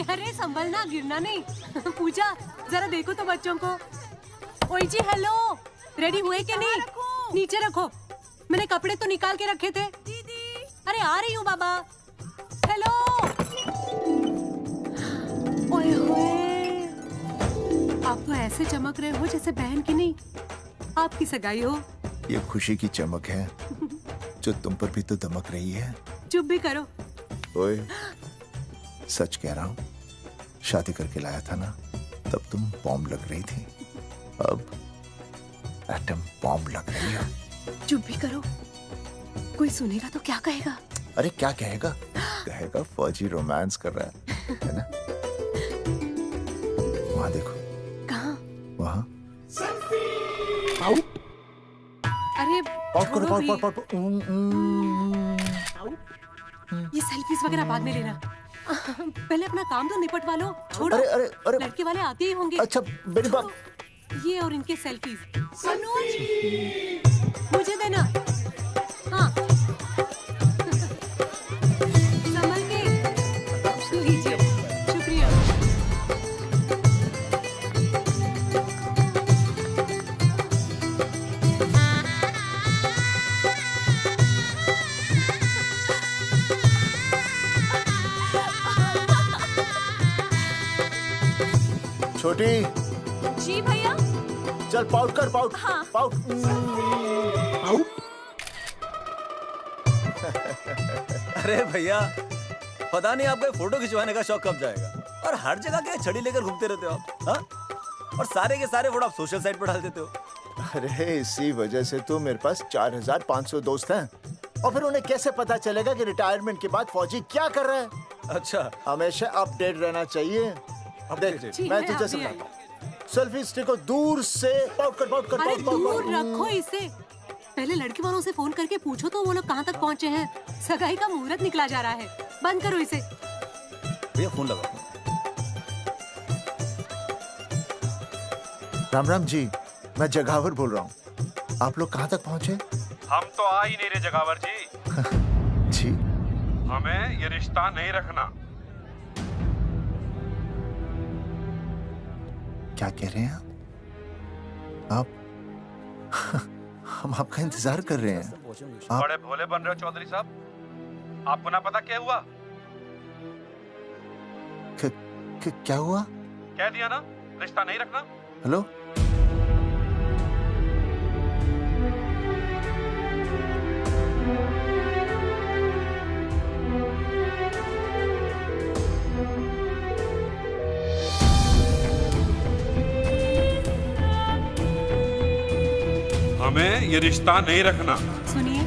अरे संभलना, गिरना नहीं। पूजा जरा देखो तो बच्चों को। ओए जी हेलो, रेडी हुए कि नहीं? नीचे रखो, मैंने कपड़े तो निकाल के रखे थे। दीदी अरे आ रही हूँ बाबा। हेलो। ओए होए, आप तो ऐसे चमक रहे हो जैसे बहन की नहीं आपकी सगाई हो। ये खुशी की चमक है जो तुम पर भी तो दमक रही है। चुप भी करो। ओए, सच कह रहा हूँ, शादी करके लाया था ना, तब तुम बॉम्ब लग रही थी, अब एटम बॉम्ब लग रही हो। चुप भी करो, कोई सुनेगा तो क्या कहेगा? अरे क्या कहेगा? कहेगा फौजी रोमांस कर रहा है ना? वहाँ देखो। कहाँ? वहाँ। अरे पाउट करो, पाउट। ये सेल्फीज वगैरह बाद में लेना, पहले अपना काम तो निपटवा लो। छोड़ो। अरे लड़के वाले आते ही होंगे। अच्छा मेरी बात। ये और इनके सेल्फीज। अनुज, मुझे देना। हाँ संभल के लीजिए, शुक्रिया। छोटी। जी भैया। चल पाउट कर, पाउट। हाँ। पाउट। अरे भैया, पता नहीं आपको फोटो खिंचवाने का शौक कब जाएगा, और हर जगह क्या छड़ी लेकर घूमते रहते हो आप, हाँ? और सारे के सारे फोटो आप सोशल साइट पर डाल देते हो। अरे इसी वजह से तो मेरे पास 4500 दोस्त हैं, और फिर उन्हें कैसे पता चलेगा कि रिटायरमेंट के बाद फौजी क्या कर रहा है। अच्छा, हमेशा अपडेट रहना चाहिए। देख, मैं तुझे समझाता हूँ। सेल्फी स्टिक को दूर से पाउट कर, पाउट कर, अरे पाउट, पाउट, दूर पाउट। रखो इसे। पहले लड़के वालों से फोन करके पूछो तो वो लोग कहाँ तक पहुँचे हैं। सगाई का मुहूर्त निकला जा रहा है, बंद करो इसे। भैया फोन लगाओ। राम राम जी, मैं जगावर बोल रहा हूँ। आप लोग कहाँ तक पहुँचे? हम तो आ ही नहीं रहे जगावर जी। जी, हमें ये रिश्ता नहीं रखना। क्या कह रहे हैं आप? हम आपका इंतजार कर रहे हैं। आप बड़े भोले बन रहे हो चौधरी साहब। आपको ना पता क्या हुआ? क्या हुआ? कह दिया ना, रिश्ता नहीं रखना। हेलो, हमें ये रिश्ता नहीं रखना। सुनिए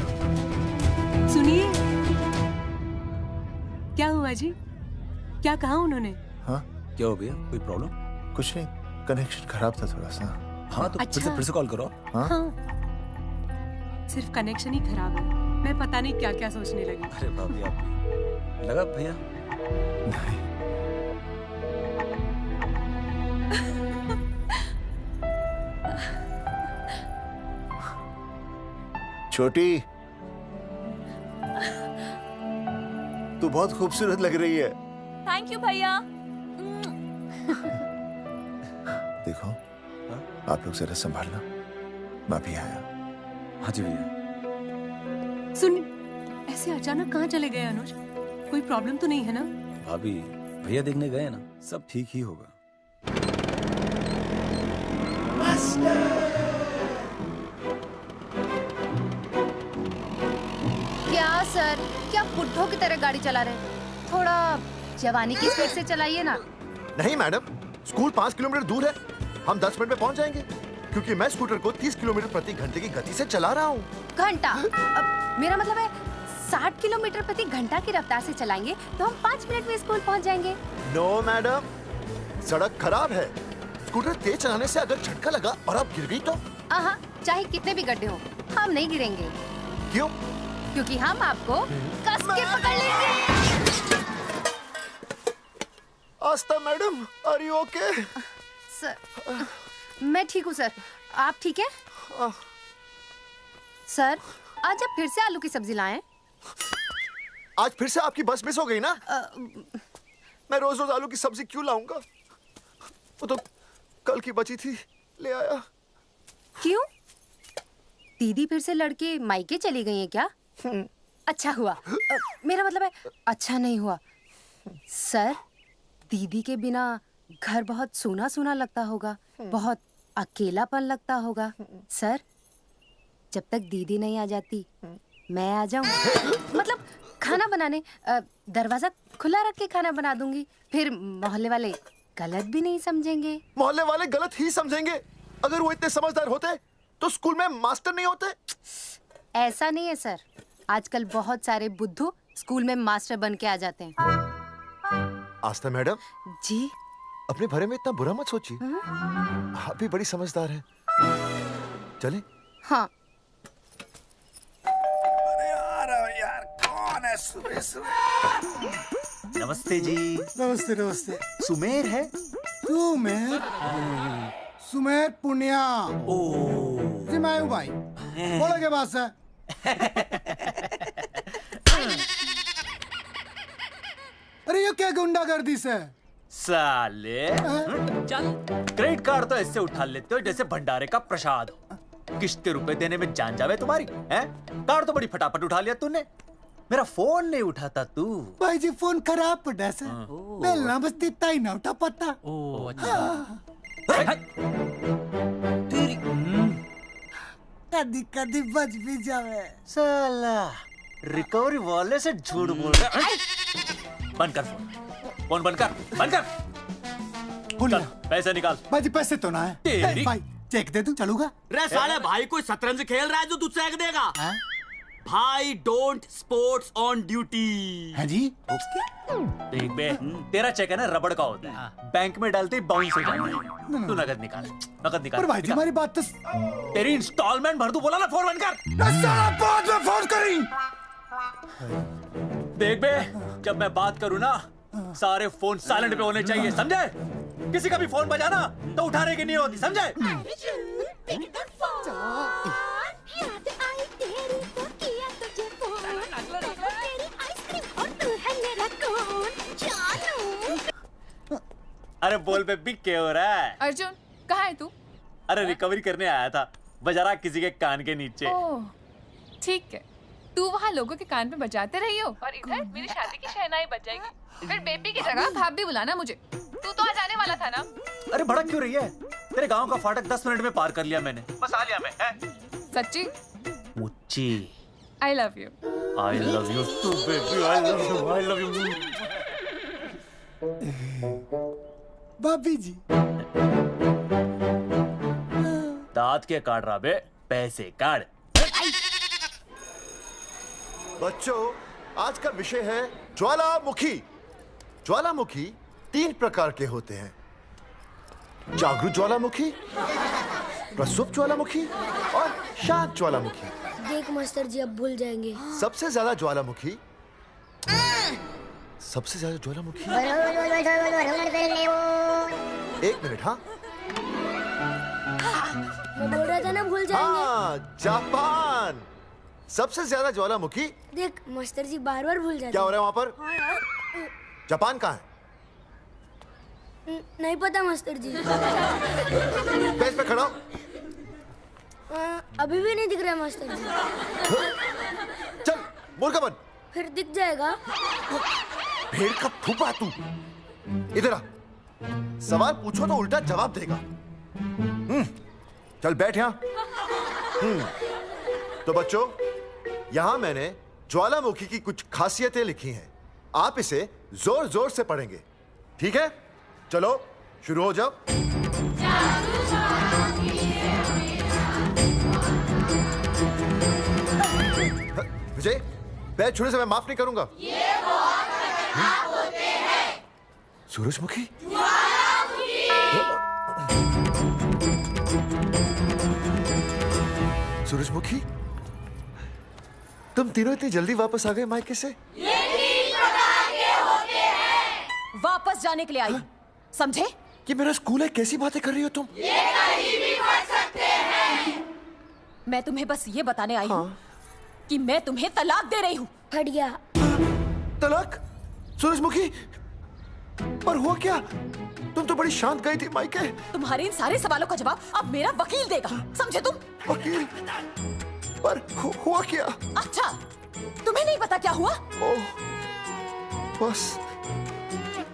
सुनिए, क्या हुआ जी? क्या कहा उन्होंने? हाँ क्या हो भैया, कोई प्रॉब्लम? कुछ नहीं, कनेक्शन खराब था थोड़ा सा। हाँ तो अच्छा। फिर से कॉल करो। हाँ? हाँ, सिर्फ कनेक्शन ही खराब है। मैं पता नहीं क्या क्या सोचने लगी। अरे भाभी, आप भी लगा भैया? नहीं, छोटी, तू बहुत खूबसूरत लग रही है। थैंक यू भैया। देखो, आप लोग जरा संभालना, मैं भी आया। हाँ जी भैया। सुन, ऐसे अचानक कहाँ चले गए अनुज? कोई प्रॉब्लम तो नहीं है ना? भाभी, भैया देखने गए ना, सब ठीक ही होगा। क्या सर, क्या बुड्ढों की तरह गाड़ी चला रहे हैं? थोड़ा जवानी की स्पीड से चलाइए ना। नहीं मैडम, स्कूल 5 किलोमीटर दूर है, हम 10 मिनट में पहुंच जाएंगे, क्योंकि मैं स्कूटर को 30 किलोमीटर प्रति घंटे की गति से चला रहा हूँ। घंटा? मेरा मतलब है 60 किलोमीटर प्रति घंटा की रफ्तार से चलाएंगे तो हम 5 मिनट में स्कूल पहुंच जाएंगे। नो मैडम, सड़क खराब है, स्कूटर तेज चलाने से अगर झटका लगा और आप गिर गई तो? आहा, चाहे कितने भी गड्ढे हो, हम नहीं गिरेंगे। क्यों? क्योंकि हम आपको कस के पकड़ लेंगे। Aastha madam, are you okay? Sir, मैं ठीक हूँ सर, आप ठीक है? सर, आज आप फिर से आलू की सब्जी लाएं? आज फिर से आपकी बस मिस हो गई ना? मैं रोज रोज आलू की सब्जी क्यों लाऊंगा? वो तो कल की बची थी, ले आया। क्यों? दीदी फिर से लड़के मायके चली गई हैं क्या? अच्छा हुआ। मेरा मतलब है अच्छा नहीं हुआ। सर, दीदी के बिना घर बहुत सूना सूना लगता होगा, बहुत अकेलापन लगता होगा। सर, जब तक दीदी नहीं आ जाती मैं आ जाऊं। मतलब खाना बनाने दरवाजा खुला रख के खाना बना दूंगी, फिर मोहल्ले वाले गलत भी नहीं समझेंगे। मोहल्ले वाले गलत ही समझेंगे। अगर वो इतने समझदार होते तो स्कूल में मास्टर नहीं होते। ऐसा नहीं है सर, आजकल बहुत सारे बुद्धू स्कूल में मास्टर बन के आ जाते हैं। आस्था मैडम जी, अपने भरे में इतना बुरा मत सोचिए। आप भी बड़ी समझदार हैं। चले? हाँ। यार कौन है सुबह सुबह? नमस्ते जी। नमस्ते नमस्ते। सुमेर है? सुमेर? सुमेर पुनिया। ओ जी मैं हूँ भाई। बोलो के बात से। अरे ये क्या गुंडागर्दी से? साले चल, क्रेडिट कार्ड तो ऐसे उठा लेते हो जैसे भंडारे का प्रसाद हो। किस्त के रुपए देने में जान जावे तुम्हारी हैं? कार्ड तो बड़ी फटाफट उठा लिया तूने, मेरा फोन नहीं उठाता तू। भाई जी फोन खराब पड़ा से। बेलना बस तिता ही ना उठा पाता। कदी कदी बच भी जावे। साला रिकवरी वाले से झूठ बोल रहा है। बंद कर फोन बंद कर। चल, पैसे निकाल। भाई जी पैसे तो ना है। तेरी- भाई चेक दे दूं, चलूगा? रे साले भाई कोई शतरंज खेल रहा है जो तू चेक देगा? भाई डोंट स्पोर्ट्स ऑन ड्यूटी। हाँ जी। देख बे, तेरा चेक है ना रबड़ का होता है, बैंक में डालते ही बाउंस हो जाता है। तू नकद निकाल। पर भाई जी हमारी बात तो। तेरी इंस्टॉलमेंट भर दूं, बोला ना फोन बंद कर। साला बाद में फोन करी। देख बे, जब मैं बात करूं ना सारे फोन साइलेंट पे होने चाहिए, समझे? किसी का भी फोन बजाना तो उठाने की नहीं होती, समझे? अरे बोल बेबी क्या हो रहा है? अर्जुन कहाँ है तू? अरे रिकवरी करने आया था, बजा रहा किसी के कान के नीचे। ओह ठीक है, तू वहाँ लोगों के कान पे बजाते रही हो और इधर मेरी शादी की शहनाई बज जाएगी। फिर बेबी की जगह भाभी बुलाना मुझे। तू तो आ जाने वाला था ना? अरे भड़क क्यों रही है? तेरे गांव का फाटक 10 मिनट में पार कर लिया मैंने, बस आ लिया मैं। सच्ची? मुच्ची I love you. I love you too baby, I love you. भाभी जी दांत के काट रहा बे, पैसे काट। बच्चों, आज का विषय है ज्वालामुखी। ज्वालामुखी 3 प्रकार के होते हैं। जागरूक ज्वालामुखी, प्रसुप्त ज्वालामुखी और शांत ज्वालामुखी। देख मास्टर जी अब भूल जाएंगे। सबसे ज्यादा ज्वालामुखी एक मिनट। हाँ मैं बोल रहा था ना भूल जाएंगे। हाँ, जापान सबसे ज्यादा ज्वालामुखी। देख मास्टर जी बार बार भूल जाते क्या हो रहा है वहाँ पर? जापान कहाँ है? नहीं पता मास्टर जी। बेंच पे खड़ा हो। अभी भी नहीं दिख रहा मास्टर जी। चल बोल का बन। फिर दिख जाएगा। भेड़ का फूफा तू। इधर आ, सवाल पूछो तो उल्टा जवाब देगा। चल बैठ यहाँ। तो बच्चों, यहाँ मैंने ज्वालामुखी की कुछ खासियतें लिखी हैं। आप इसे जोर जोर से पढ़ेंगे, ठीक है? चलो शुरू हो जाओ। विजय, बैच छूने से मैं माफ नहीं करूंगा। ये बहुत खतरनाक होते हैं। सूरजमुखी? सूरजमुखी, तुम तीनों इतनी जल्दी वापस आ गए मायके से? ये 3 प्रकार के होते हैं। वापस जाने के लिए आई, समझे? ये मेरा स्कूल है, कैसी बातें कर रही हो तुम? ये कहीं भी पढ़ सकते हैं। मैं तुम्हें बस ये बताने आई हूँ कि मैं तुम्हें तलाक दे रही हूँ। फट गया। तलाक? सूरजमुखी, पर हुआ क्या? तुम तो बड़ी शांत गई थी मायके। तुम्हारे इन सारे सवालों का जवाब अब मेरा वकील देगा, समझे तुम? वकील? पर हुआ क्या? अच्छा, तुम्हें नहीं पता क्या हुआ? ओह, बस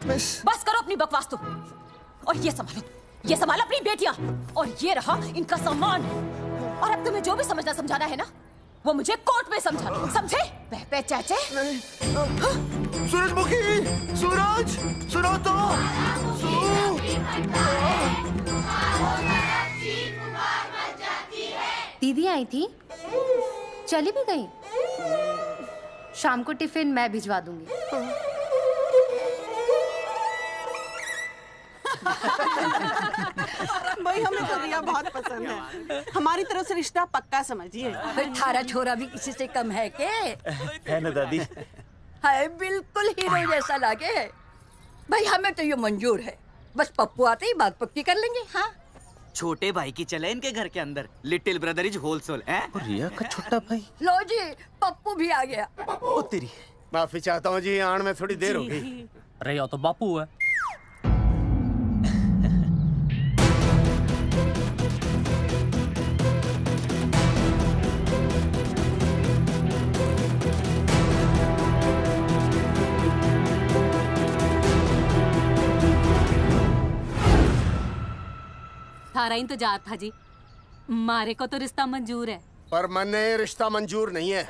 मिस। बस करो अपनी बकवास तुम, और ये संभालो, ये संभालो अपनी बेटियां, और ये रहा इनका सामान। और अब तुम्हें जो भी समझना समझाना है ना, वो मुझे कोर्ट में समझाना, समझे? पे चाचे। सूरजमुखी, सूरज, सुनो तो। दीदी आई थी, चली भी गई। शाम को टिफिन मैं भिजवा दूंगी। भाई हमें तो रिया बहुत पसंद है, हमारी तरफ से रिश्ता पक्का समझिए। फिर थारा छोरा भी किसी से कम है के? है ना दादी? है, बिल्कुल हीरो जैसा लागे है। भाई हमें तो ये मंजूर है, बस पप्पू आते ही बात पक्की कर लेंगे। हाँ, छोटे भाई की चले इनके घर के अंदर, लिटिल ब्रदर इज होलसेल है। रिया का छोटा भाई। लो जी, पप्पू भी आ गया। ओ तेरी। माफी चाहता हूँ जी, आने में थोड़ी देर हो गई। अरे या तो बापू है। थारा इंतजार था जी, मारे को तो रिश्ता मंजूर है। पर मैंने रिश्ता मंजूर नहीं है।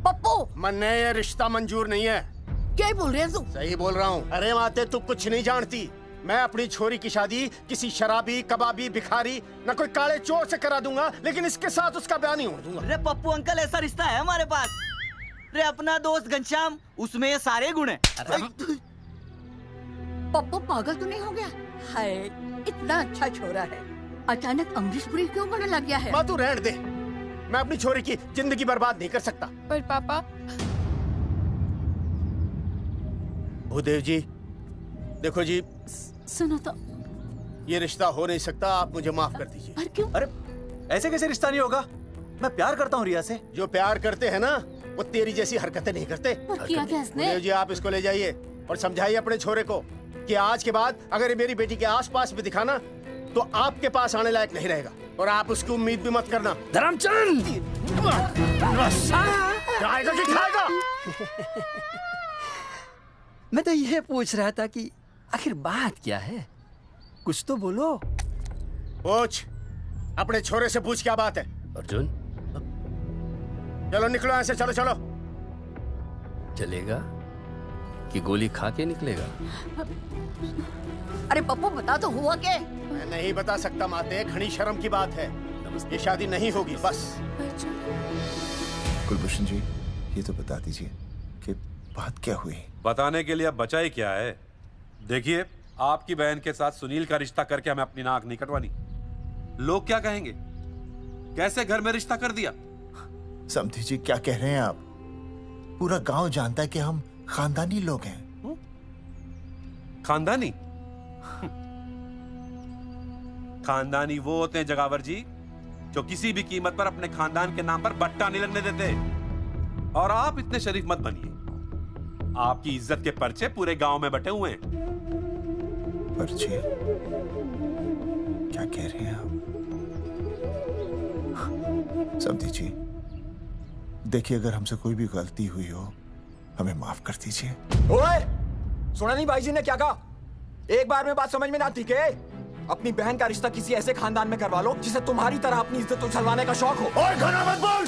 पप्पू, मैंने ये रिश्ता मंजूर नहीं है। क्या बोल रहे हैं तू? सही बोल रहा हूँ। अरे माते, तू कुछ नहीं जानती। मैं अपनी छोरी की शादी किसी शराबी, कबाबी, भिखारी, न कोई काले चोर से करा दूंगा, लेकिन इसके साथ उसका ब्याह नहीं होने दूंगा। अरे पप्पू अंकल, ऐसा रिश्ता है हमारे पास। अरे अपना दोस्त घनश्याम, उसमें ये सारे गुण हैं। पप्पू पागल तो नहीं हो गया? हाय, इतना अच्छा छोरा है, अचानक अमरीशपुरी क्यों बनने लग गया है? माँ तू रहने दे, मैं अपनी छोरी की जिंदगी बर्बाद नहीं कर सकता। पर पापा। भूदेव जी, देखो जी, सुनो तो। ये रिश्ता हो नहीं सकता, आप मुझे माफ कर दीजिए। पर क्यों? अरे ऐसे कैसे रिश्ता नहीं होगा? मैं प्यार करता हूँ रिया से। जो प्यार करते हैं ना, वो तेरी जैसी हरकतें नहीं करते। पर किया क्या इसने? भूदेव जी, आप इसको ले जाइए और समझाइए अपने छोरे को कि आज के बाद अगर ये मेरी बेटी के आसपास भी दिखाना, तो आपके पास आने लायक नहीं रहेगा, और आप उसकी उम्मीद भी मत करना। धर्मचंद, खाएगा कि खाएगा? मैं तो यह पूछ रहा था कि आखिर बात क्या है, कुछ तो बोलो। पूछ, अपने छोरे से पूछ क्या बात है। अर्जुन, चलो निकलो यहाँ से, चलो चलो। चलेगा कि गोली खा के निकलेगा? अरे पप्पू, बता तो हुआ क्या? मैं नहीं बता सकता माते, घनी शर्म की बात है। ये शादी नहीं होगी, बस। कुलभूषण जी, ये तो बता दीजिए कि बात क्या हुई? बताने के लिए अब बचा ही क्या है? देखिए, आपकी बहन के साथ सुनील का रिश्ता करके हमें अपनी नाक नहीं कटवानी। लोग क्या कहेंगे? कैसे घर में रिश्ता कर दिया? समधी जी, क्या कह रहे हैं आप? पूरा गांव जानता है कि हम खानदानी लोग हैं। खानदानी? खानदानी वो होते हैं जगावर जी, जो किसी भी कीमत पर अपने खानदान के नाम पर बट्टा नहीं लगने देते। और आप इतने शरीफ मत बनिए, आपकी इज्जत के पर्चे पूरे गांव में बटे हुए हैं। पर्चे? क्या कह रहे हैं आप? समधी जी, देखिए, अगर हमसे कोई भी गलती हुई हो, हमें माफ कर दीजिए। ओए, सुना नहीं भाई जी ने क्या कहा? एक बार में बात समझ में ना आती के? अपनी बहन का रिश्ता किसी ऐसे खानदान में करवा लो जिसे तुम्हारी तरह अपनी इज्जत उछलवाने का शौक हो। और घना मत बोल।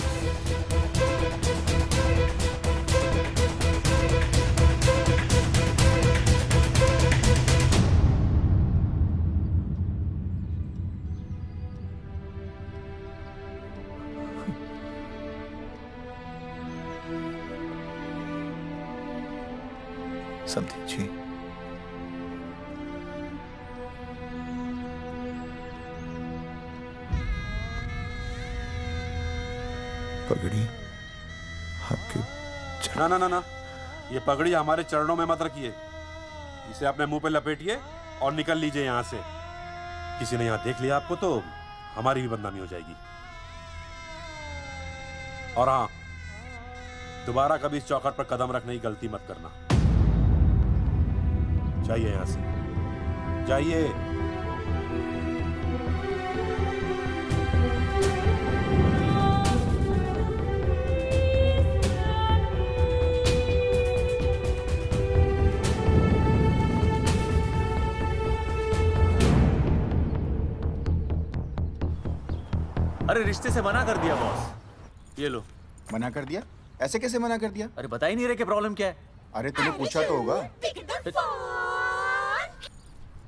समधी जी, पगड़ी आपके ना ना ना ना, ये पगड़ी हमारे चरणों में मत रखिए। इसे अपने मुंह पे लपेटिए और निकल लीजिए यहाँ से। किसी ने यहाँ देख लिया आपको तो हमारी भी बदनामी हो जाएगी। और हाँ, दोबारा कभी इस चौखट पर कदम रखने की गलती मत करना। जाइए यहां से, जाइए। अरे रिश्ते से मना कर दिया बॉस। ये लो। मना कर दिया? ऐसे कैसे मना कर दिया? अरे बता ही नहीं रहे कि प्रॉब्लम क्या है। अरे तूने पूछा तो होगा।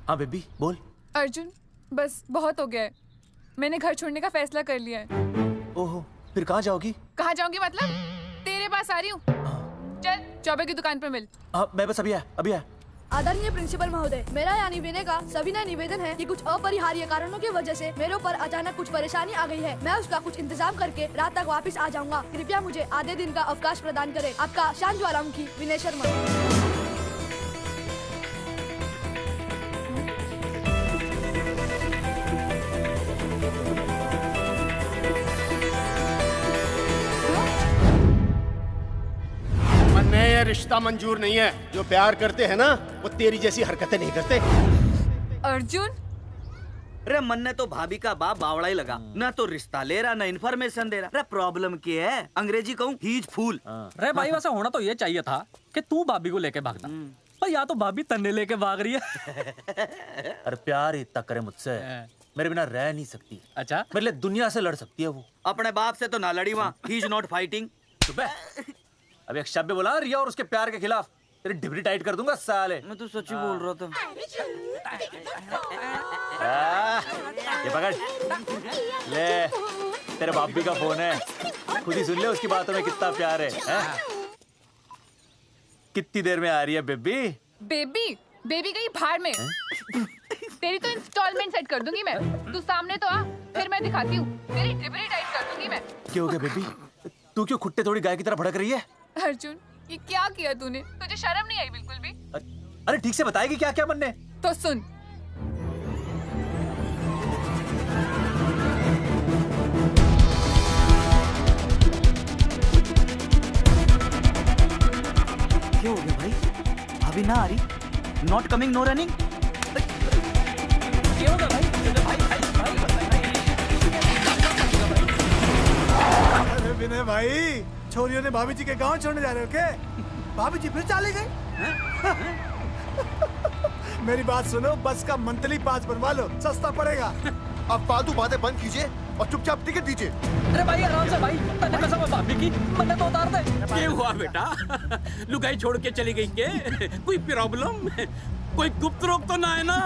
हाँ बेबी बोल। अर्जुन बस बहुत हो गया है, मैंने घर छोड़ने का फैसला कर लिया है। ओहो, फिर कहाँ जाओगी? कहाँ जाऊंगी मतलब? तेरे पास आ रही हूँ। चल चौबे की दुकान पर मिल। हाँ मैं बस अभी आया। आदरणीय प्रिंसिपल महोदय, मेरा यानी विनय का सविनय निवेदन है कि कुछ अपरिहार्य कारणों की वजह से मेरे ऊपर अचानक कुछ परेशानी आ गई है। मैं उसका कुछ इंतजाम करके रात तक वापस आ जाऊंगा। कृपया मुझे आधे दिन का अवकाश प्रदान करें। आपका शांत ज्वालामुखी विनय शर्मा। ये रिश्ता मंजूर नहीं है। जो प्यार करते हैं ना वो तेरी जैसी हरकतें नहीं करते। अर्जुन अरे मन ने तो भाभी का बाप बावड़ा ही लगा, ना तो रिश्ता ले रहा ना इन्फॉर्मेशन दे रहा। अरे प्रॉब्लम क्या है? अंग्रेजी कहूँ हीज फूल। अरे भाई वैसा होना तो ये चाहिए था कि तू भाभी को लेके भागता, पर या तो भाभी तन्ने लेके भाग रही है। अरे प्यार इतना करे मुझसे, मेरे बिना रह नहीं सकती। अच्छा मेरे लिए दुनिया से लड़ सकती है वो। अपने बाप से तो ना लड़ी वहाँ, ही इज नॉट फाइटिंग। अभी एक शब्द बोला रिया और उसके प्यार के खिलाफ, तेरी डिबरी टाइट कर दूंगा साले। मैं तो सच ही बोल रहा था। ये पकड़ ले, तेरे बापी का फोन है, खुद ही सुन ले उसकी बातों में कितना प्यार है, कितनी देर में आ रही है बेबी? बेबी गई भाड़ में। तेरी तो इंस्टॉलमेंट सेट कर दूंगी मैं। तू सामने तो आ, फिर मैं दिखाती हूँ। तेरी डिबरी टाइट कर दूंगी मैं। क्या हो गया बेबी? तू क्यों खुट्टे थोड़ी गाय की तरह भड़क रही है? अर्जुन ये क्या किया तूने? तुझे शर्म नहीं आई बिल्कुल भी? अरे ठीक से बताएगी क्या क्या मन ने? तो सुन, क्या हो गया भाई? अभी ना आ रही? Not coming no running? क्या होगा भाई? अरे विनय भाई, छोरियों ने भाभी जी के गांव छोड़ने जा रहे हो क्या? भाभी जी फिर चले गए? मेरी बात सुनो, बस का मंथली पास बनवा लो, सस्ता पड़ेगा। अब फालतू बातें बंद कीजिए और चुपचाप टिकट दीजिए। अरे भाई आराम से भाई, मैंने कसम है भाभी की, मैंने तो उतार दे। क्या हुआ बेटा? लुगाई छोड़ के चली गई के? कोई प्रॉब्लम? कोई गुप्त रोग तो ना है ना?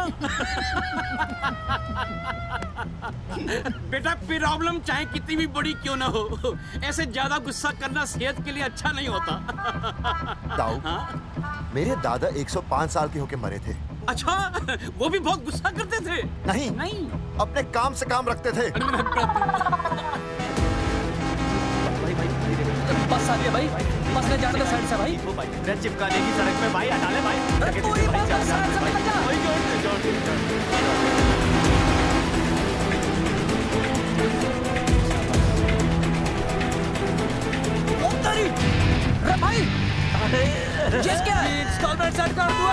बेटा प्रॉब्लम चाहे कितनी भी बड़ी क्यों ना हो, ऐसे ज्यादा गुस्सा करना सेहत के लिए अच्छा नहीं होता। ताऊ, मेरे दादा 105 साल के होके मरे थे। अच्छा, वो भी बहुत गुस्सा करते थे? नहीं, अपने काम से काम रखते थे। बस आ गया भाई, बस ले जाने दो साइड से भाई। चिपका देगी सड़क पे भाई, हटा ले भाई। अरे भाई, जिसके इंस्टॉलमेंट सेट कर दूँ।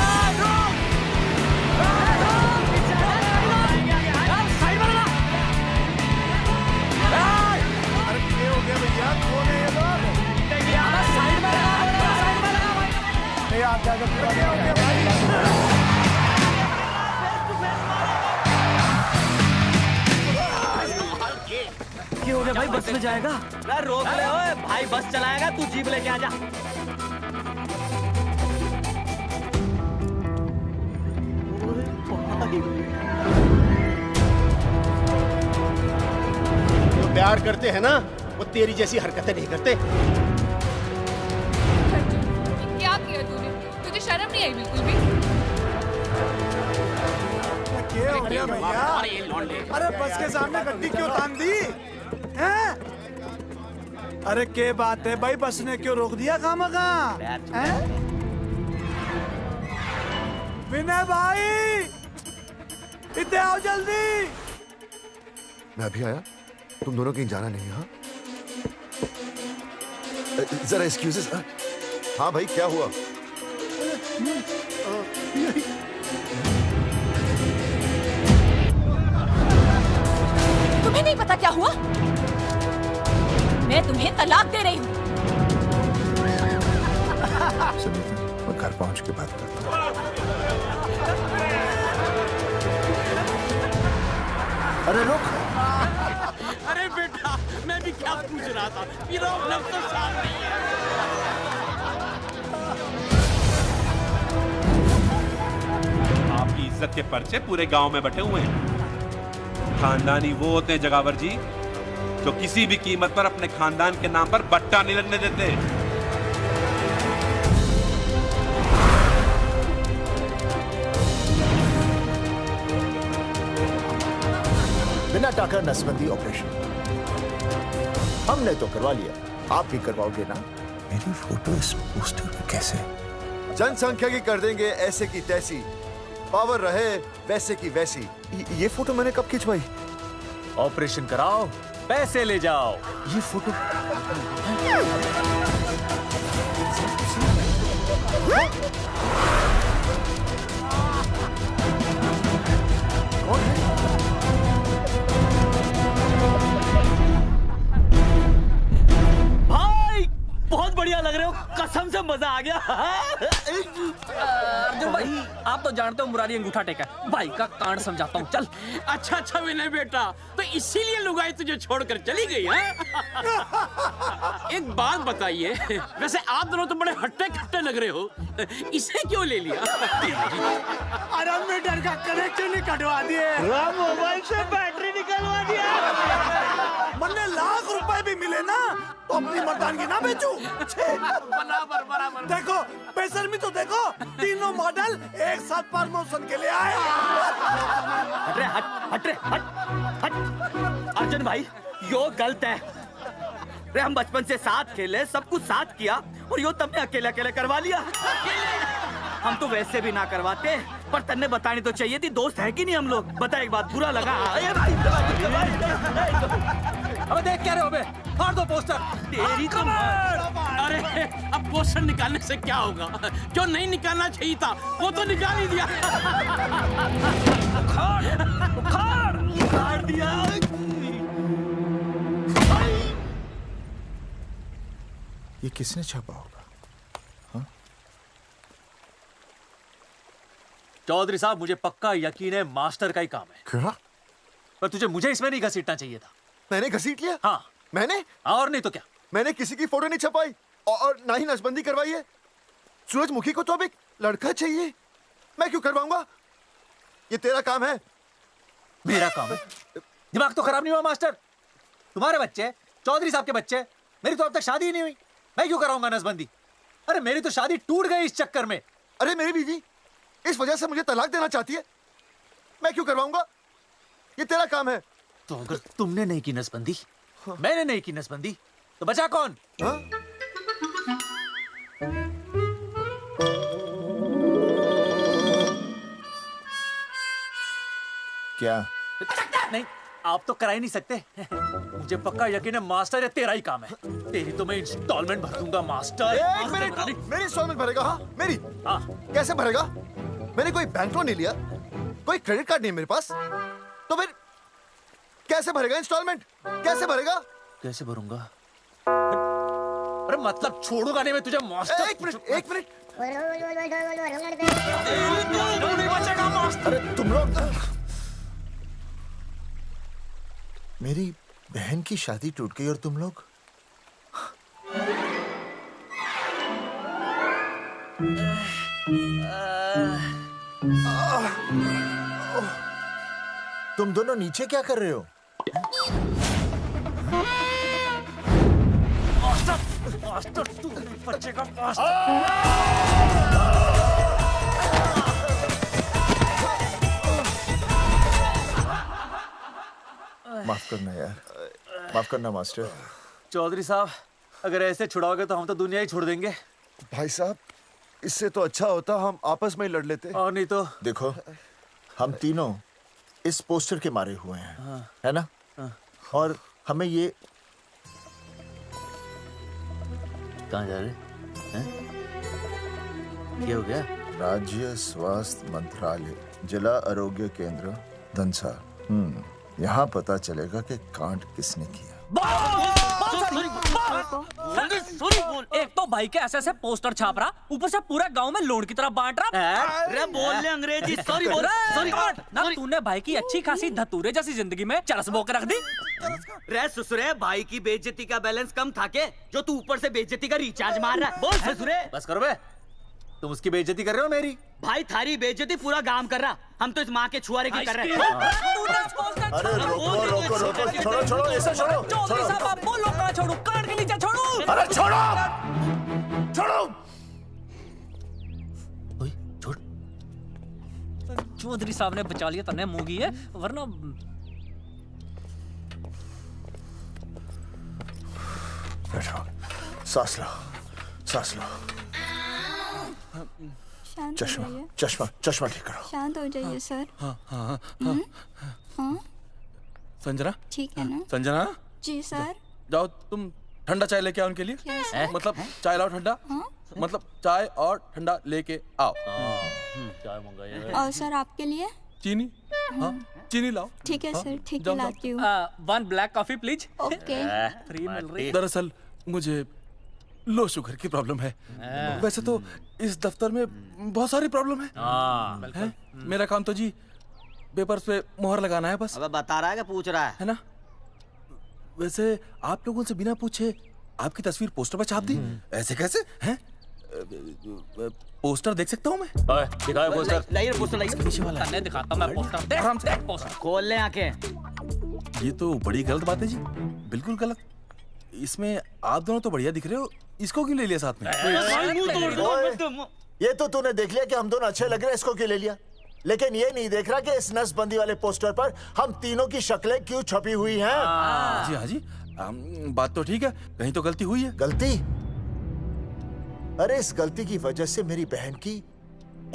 क्या हो गया भाई? बस में जाएगा? रोक ले ओए भाई, बस चलाएगा, तू जीप लेके आ जा। जो प्यार करते हैं ना वो तेरी जैसी हरकतें नहीं करते। क्या किया तूने? तुझे शर्म नहीं आई बिल्कुल भी? क्या हो गया भैया? अरे बस के सामने गड्डी क्यों तान दी? हैं? अरे क्या बात है भाई, बस ने क्यों रोक दिया खामखा? विनय भाई, इधर आओ जल्दी। मैं अभी आया, तुम दोनों कहीं जाना नहीं। हाँ जरा एक्सक्यूजेस। हाँ भाई, क्या हुआ? तुम्हें नहीं पता क्या हुआ? मैं तुम्हें तलाक दे रही हूँ। मैं घर पहुंच के बात करता हूँ। अरे रुक। अरे बेटा, मैं भी क्या पूछ रहा था, प्रॉब्लम तो साफ नहीं है। आपकी इज्जत के पर्चे पूरे गांव में बटे हुए हैं। खानदानी वो होते हैं जगावर जी जो किसी भी कीमत पर अपने खानदान के नाम पर बट्टा नहीं लगने देते। बिना टाका नसबंदी ऑपरेशन हमने तो करवा लिया, आप भी करवाओगे ना? मेरी फोटो इस पोस्टर में कैसे? जनसंख्या की कर देंगे ऐसे की तैसी, पावर रहे वैसे की वैसी। ये फोटो मैंने कब खिंचवाई? ऑपरेशन कराओ, पैसे ले जाओ। ये फोटो बहुत बढ़िया लग रहे हो, कसम से मजा आ गया। अर्जुन भाई, आप तो जानते हो मुरारी अंगूठा टेका, भाई का कांड समझाता हूँ, चल। अच्छा विनय बेटा, तो इसीलिए लुगाई तुझे छोड़कर चली गई है? एक बात बताइए, वैसे आप दोनों तो बड़े हट्टे कट्टे लग रहे हो, इसे क्यों ले लिया? अरे मीटर का कनेक्शन ही कटवा दिए, मोबाइल से बैटरी निकलवा दिया। मन्ने लाख रुपए भी मिले ना तो अपनी मर्दानगी ना बेचूं। बराबर। देखो बेशर्मी तो देखो, तीनों मॉडल एक साथ प्रमोशन के लिए आए। हट अर्जुन भाई, यो गलत है। अरे हम बचपन से साथ खेले, सब कुछ साथ किया, और यो तुमने अकेले अकेले करवा लिया। हम तो वैसे भी ना करवाते, पर तन्ने बतानी तो चाहिए थी, दोस्त है कि नहीं हम लोग। बता एक बात, बुरा लगा? अबे देख क्या रहे हो बे? फाड़ दो पोस्टर। तेरी तो अरे अब पोस्टर निकालने से क्या होगा? जो नहीं निकालना चाहिए था वो तो निकाल ही दिया। उखाड़ दिया। ये किसने छापा होगा? चौधरी साहब, मुझे पक्का यकीन है मास्टर का ही काम है। क्या? पर तुझे मुझे इसमें नहीं घसीटना चाहिए था। मैंने घसीट लिया? हाँ। मैंने? और नहीं तो क्या? मैंने किसी की फोटो नहीं छपाई और ना ही नसबंदी करवाई है। सूरजमुखी को तो अब एक लड़का चाहिए, मैं क्यों करवाऊंगा? ये तेरा काम है। मेरा काम है? दिमाग तो खराब नहीं हुआ मास्टर? तुम्हारे बच्चे, चौधरी साहब के बच्चे, मेरी तो अब तक शादी ही नहीं हुई, मैं क्यों कराऊंगा नसबंदी? अरे मेरी तो शादी टूट गई इस चक्कर में। अरे मेरी बीवी इस वजह से मुझे तलाक देना चाहती है, मैं क्यों करवाऊंगा? ये तेरा काम है। तो अगर तुमने नहीं की नसबंदी, मैंने नहीं की नसबंदी, तो बचा कौन? क्या? नहीं, आप तो करा ही नहीं सकते। मुझे पक्का यकीन है मास्टर, ये तेरा ही काम है। तेरी तो मैं इंस्टॉलमेंट भर दूंगा मास्टर। एक मिनट, मेरी इंस्टॉलमेंट भरेगा? हाँ मेरी। हाँ। कैसे भरेगा? मैंने कोई बैंक लोन नहीं लिया, कोई क्रेडिट कार्ड नहीं मेरे पास, तो फिर कैसे भरेगा इंस्टॉलमेंट? कैसे भरेगा? कैसे भरूंगा? अरे मतलब छोड़ूंगा नहीं मैं तुझे मास्टर। एक मिनट। नहीं बचेगा मास्टर। अरे तुम लोग, मेरी बहन की शादी टूट गई और तुम लोग? तुम दोनों नीचे क्या कर रहे हो? मास्टर तू नहीं बचेगा मास्टर। माफ करना यार, माफ करना मास्टर। चौधरी साहब, अगर ऐसे छुड़ाओगे तो हम तो दुनिया ही छोड़ देंगे। भाई साहब, इससे तो अच्छा होता हम आपस में ही लड़ लेते। और नहीं तो। देखो, हम तीनों इस पोस्टर के मारे हुए हैं। हाँ। है ना? हाँ। और हमें ये कहाँ जा रहे हैं? क्या हो गया? राज्य स्वास्थ्य मंत्रालय, जिला आरोग्य केंद्र धनसा। यहाँ पता चलेगा कि कांड किसने किया। एक तो भाई के ऐसे पोस्टर छाप रहा, ऊपर से पूरा गांव में लोन की तरह बांट रहा। अरे बोल ले अंग्रेजी, सॉरी बोल, सॉरी ना तूने भाई की अच्छी खासी धतूरे जैसी जिंदगी में चरस बो के रख दी। रे ससुरे, भाई की बेइज्जती का बैलेंस कम था के जो तू ऊपर से बेइज्जती का रिचार्ज मार रहा है? बोल ससुरे। बस करो बे, तुम उसकी बेइज्जती कर रहे हो मेरी। भाई थारी बेइज्जती पूरा गांव कर रहा, हम तो इस माँ के छुआरे की कर रहे हैं। अरे रोको रोको रोको, छोड़ो छोड़ो, ऐसा छोड़ो छोड़ो, छोड़ो काट के नीचे छोड़ो। अरे छोड़ो छोड़ो। छोड़। चौधरी साहब ने बचा लिया, तन्ने मूंगी है, वरना बैठो, सांस लो, सांस लो। चश्मा चश्मा चश्मा ठीक करो। शांत हो जाइए सर। हाँ हाँ हाँ हाँ संजना, ठीक है ना? संजना जी सर। जाओ तुम ठंडा चाय लेके आओ उनके लिए। Yes, sir. मतलब चाय लाओ ठंडा। मतलब चाय और ठंडा लेके आओ। चाय मंगाइए। और सर आपके लिए? चीनी, हाँ चीनी लाओ। ठीक है सर, ठीक है जाओ, लाती हूँ। 1 black coffee please. Okay. Free मिल रही। दरअसल मुझे लो शुगर की प्रॉब्लम है। वैसे तो इस दफ्तर में बहुत सारी प्रॉब्लम है। मेरा काम तो जी पेपर्स पे मोहर लगाना है बस। अबे बता रहा है कि पूछ रहा है ना? वैसे आप लोगों से बिना पूछे आपकी तस्वीर पोस्टर पर छाप दी, ऐसे कैसे हैं? पोस्टर देख सकता हूँ मैं? दिखाओ पोस्टर। लाइए पोस्टर, लाइए। पीछे वाला तन्ने दिखाता हूँ मैं पोस्टर। देख आराम से। पोस्टर खोल ले आंखें। ये तो बड़ी गलत बात है जी, बिल्कुल गलत। इसमें आप दोनों तो बढ़िया दिख रहे हो, इसको क्यों ले लिया साथ में? ये तो तूने देख लिया कि हम दोनों अच्छे लग रहे हैं, इसको क्यों ले लिया? लेकिन ये नहीं देख रहा कि इस नसबंदी वाले पोस्टर पर हम तीनों की शक्लें क्यों छपी हुई हैं? जी हाँ जी, बात तो ठीक है, कहीं तो गलती हुई है। गलती? अरे इस गलती की वजह से मेरी बहन की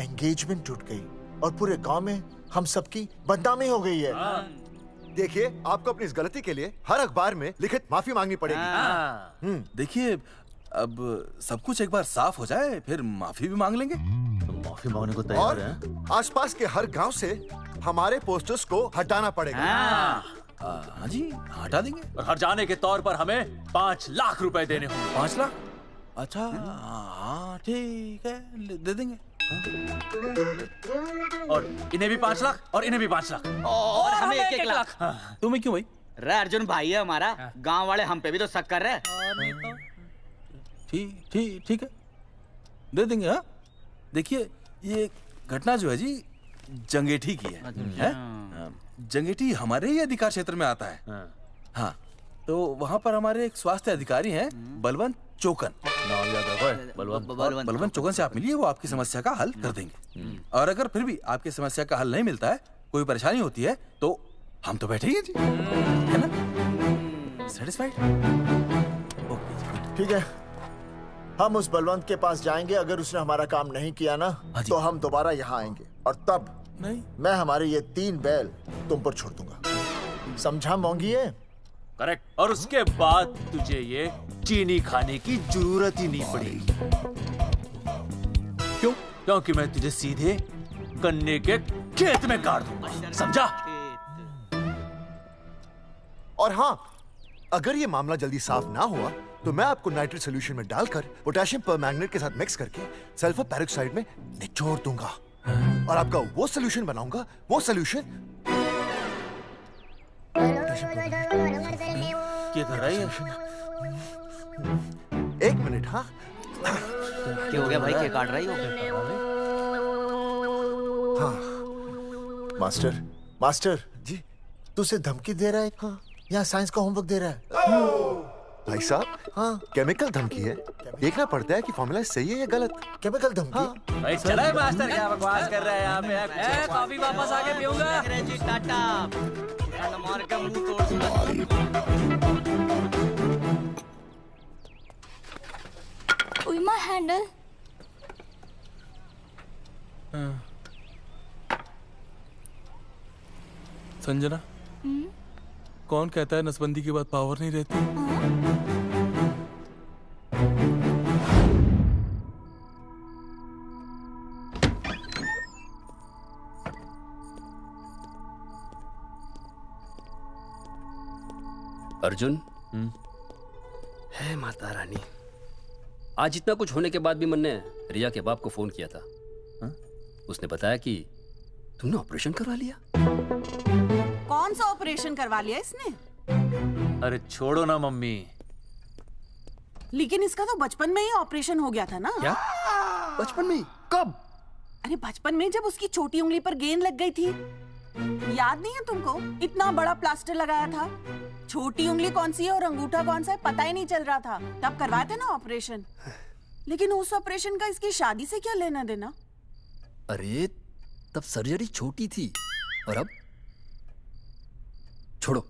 एंगेजमेंट टूट गई और पूरे गांव में हम सबकी बदनामी हो गई है। देखिए, आपको अपनी इस गलती के लिए हर अखबार में लिखित माफी मांगनी पड़ेगी। देखिए, अब सब कुछ एक बार साफ हो जाए फिर माफी भी मांग लेंगे। माफी मांगने को तैयार है? और आसपास के हर गांव से हमारे पोस्टर्स को हटाना पड़ेगा। हाँ जी, हटा देंगे। और हर जाने के तौर पर हमें 5 लाख रुपए देने होंगे। 5 लाख? अच्छा हाँ ठीक है, दे देंगे। और इन्हें भी 5 लाख और इन्हें भी 5 लाख और हमें 1-1 लाख। तुम्हें क्यों भाई? रे अर्जुन भाई है हमारा, गांव वाले हम पे भी तो शक कर रहे हैं। ठीक है, दे देंगे। हाँ देखिए, ये घटना जो है जी जंगेठी की है? जंगेठी हमारे ही अधिकार क्षेत्र में आता है। हाँ, तो वहाँ पर हमारे एक स्वास्थ्य अधिकारी हैं, बलवंत चौकन। नाम याद रखो, बलवंत चौकन से आप मिलिए, वो आपकी समस्या का हल कर देंगे। और अगर फिर भी आपकी समस्या का हल नहीं मिलता है, कोई परेशानी होती है, तो हम तो बैठे ही हैं जी, है ना? सेटिस्फाइड? ठीक है, हम उस बलवंत के पास जाएंगे। अगर उसने हमारा काम नहीं किया ना, तो हम दोबारा यहाँ आएंगे और तब नहीं, मैं हमारे ये 3 बैल तुम पर छोड़ दूंगा। समझा मोंगी है? करेक्ट। और उसके बाद तुझे ये चीनी खाने की जरूरत ही नहीं पड़ेगी। क्यों? क्योंकि मैं तुझे सीधे गन्ने के खेत में गाड़ दूंगा, समझा? और हाँ, अगर ये मामला जल्दी साफ ना हुआ तो मैं आपको नाइट्रेट सोल्यूशन में डालकर पोटेशियम परमैंगनेट के साथ मिक्स करके सल्फर पेरोक्साइड में निचोड़ दूंगा और आपका वो सोल्यूशन बनाऊंगा, वो सोल्यूशन। क्या कर रही है? 1 मिनट। हाँ क्या हो गया भाई, क्या काट रही हो? हाँ मास्टर जी, तू उसे धमकी दे रहा है? हाँ, यहाँ साइंस का होमवर्क दे रहा है। भाई साहब, हाँ केमिकल धमकी है, देखना पड़ता है कि फॉर्मूला सही है या गलत। केमिकल धमकी? हाँ। भाई चला है मास्टर, क्या बकवास कर रहा है यहाँ पे? कॉफी वापस आके पीऊंगा। अंग्रेजी टाटा, मार के मुंह तोड़ दूंगा। उइमा हैंडल। संजना, कौन कहता है नसबंदी के बाद पावर नहीं रहती? अर्जुन, है माता रानी, आज इतना कुछ होने के बाद भी मन ने रिया के बाप को फोन किया था। उसने बताया कि तुमने ऑपरेशन करवा लिया। कौन सा ऑपरेशन करवा लिया इसने? अरे छोड़ो ना मम्मी। लेकिन इसका तो बचपन में ही ऑपरेशन हो गया था ना। क्या? बचपन में? कब? अरे बचपन में, जब उसकी छोटी उंगली पर गेंद लग गई थी। याद नहीं है तुमको? इतना बड़ा प्लास्टर लगाया था। छोटी उंगली कौन सी है और अंगूठा कौन सा है पता ही नहीं चल रहा था। तब करवाया था ना ऑपरेशन। लेकिन उस ऑपरेशन का इसकी शादी से क्या लेना देना? अरे तब सर्जरी छोटी थी और अब? छोड़ो,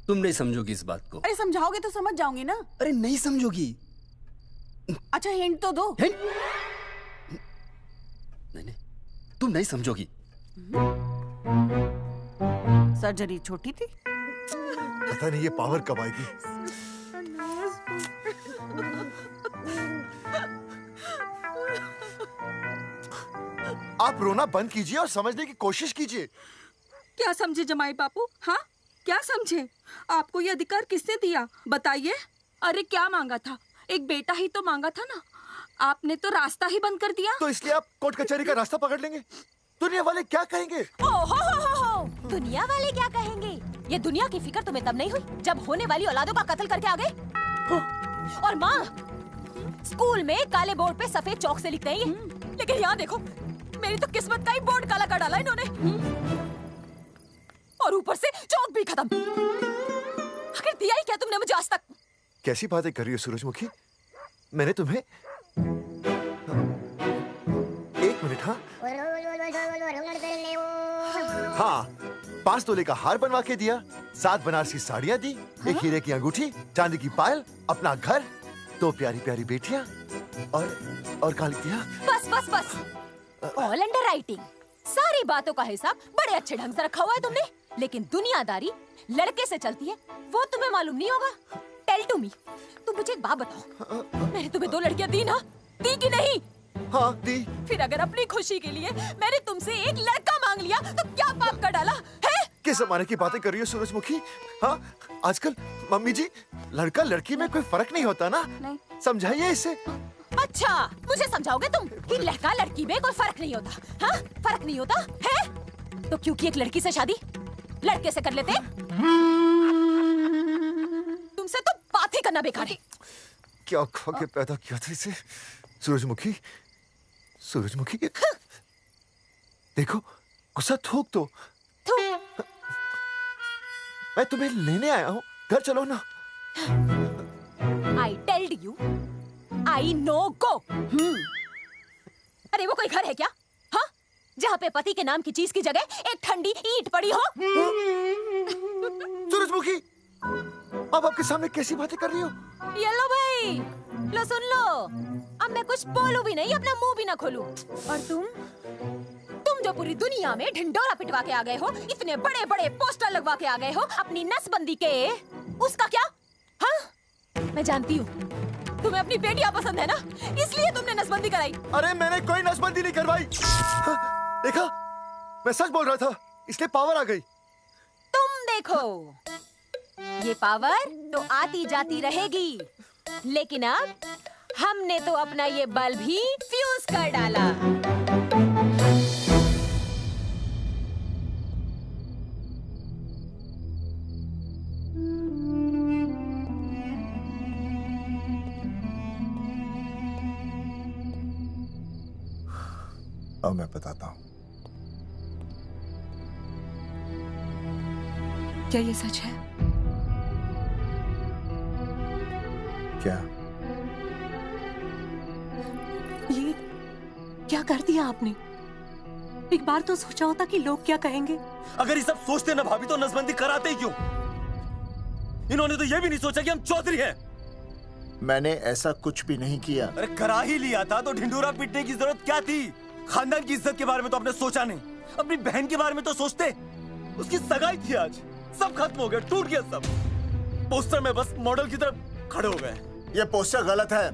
तुम नहीं समझोगी इस बात को। अरे समझाओगे तो समझ जाऊंगी ना। अरे नहीं समझोगी। अच्छा हिंट तो दो। हिंट? नहीं, तुम नहीं समझोगी। सर्जरी छोटी थी। पता नहीं ये पावर कब आएगी। आप रोना बंद कीजिए और समझने की कोशिश कीजिए। क्या समझे जमाई बापू? हाँ, क्या समझे? आपको ये अधिकार किसने दिया बताइए? अरे क्या मांगा था? एक बेटा ही तो मांगा था ना। आपने तो रास्ता ही बंद कर दिया। तो इसलिए आप कोर्ट कचहरी का रास्ता पकड़ लेंगे। दुनिया वाले क्या कहेंगे? हो। दुनिया वाले क्या कहेंगे? ये दुनिया की फिक्र तुम्हें तब नहीं हुई जब होने वाली औलादों का कत्ल करके आ गए। और माँ, स्कूल में काले बोर्ड पे सफेद चौक से लिखते हैं ये, लेकिन यहाँ देखो, मेरी तो किस्मत का ही बोर्ड काला कर डाला इन्होंने। और ऊपर से चौक भी खत्म। आखिर दिया ही क्या तुमने मुझे आज तक? कैसी बातें कर रही हो सूरजमुखी? मैंने तुम्हें एक मिनट। हाँ, 5 तोले का हार बनवा के दिया, 7 बनारसी साड़ियाँ दी, एक हीरे की अंगूठी, चांदी की पायल, अपना घर, 2 प्यारी प्यारी बेटियाँ और काली दिया। बस। All under writing. सारी बातों का हिसाब बड़े अच्छे ढंग से रखा हुआ है तुमने, लेकिन दुनियादारी लड़के से चलती है वो तुम्हें मालूम नहीं होगा। टेल टू मी, तुम मुझे एक बात बताओ, मैंने तुम्हें 2 लड़कियां दी ना? दी कि नहीं? हाँ दी। फिर अगर अपनी खुशी के लिए मैंने तुमसे एक लड़का मांग लिया तो क्या पाप कर डाला है? किस जमाने की बातें कर रही हो सूरजमुखी? हाँ, आजकल मम्मी जी, लड़का लड़की में कोई फर्क नहीं होता ना। नहीं। समझाइए इसे। अच्छा, मुझे समझाओगे तुम कि लड़का लड़की में कोई फर्क नहीं होता? हाँ, फर्क नहीं होता है? तो क्योंकि एक लड़की से शादी लड़के से कर लेते? तुमसे तो बात ही करना बेकार है। क्या खा के पैदा किया था इसे? सूरजमुखी, देखो, गुस्सा थूक दो। मैं तुम्हें लेने आया हूँ, घर चलो ना। I told you, I no go. अरे वो कोई घर है क्या? हाँ, जहाँ पे पति के नाम की चीज की जगह एक ठंडी ईंट पड़ी हो? सूरजमुखी, अब आपके सामने कैसी बातें कर रही हो? ये लो भाई, लो सुन लो। अब मैं कुछ बोलूं भी नहीं, अपना मुंह भी ना खोलूं। और तुम जो पूरी दुनिया में ढिंडोरा पिटवा के आ गए हो, इतने बड़े बड़े पोस्टर लगवा के आ गए हो अपनी नसबंदी के, उसका क्या? हाँ, मैं जानती हूँ तुम्हें अपनी बेटियां पसंद है ना, इसलिए तुमने नसबंदी कराई। अरे मैंने कोई नसबंदी नहीं करवाई। देखा, मैं सच बोल रहा था, इसलिए पावर आ गई। तुम देखो, ये पावर तो आती जाती रहेगी, लेकिन अब हमने तो अपना ये बल्ब ही फ्यूज कर डाला। अब मैं बताता हूँ। क्या ये सच है? क्या? ये क्या कर दिया आपने? एक बार तो सोचा होता कि लोग क्या कहेंगे। अगर ये सब सोचते ना भाभी तो नसबंदी कराते ही क्यों? इन्होंने तो ये भी नहीं सोचा कि हम चौधरी हैं। मैंने ऐसा कुछ भी नहीं किया। अरे करा ही लिया था तो ढिंडोरा पीटने की जरूरत क्या थी? खानदान की इज्जत के बारे में तो आपने सोचा नहीं, अपनी बहन के बारे में तो सोचते। उसकी सगाई थी आज, सब खत्म हो गया, टूट गया सब। पोस्टर में बस मॉडल की तरफ खड़े हो गए। ये पोस्टर गलत है,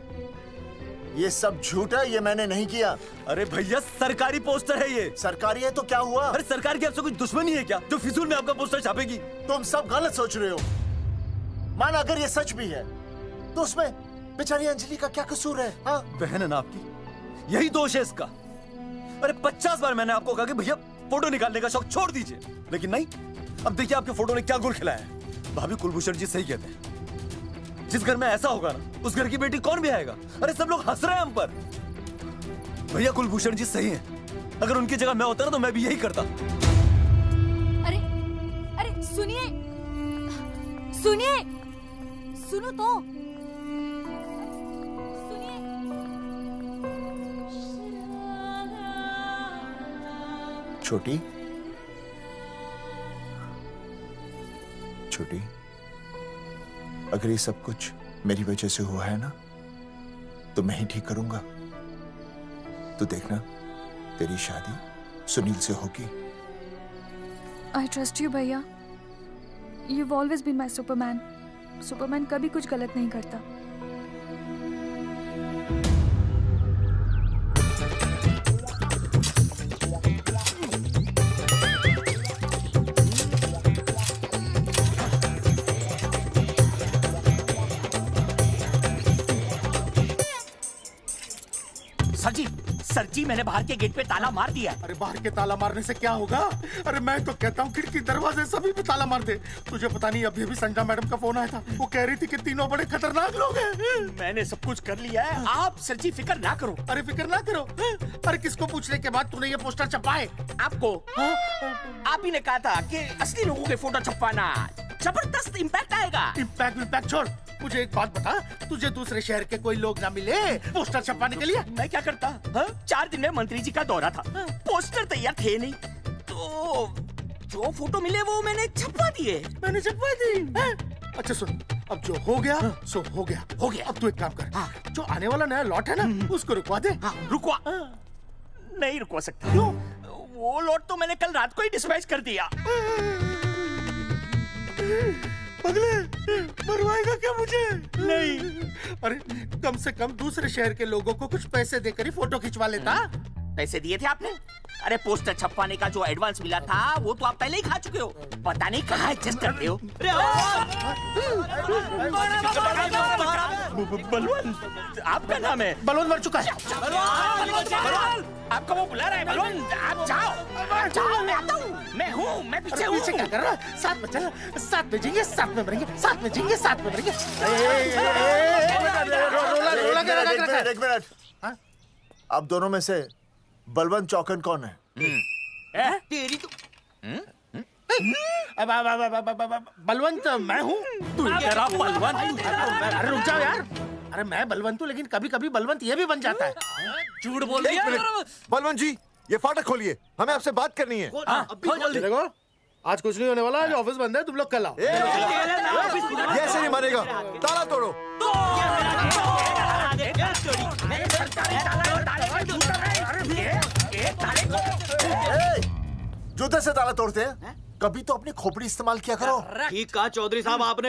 ये सब झूठ है, ये मैंने नहीं किया। अरे भैया सरकारी पोस्टर है ये। सरकारी है तो क्या हुआ? अरे सरकार की आपसे कोई दुश्मनी है क्या जो फिजूल में आपका पोस्टर छापेगी? तुम सब गलत सोच रहे हो। माना अगर ये सच भी है तो उसमें बेचारी अंजलि का क्या कसूर है? हाँ? बहन है ना आपकी, यही दोष है इसका। अरे 50 बार मैंने आपको कहा कि भैया फोटो निकालने का शौक छोड़ दीजिए, लेकिन नहीं। अब देखिए आपके फोटो ने क्या गुल खिलाया है। भाभी कुलभूषण जी सही कहते हैं, जिस घर में ऐसा होगा ना उस घर की बेटी कौन भी आएगा। अरे सब लोग हंस रहे हैं हम पर। भैया कुलभूषण जी सही हैं, अगर उनकी जगह मैं होता ना तो मैं भी यही करता। अरे अरे सुनिए सुनिए, सुनो तो। छोटी छोटी, अगर ये सब कुछ मेरी वजह से हुआ है ना तो मैं ही ठीक करूंगा। तो देखना तेरी शादी सुनील से होगी। आई ट्रस्ट यू भैया। You've always been my Superman. Superman कभी कुछ गलत नहीं करता। सर जी मैंने बाहर के गेट पे ताला मार दिया है। अरे बाहर के ताला मारने से क्या होगा? अरे मैं तो कहता हूँ खिड़की दरवाजे सभी पे ताला मार दे। तुझे पता नहीं अभी अभी संजना मैडम का फोन आया था, वो कह रही थी कि तीनों बड़े खतरनाक लोग हैं। मैंने सब कुछ कर लिया है, आप सर जी फिक्र ना करो। अरे फिक्र ना करो। अरे किसको पूछने के बाद तूने ये पोस्टर छपाए? आपको। आप ही ने कहा था कि असली लोगों के फोटो छपवाना जबरदस्त इम्पैक्ट आएगा। इम्पैक्ट छोड़, मुझे एक बात बता, तुझे दूसरे शहर के कोई लोग ना मिले पोस्टर छपवाने के लिए? मैं क्या करता? 4 दिन में मंत्री जी का दौरा था, पोस्टर तैयार थे नहीं, तो जो फोटो मिले वो मैंने छपवा दिए। मैंने छपवा दी? अच्छा सुन, अब जो हो गया सो हो गया। हो गया। अब तू एक काम कर, जो आने वाला नया लॉट है ना उसको रुकवा दे। रुकवा? नहीं रुकवा सकता। क्यों? वो लॉट तो मैंने कल रात को ही डिस्पैच कर दिया। पगले, मरवाएगा क्या मुझे? नहीं। अरे कम से कम दूसरे शहर के लोगों को कुछ पैसे देकर ही फोटो खिंचवा लेता। पैसे दिए थे आपने? अरे पोस्टर छपवाने का जो एडवांस मिला था वो तो आप पहले ही खा चुके हो, पता नहीं कहाँ एडजस्ट करते हो। बलवंत, आपका नाम है? बलवंत मर चुका है। आपका वो बुला रहा है बलवंत, आप जाओ जाओ, मैं आता हूँ। मैं हूँ, मैं पीछे हूँ। पीछे क्या कर रहा है? साथ में चल, साथ में जिएंगे, साथ में मरेंगे, साथ में जिएंगे, साथ में मरेंगे। एक मिनट, अब दोनों में से बलवंत चौकन कौन है? तेरी तो बलवंत मैं हूँ। तू कह रहा बलवंत? अरे रुक जाओ यार। अरे मैं बलवंत हूँ, लेकिन कभी कभी बलवंत ये भी बन जाता है। झूठ बोल दिया। बलवंत जी ये फाटक खोलिए, हमें आपसे बात करनी है। देखो आज कुछ नहीं होने वाला, आज ऑफिस बंद है, तुम लोग कल आओ। ये ऐसे नहीं मानेगा, ताला तोड़ो। जूते से ताला तोड़ते हैं? कभी तो अपनी खोपड़ी इस्तेमाल किया करो। ठीक कहा चौधरी साहब आपने।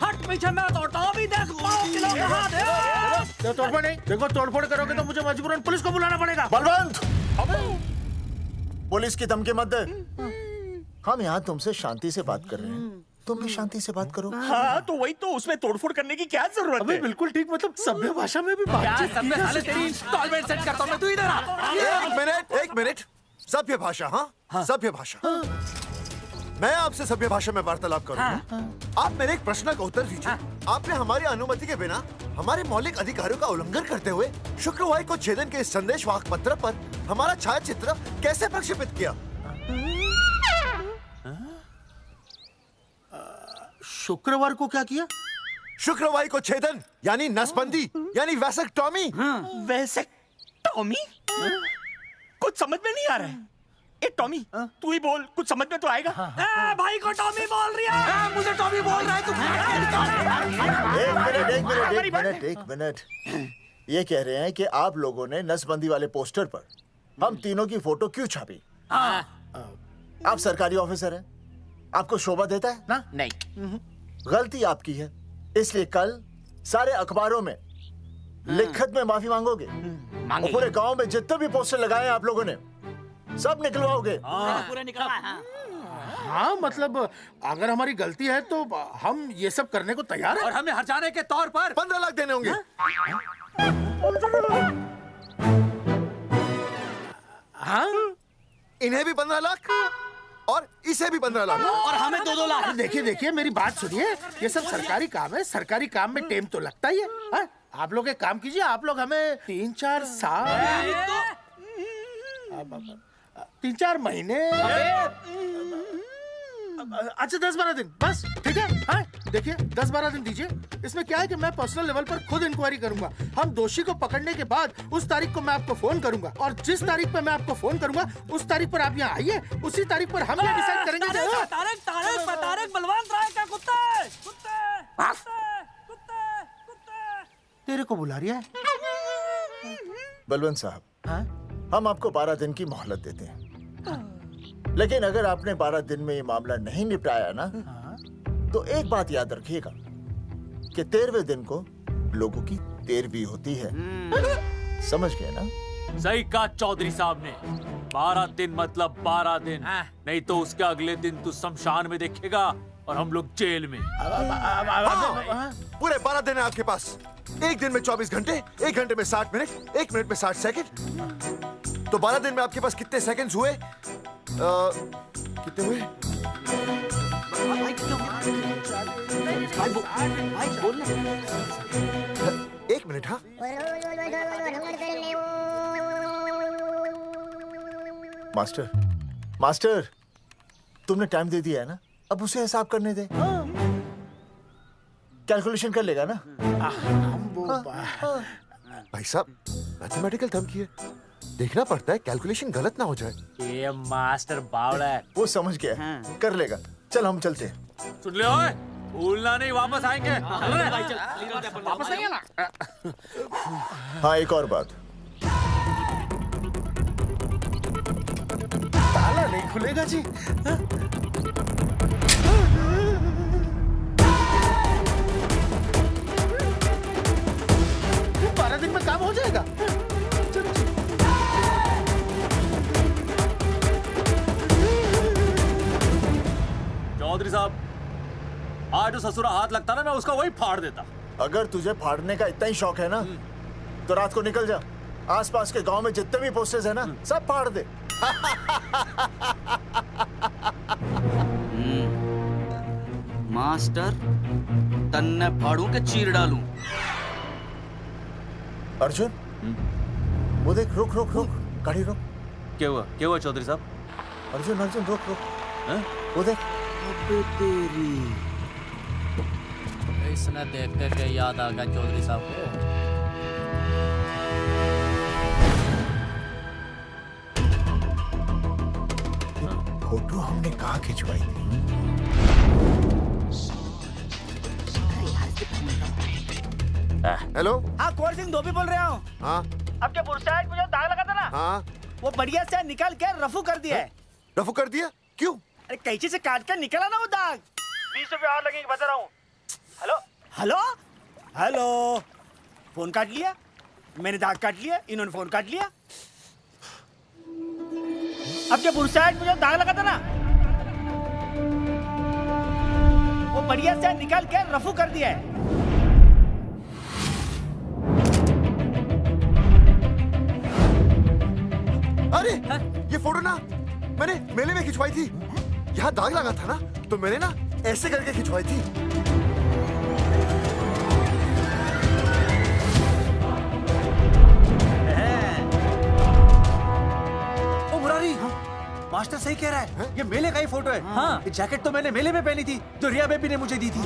हट पीछे, मैं तोड़ता हूँ अभी। देख तोड़फोड़ नहीं, देखो तोड़फोड़ करोगे तो मुझे मजबूरन पुलिस को बुलाना पड़ेगा। बलवंत, पुलिस की धमकी मत दे। हम यहाँ तुमसे शांति से बात कर रहे हैं, तुम भी शांति से बात करो। हाँ तो वही तो, उसमें तोड़फोड़ करने की क्या जरूरत है? बिल्कुल ठीक, मतलब सभ्य भाषा में भी बातचीत की जा सकती है। तेरी इंस्टॉलमेंट सेट करता हूँ मैं, तू इधर आ। एक मिनट, सभ्य भाषा। हाँ सभ्य भाषा। मैं आपसे सभ्य भाषा में वार्तालाप करूंगा। आप मेरे एक प्रश्न का उत्तर दीजिए। आपने हमारी अनुमति के बिना हमारे मौलिक अधिकारों का उल्लंघन करते हुए शुक्रवार को छेदन के इस संदेशवाहक पत्र पर हमारा छायाचित्र कैसे प्रक्षेपित किया? शुक्रवार को क्या किया? शुक्रवार को छेदन यानी नसबंदी यानी वैसेक्टॉमी। वैसेक्टॉमी? कुछ समझ में नहीं आ रहा है। ए टॉमी, तू ही बोल, कुछ समझ में तो आएगा। भाई को टॉमी बोल रही है, मुझे टॉमी बोल रहा है तू। एक मिनट। ये कह रहे हैं कि आप लोगों ने नसबंदी वाले पोस्टर पर हम तीनों की फोटो क्यों छापी? आप सरकारी ऑफिसर हैं, आपको शोभा देता है ना? नहीं। गलती आपकी है, इसलिए कल सारे अखबारों में लिखत में माफी मांगोगे। और पूरे गांव में जितने भी पोस्टर लगाए हैं आप लोगों ने सब निकलवाओगे। पूरा निकलवा। हाँ मतलब अगर हमारी गलती है तो हम ये सब करने को तैयार हैं। और हमें हर्जाने के तौर पर 15 लाख देने होंगे। हाँ इन्हें भी 15 लाख और इसे भी 15 लाख और हमें 2-2 लाख। देखिए देखिए मेरी बात सुनिए, ये सब सरकारी काम है, सरकारी काम में टाइम तो लगता ही है। हाँ? आप लोग एक काम कीजिए, आप लोग हमें 3-4 साल 3-4 महीने अच्छा 10-12 दिन बस, ठीक है। हाँ देखिए 10-12 दिन दीजिए। इसमें क्या है कि मैं पर्सनल लेवल पर खुद इंक्वायरी करूंगा। हम दोषी को पकड़ने के बाद उस तारीख को मैं आपको फोन करूंगा और जिस तारीख पे मैं आपको फोन करूंगा उस तारीख पर आप यहाँ आइए। उसी तारीख पर हम ये डिसाइड करेंगे कि तारक बलवंत राय का कुत्ता है। तेरे को बुला रही है। बलवंत साहब, हम आपको 12 दिन की मोहलत देते हैं, लेकिन अगर आपने 12 दिन में ये मामला नहीं निपटाया ना, तो एक बात याद रखिएगा कि 13वें दिन को लोगों की 13वीं होती है। समझ गए ना? सही कहा चौधरी साहब ने। 12 दिन मतलब 12 दिन, नहीं तो उसके अगले दिन तू शमशान में देखेगा और हम लोग जेल में। पूरे 12 दिन है आपके पास। एक दिन में 24 घंटे, 1 घंटे में 60 मिनट, 1 मिनट में 60 सेकंड। तो 12 दिन में आपके पास कितने सेकंड्स हुए? कितने हुए? एक मिनट। हाँ मास्टर तुमने टाइम दे दिया है ना, अब उसे हिसाब करने दे। कैलकुलेशन कर लेगा ना। भाई साहब मैथमेटिकल थंब की है, देखना पड़ता है कैलकुलेशन गलत ना हो जाए। ये मास्टर बावड़ा है। वो समझ गया है, कर लेगा। चल हम चलते हैं। सुन ले ओए, भूलना नहीं, वापस आएंगे। वापस आएंगे ना। हाँ एक और बात, ताला नहीं खुलेगा जी। 12 दिन में काम हो जाएगा। चौधरी साहब, आज जो ससुरा हाथ लगता ना, मैं उसका वही फाड़ देता। अगर तुझे फाड़ने का इतना ही शौक है ना, तो रात को निकल जा, आसपास के गांव में जितने भी पोस्टर्स है ना, सब फाड़ दे। मास्टर तन्ने फाड़ू के चीर डालूं। अर्जुन, वो देख, रुक रुक रुक, गाड़ी रुक। क्या हुआ चौधरी साहब? अर्जुन अर्जुन रुक रुक, वो देख। तेरी इसने देख के याद आ गया चौधरी साहब को। फोटो हमने कहाँ खिंचवाई थी? हेलो। हाँ कुंवर सिंह धोबी बोल रहा हूँ। हाँ आपके बुरसाट में जो दाग लगा था ना, हाँ वो बढ़िया से निकाल के रफू कर दिया है। रफू कर दिया? क्यों? अरे कैंची से काट कर निकला ना वो दाग। 20 रुपए और लगेंगे, बता रहा हूँ। हेलो हेलो हेलो, फोन काट लिया, मैंने दाग काट लिया, इन्होंने फोन काट लिया। आपके बुरसाट में जो दाग लगा था ना, वो बढ़िया से निकाल के रफू कर दिया है। अरे ये फोटो ना मैंने मेले में खिंचवाई थी। यहाँ दाग लगा था ना, तो मैंने ना ऐसे करके खिंचवाई थी। ओ मुरारी, मास्टर सही कह रहा है, ये मेले का ही फोटो है। हाँ, ये जैकेट तो मैंने मेले में पहनी थी, जो रिया बेबी ने मुझे दी थी।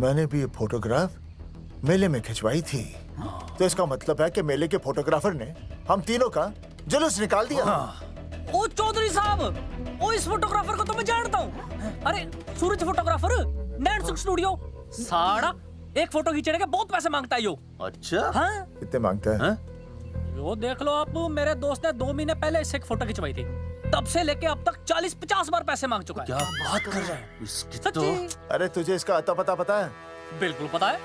मैंने भी ये फोटोग्राफ मेले में खिंचवाई थी, तो इसका मतलब है कि मेले के फोटोग्राफर ने हम तीनों का जुलूस निकाल दिया। ओ चौधरी साहब, ओ इस फोटोग्राफर को तो मैं जानता हूँ। अरे सूरज फोटोग्राफर, नैनसुख स्टूडियो। साड़ा एक फोटो खींचने के बहुत पैसे मांगता है यो। अच्छा हाँ? कितने मांगता है? यो देख लो आप, मेरे दोस्त ने 2 महीने पहले इससे एक फोटो खिंचवाई थी, तब से लेके अब तक 40-50 बार पैसे मांग चुका है। क्या बात कर रहा है? सच्ची? अरे तुझे इसका अता पता है? बिल्कुल पता है।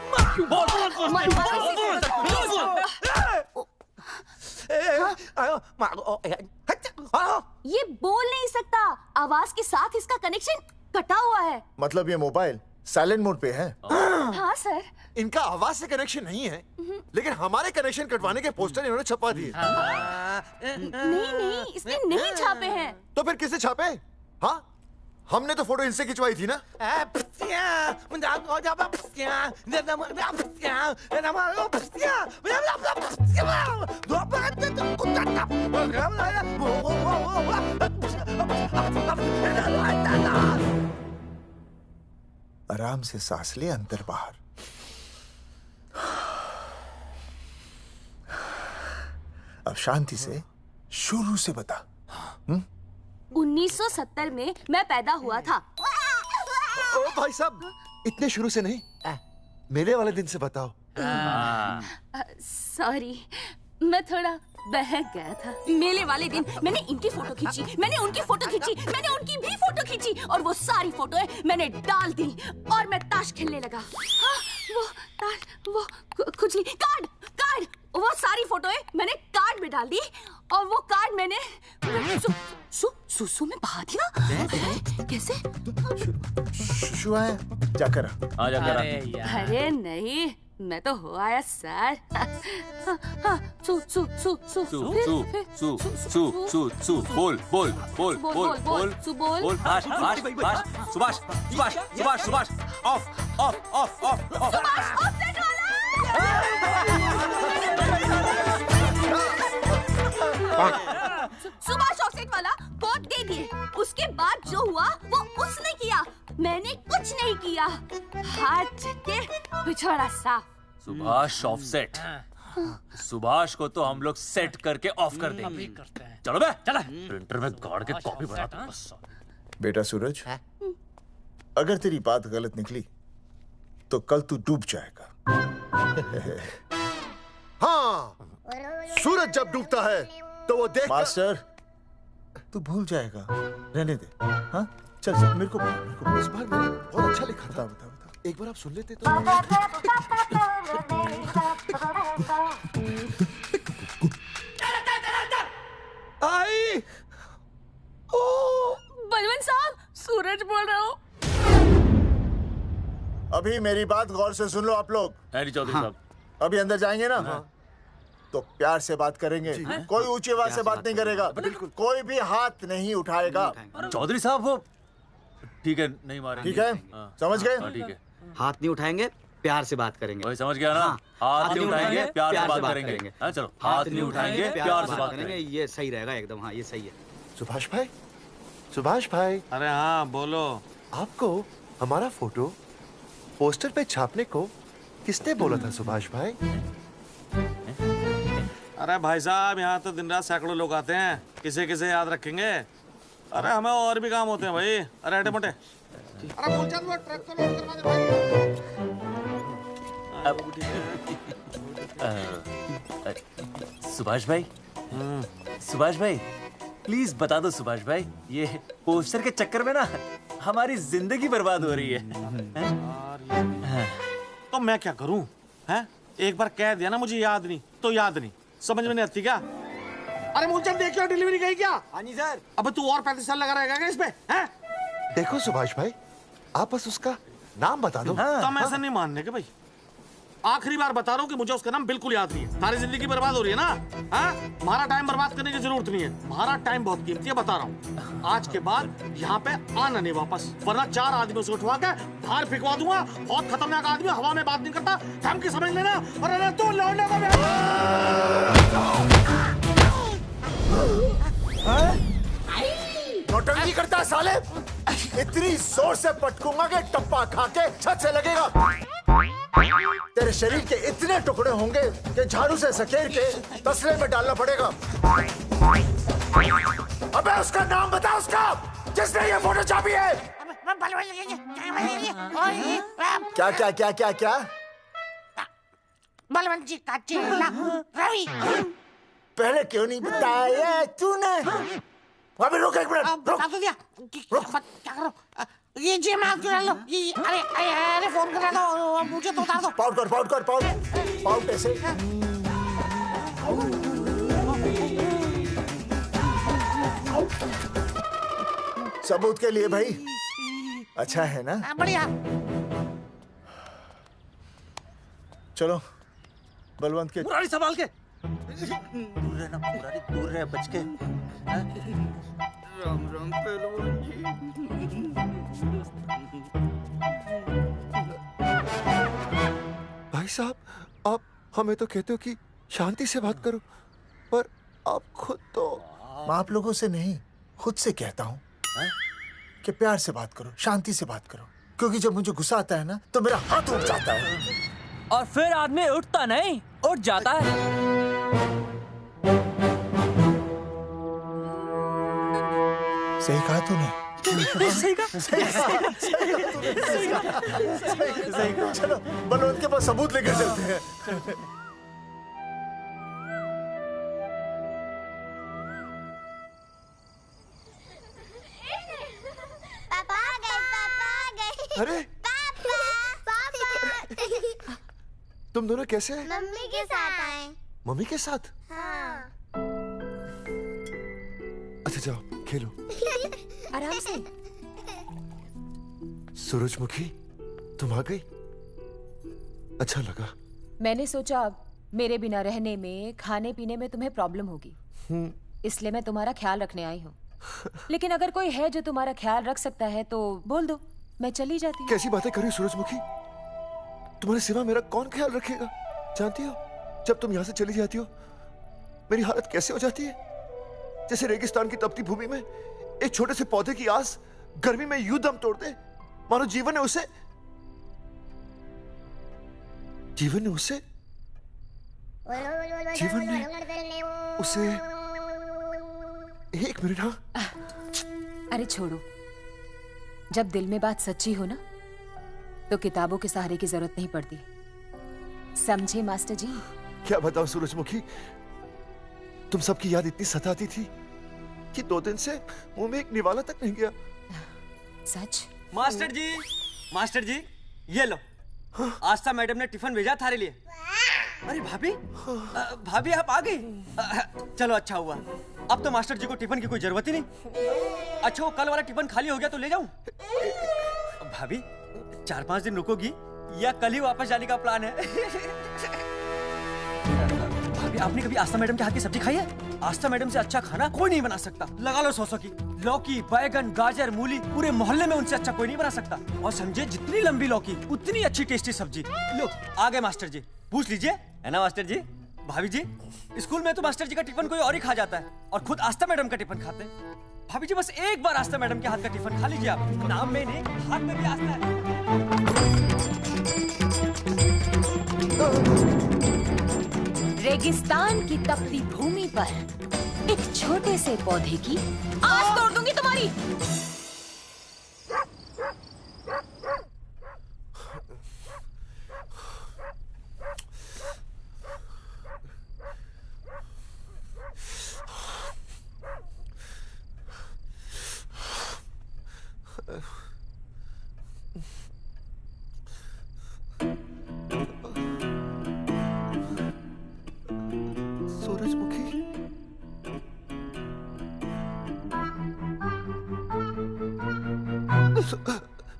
ये बोल नहीं सकता, आवाज के साथ इसका कनेक्शन कटा हुआ है। मतलब ये मोबाइल साइलेंट मोड पे है? हाँ सर। इनका आवाज से कनेक्शन नहीं है, लेकिन हमारे कनेक्शन कटवाने के पोस्टर इन्होंने छपवा दिए। नहीं, इसने नहीं छापे हैं। तो फिर किसे छापे? हाँ, हमने तो फोटो इनसे खिंचवाई थी ना। आराम से सांस ले, अंदर बाहर। अब शांति से शुरू से बता। 1970 में मैं पैदा हुआ था। ओ भाई साहब, इतने शुरू से नहीं, मेरे वाले दिन से बताओ। सॉरी, मैं थोड़ा बहक गया था। मेले वाले दिन मैंने इनकी फोटो खींची, मैंने उनकी फोटो खींची, मैंने उनकी भी फोटो खींची, और वो सारी फोटोएं मैंने डाल दी और मैं ताश खेलने लगा। हाँ, वो ताश, वो कुछ नहीं, कार्ड, वो सारी फोटोएं मैंने कार्ड में डाल दी, और वो कार्ड मैंने सुसु में बहा दिया। कैसे? शुआ है, जाकर आ जाकर। अरे नहीं, मैं तो हो आया सर। सु सु सु सु सु सु सु सु सु बोल बोल बोल बोल बोल बोल भाष भाष भाष Subhash Subhash Subhash Subhash of of of of of Subhash offset वाला। सुभाष ऑफसेट वाला कोड दे दिए। उसके बाद जो हुआ वो उसने किया, मैंने कुछ नहीं किया। हाथ के पिछड़ा साफ। सुभाष ऑफसेट। सुभाष को तो हम लोग सेट करके ऑफ कर देंगे। चलो बे, चला प्रिंटर में गाड़ के कॉपी बना दो बस। बेटा सूरज, अगर तेरी बात गलत निकली तो कल तू डूब जाएगा। हाँ, सूरज जब डूबता है तो वो देख। मास्टर, तू भूल जाएगा, रहने दे। हाँ, चल चल, मेरे को इस बार मैंने बहुत अच्छा लिखा था। बता एक बार आप सुन लेते तो। आई, बलवंत साहब, सूरज बोल रहा हूँ। अभी मेरी बात गौर से सुन लो आप लोग। चौधरी साहब, अभी अंदर जाएंगे ना, तो प्यार से बात करेंगे। कोई ऊंची आवाज से बात नहीं करेगा, कोई भी हाथ नहीं उठाएगा। चौधरी साहब वो ठीक है, नहीं मारेंगे। ठीक है, समझ गए? ठीक है। हाथ नहीं उठाएंगे, प्यार से बात करेंगे। वही समझ गया ना? हाथ नहीं उठाएंगे, प्यार से बात करेंगे। हाँ चलो, हाथ नहीं उठाएंगे, प्यार से बात करेंगे। ये सही रहेगा एकदम। हाँ, ये सही है। सुभाष भाई, सुभाष भाई। अरे हाँ, बोलो। आपको हमारा फोटो पोस्टर पे छापने को किसने बोला था सुभाष भाई? अरे भाई साहब, यहाँ तो दिन रात सैकड़ों लोग आते हैं, किसे किसे याद रखेंगे। अरे हमें और भी काम होते हैं भाई। अरे हटे मोटे। अरे मूलचंद, वो ट्रक को लोड करवा दे भाई। सुभाष भाई, सुभाष भाई, प्लीज बता दो सुभाष भाई, ये पोस्टर के चक्कर में ना हमारी जिंदगी बर्बाद हो रही है। तो मैं क्या करूं? हैं? एक बार कह दिया ना मुझे याद नहीं तो याद नहीं, समझ में नहीं आती क्या? अरे मूलचंद, देखियो डिलीवरी गई क्या? हाँ जी सर। अब तू और 35 साल लगा रहेगा क्या इसमें? हैं? देखो सुभाष भाई, आप बस उसका नाम बता दो। तो मैं ऐसा नहीं मानने के भाई। आखिरी बार बता रहा हूँ कि मुझे उसका नाम बिल्कुल याद नहीं है। सारी जिंदगी बर्बाद हो रही है ना। हाँ? हमारा टाइम बर्बाद करने की जरूरत नहीं है। हमारा टाइम बहुत कीमती है, बता रहा हूँ। आज के बाद यहाँ पे आना नहीं वापस, वरना 4 आदमियों से उठवा के बाहर फेंकवा दूंगा। बहुत खतरनाक आदमी, हवा में बात नहीं करता, धमकी समझ लेना। और अरे तू लौटने का नौटंकी करता है साले। इतनी जोर से पटकूंगा कि टप्पा खा के छत से लगेगा। तेरे शरीर के इतने टुकड़े होंगे कि झाड़ू से सकेर के तसले में डालना पड़ेगा। अबे उसका नाम बता, उसका जिसने ये फोटो छापी है। क्या क्या क्या क्या क्या? बलवंत जी का चेला रवि। पहले क्यों नहीं बताया तूने? अबे रुक एक मिनट, रुक। दिया। रुक। क्या करो? ये जी मैं आपको डाल दो। ये अरे फोन करा दो, मुझे तो उतार दो। पाउट कर, पाउट कर, पाउट ऐसे। सबूत के लिए भाई। अच्छा है ना? बढ़िया। चलो बलवंत के। मुरारी संभाल के। दूर रहना मुरारी, दूर रह बच के। राम राम पहलवान जी। भाई साहब, आप हमें तो कहते हो कि शांति से बात करो, पर आप खुद तो। मैं आप लोगों से नहीं, खुद से कहता हूँ कि प्यार से बात करो, शांति से बात करो, क्योंकि जब मुझे गुस्सा आता है ना तो मेरा हाथ उठ जाता है। और फिर आदमी उठता नहीं, उठ जाता है। सही कहा तूने। सही कहा। सही कहा। चलो बलवंत के पास सबूत लेकर चलते हैं। पापा आ गए, पापा आ गए। अरे पापा तुम दोनों कैसे हैं? मम्मी के साथ आए। मम्मी के साथ? हाँ। अच्छा जाओ खेलो। आराम से। सूरजमुखी, तुम आ गई, अच्छा लगा। मैंने सोचा मेरे बिना रहने में, खाने पीने में तुम्हें प्रॉब्लम होगी, इसलिए मैं तुम्हारा ख्याल रखने आई हूँ। लेकिन अगर कोई है जो तुम्हारा ख्याल रख सकता है तो बोल दो, मैं चली जाती हूँ। कैसी बातें करी सूरजमुखी, तुम्हारे सिवा मेरा कौन ख्याल रखेगा? जानती हो, जब तुम यहाँ से चली जाती हो मेरी हालत कैसे हो जाती है? जैसे रेगिस्तान की तपती भूमि में एक छोटे से पौधे की आस गर्मी में यूं दम तोड़ दे, मानो जीवन ने उसे एक मिनट। हाँ अरे छोड़ो, जब दिल में बात सच्ची हो ना तो किताबों के सहारे की जरूरत नहीं पड़ती, समझे मास्टर जी? क्या बताऊं सूरजमुखी, तुम सबकी याद इतनी सताती थी कि 2 दिन से मुंह में एक निवाला तक नहीं गया। सच? मास्टर जी ये लो, आस्था मैडम ने टिफिन भेजा थारे लिए। अरे भाभी, भाभी आप आ गई। चलो अच्छा हुआ, अब तो मास्टर जी को टिफिन की कोई जरूरत ही नहीं। अच्छा वो कल वाला टिफिन खाली हो गया तो ले जाऊं? भाभी 4-5 दिन रुकोगी या कल ही वापस जाने का प्लान है? भाभी आपने कभी आस्था मैडम के हाथ की सब्जी खाई है? आस्था मैडम से अच्छा खाना कोई नहीं बना सकता। लगा लो 100 की। लौकी, बैगन, गाजर, मूली, पूरे मोहल्ले में उनसे अच्छा कोई नहीं बना सकता। और समझे, जितनी लंबी लौकी उतनी अच्छी टेस्टी सब्जी। लो आ गए मास्टर जी, पूछ लीजिए, है ना मास्टर जी? भाभी जी, स्कूल में तो मास्टर जी का टिफिन कोई और ही खा जाता है और खुद आस्था मैडम का टिफिन खाते हैं। भाभी जी बस एक बार आस्था मैडम के हाथ का टिफिन खा लीजिए आप, नाम में नहीं हाथ में भी आस्था है। रेगिस्तान की तपती भूमि पर एक छोटे से पौधे की आस तोड़ दूंगी तुम्हारी।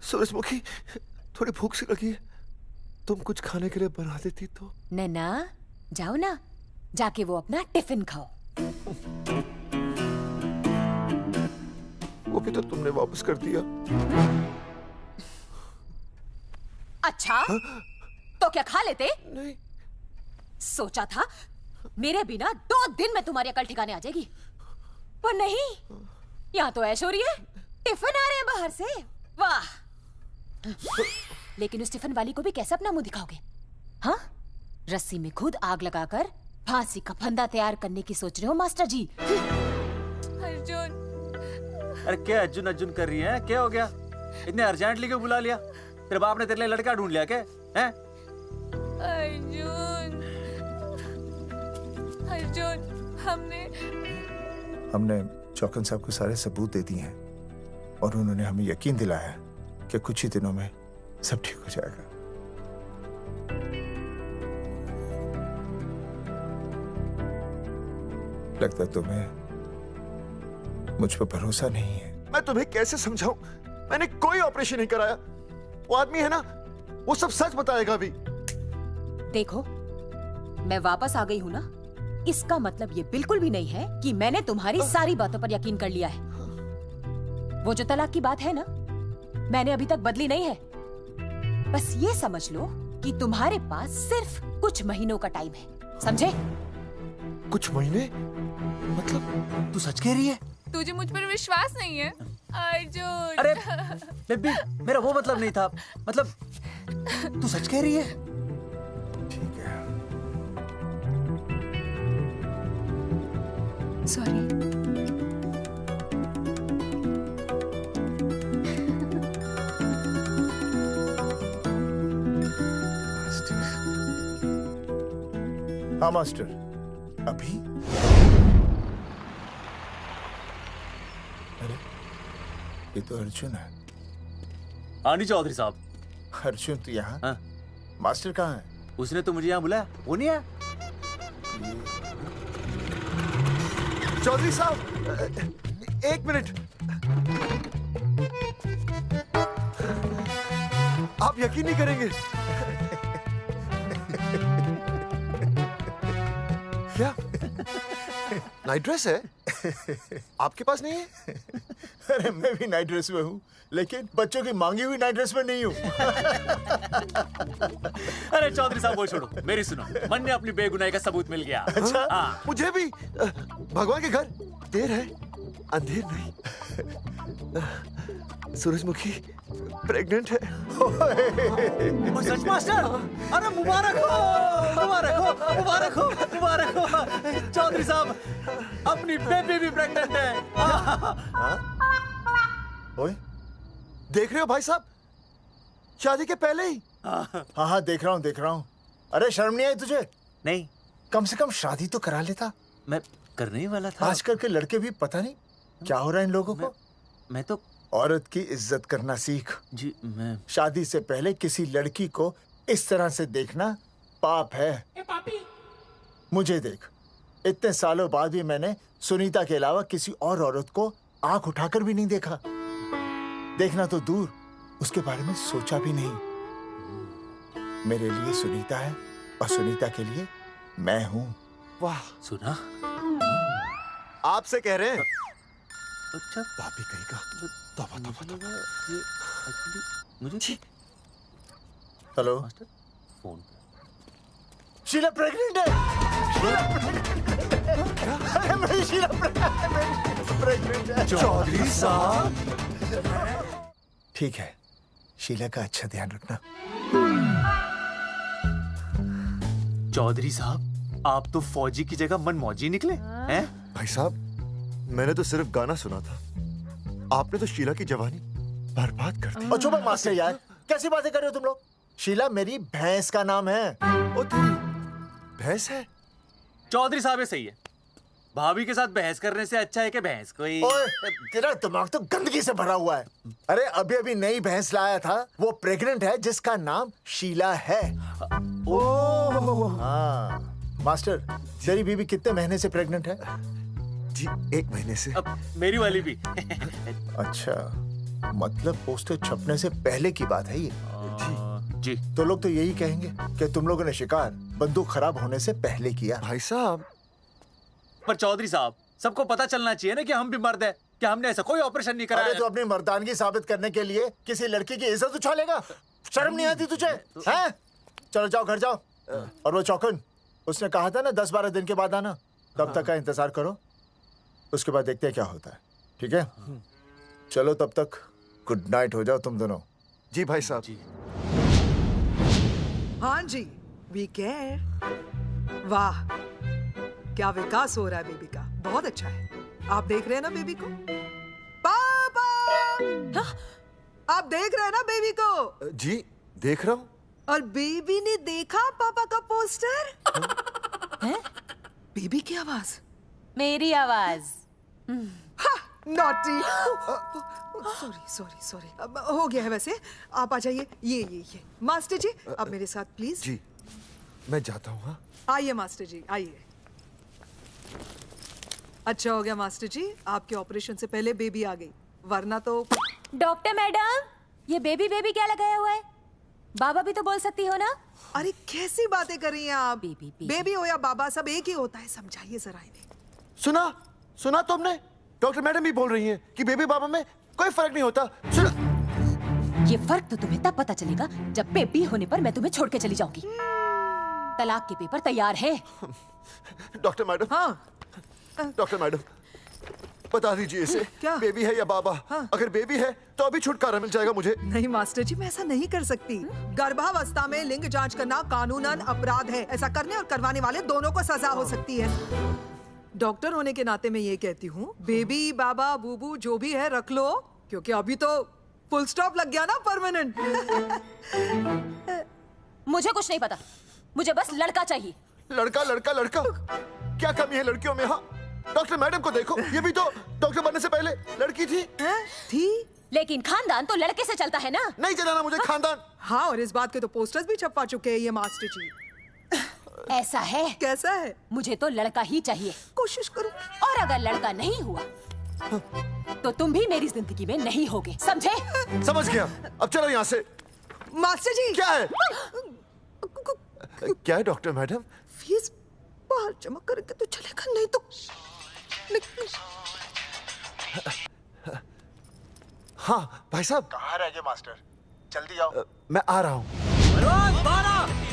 सूरजमुखी, थोड़ी भूख सी लगी है, तुम कुछ खाने के लिए बना देती तो। नैना जाओ ना, जाके वो अपना टिफिन खाओ। वो भी तो तुमने वापस कर दिया। अच्छा तो क्या खा लेते? नहीं। सोचा था मेरे बिना 2 दिन में तुम्हारी अकल ठिकाने आ जाएगी, पर नहीं, यहाँ तो ऐश हो रही है, टिफिन आ रहे हैं बाहर से। वाह! लेकिन उस टिफिन वाली को भी कैसे अपना मुंह दिखाओगे? हाँ, रस्सी में खुद आग लगाकर फांसी का फंदा तैयार करने की सोच रहे हो मास्टर जी? अर्जुन, अरे क्या अर्जुन अर्जुन कर रही है? क्या हो गया? इतने अर्जेंटली क्यों बुला लिया? तेरे बाप ने तेरे लिए लड़का ढूंढ लिया क्या? हैं? अर्जुन, अर्जुन, हमने चौकन साहब को सारे सबूत दे दिए हैं और उन्होंने हमें यकीन दिलाया कि कुछ ही दिनों में सब ठीक हो जाएगा। लगता तुम्हें मुझ पर भरोसा नहीं है। मैं तुम्हें कैसे समझाऊं? मैंने कोई ऑपरेशन नहीं कराया। वो आदमी है ना, वो सब सच बताएगा अभी। देखो, मैं वापस आ गई हूँ ना, इसका मतलब ये बिल्कुल भी नहीं है कि मैंने तुम्हारी सारी बातों पर यकीन कर लिया है। वो जो तलाक की बात है ना, मैंने अभी तक बदली नहीं है। बस ये समझ लो कि तुम्हारे पास सिर्फ कुछ महीनों का टाइम है, समझे? कुछ महीने? मतलब तू सच कह रही है? तुझे मुझ पर विश्वास नहीं है अर्जुन? अरे बेबी, मेरा वो मतलब नहीं था। मतलब तू सच कह रही है? ठीक है। सॉरी। हाँ मास्टर, अभी? अरे ये तो अर्जुन है। आनी चौधरी साहब। अर्जुन तू यहाँ? हाँ। मास्टर कहाँ है? उसने तो मुझे यहाँ बुलाया, वो नहीं आया। चौधरी साहब, एक मिनट। आप यकीन नहीं करेंगे। क्या नाइट ड्रेस है? आपके पास नहीं है? अरे मैं भी नाइट ड्रेस में हूँ, लेकिन बच्चों की मांगी हुई नाइट ड्रेस में नहीं हूँ। अरे चौधरी साहब वो छोड़ो, मेरी सुनो। मन ने अपनी बेगुनाही का सबूत मिल गया। अच्छा? हाँ। मुझे भी। भगवान के घर देर है, अंधेर नहीं। सूरजमुखी प्रेग्नेंट है। सच मास्टर? अरे मुबारक हो, मुबारक हो, मुबारक हो, मुबारक हो। चौधरी साहब, अपनी बेबी भी प्रेग्नेंट है। ओए, देख रहे हो भाई साहब, शादी के पहले ही। हाँ हाँ देख रहा हूँ, देख रहा हूँ। अरे शर्म नहीं आई तुझे? नहीं। कम से कम शादी तो करा लेता। मैं करने ही वाला था। आजकल के लड़के भी पता नहीं क्या हो रहा है इन लोगों को। मैं तो औरत की इज्जत करना सीख। जी मैं शादी से पहले किसी लड़की को इस तरह से देखना पाप है। मुझे देख, इतने सालों बाद भी मैंने सुनीता के अलावा किसी और औरत को आंख उठाकर भी नहीं देखा। देखना तो दूर, उसके बारे में सोचा भी नहीं। मेरे लिए सुनीता है और सुनीता के लिए मैं हूँ। वाह, सुना? आपसे कह रहे हैं। अच्छा, पापी कहेगा। तौबा तौबा तौबा। ये एक्चुअली मुझे हेलो फोन। शीला प्रेग्नेंट है। शीला प्रेग्नेंट है। अरे मेरी शीला प्रेग्नेंट है। चौधरी साहब, ठीक है, शीला का अच्छा ध्यान रखना। चौधरी साहब, आप तो फौजी की जगह मनमौजी निकले हैं? भाई साहब, मैंने तो सिर्फ गाना सुना था। आपने तो शीला की जवानी बर्बाद कर दी। और चुप मास्टर यार, कैसी बातें कर रहे हो तुम लोग? शीला मेरी भैंस का नाम है। ओ तेरी भैंस है? चौधरी साहब ये सही है। भाभी के साथ बहस करने से अच्छा है कि भैंस कोई। ओए, तेरा दिमाग तो गंदगी से भरा हुआ है। अरे अभी अभी नई भैंस लाया था, वो प्रेग्नेंट है, जिसका नाम शीला है। ओह हाँ मास्टर, तेरी बीवी कितने महीने से प्रेग्नेंट है? जी 1 महीने से। अब मेरी वाली भी। अच्छा, मतलब पोस्टर छपने से पहले की बात है ये। जी तो लोग तो यही कहेंगे कि तुम लोगों ने शिकार बंदूक खराब होने से पहले किया। भाई साहब, पर चौधरी साहब, सबको पता चलना चाहिए ना कि हम भी मर्द हैं, कि हमने ऐसा कोई ऑपरेशन नहीं कराया। अरे तो अपनी मर्दानगी साबित करने के लिए किसी लड़की की इज्जत उछालेगा? शर्म नहीं आती तुझे? हैं? चलो जाओ, घर जाओ। और वो चौकन, उसने कहा था ना 10-12 दिन के बाद आना, तब तक का इंतजार करो, उसके बाद देखते हैं क्या होता है। ठीक है? चलो तब तक गुड नाइट हो जाओ तुम दोनों। जी भाई साहब। हाँ जी, वी केयर। वाह, क्या विकास हो रहा है बेबी का, बहुत अच्छा है। आप देख रहे हैं ना बेबी को? पापा, आप देख रहे हैं ना बेबी को? जी देख रहा हूँ। और बेबी ने देखा पापा का पोस्टर? बेबी की आवाज? मेरी आवाज। नॉटी। सॉरी सॉरी सॉरी, हो गया है वैसे। आप आ जाइए। ये मास्टर जी, आप मेरे साथ प्लीज। जी मैं जाता हूँ। हाँ आइए मास्टर जी, आइए। अच्छा हो गया मास्टर जी, आपके ऑपरेशन से पहले बेबी आ गई। वरना तो। डॉक्टर मैडम, ये बेबी बेबी क्या लगाया हुआ है? बाबा भी तो बोल सकती हो ना? अरे कैसी बातें कर रही हैं आप? बेबी हो या बाबा सब एक ही होता है, समझाइए जरा इन्हें। सुना तुमने? डॉक्टर मैडम भी बोल रही हैं कि बेबी बाबा में कोई फर्क नहीं होता। सुना? ये फर्क तो तुम्हें तब पता चलेगा जब बेबी होने पर मैं तुम्हें छोड़ के चली जाऊंगी। तलाक के पेपर तैयार है। Doctor madam. हाँ। डॉक्टर मैडम, बता दीजिए इसे, क्या बेबी है या बाबा? अगर बेबी है तो अभी छुटकारा मिल जाएगा मुझे। नहीं मास्टर जी, मैं ऐसा नहीं कर सकती। गर्भावस्था में लिंग जांच करना कानूनन अपराध है। ऐसा करने और करवाने वाले दोनों को सजा हो सकती है। डॉक्टर होने के नाते मैं ये कहती हूँ, बेबी बाबा बूबू जो भी है रख लो, क्योंकि अभी तो फुल स्टॉप लग गया ना परमानेंट। मुझे कुछ नहीं पता, मुझे बस लड़का चाहिए। लड़का लड़का लड़का, क्या कमी है लड़कियों में? हाँ, डॉक्टर मैडम को देखो, ये भी तो डॉक्टर बनने से पहले लड़की थी। थी, लेकिन खानदान तो लड़के से चलता है ना। नहीं चलाना मुझे खानदान। हाँ, और इस बात के तो पोस्टर्स भी छपवा चुके हैं ये मास्टर जी। ऐसा है? कैसा है? मुझे तो लड़का ही चाहिए। कोशिश करो। और अगर लड़का नहीं हुआ तो तुम भी मेरी जिंदगी में नहीं होगे, समझे? समझ गया। अब चलो यहाँ से। मास्टर जी। क्या है? क्या है डॉक्टर मैडम? फीस बाहर जमा करके तो चलेगा, नहीं तो। हाँ भाई साहब। कहाँ रह गए मास्टर? जल्दी आओ। मैं आ रहा हूँ।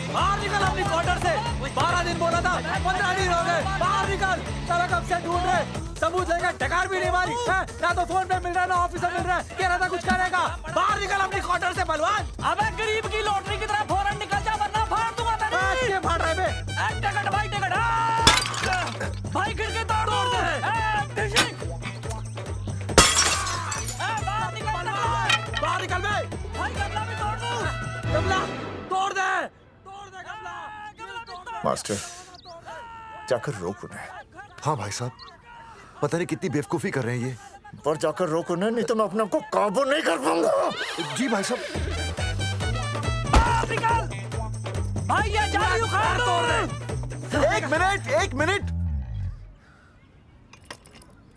बाहर निकल अपनी क्वार्टर से। 12 दिन बोला था, 15 दिन हो गए। बाहर निकल, सारा कब से ढूंढ रहे, सबूत लेकर डकार भी नहीं मारी है? ना तो फोन पे मिल रहा है, ना ऑफिसर मिल रहा है। कह रहा था कुछ करेगा। बाहर निकल अपनी क्वार्टर से बलवान। अबे गरीब की लॉटरी की तरह फौरन निकल जा, वरना फाड़ दूंगा तेरी। क्या फाड़ रहा है बे? टिकट भाई, टिकट। भाई खिड़की तोड़ दे। बाहर निकल बे। भाई गमला भी तोड़ दो। गमला तोड़ दे। मास्टर, जाकर रोक उन्हें। हाँ भाई साहब, पता नहीं कितनी बेवकूफी कर रहे हैं ये। पर जाकर रोक उन्हें, नहीं तो मैं अपने आप को काबू नहीं कर पाऊंगा। जी भाई साहब। भाई ये जाली उखाड़ दो। एक मिनट।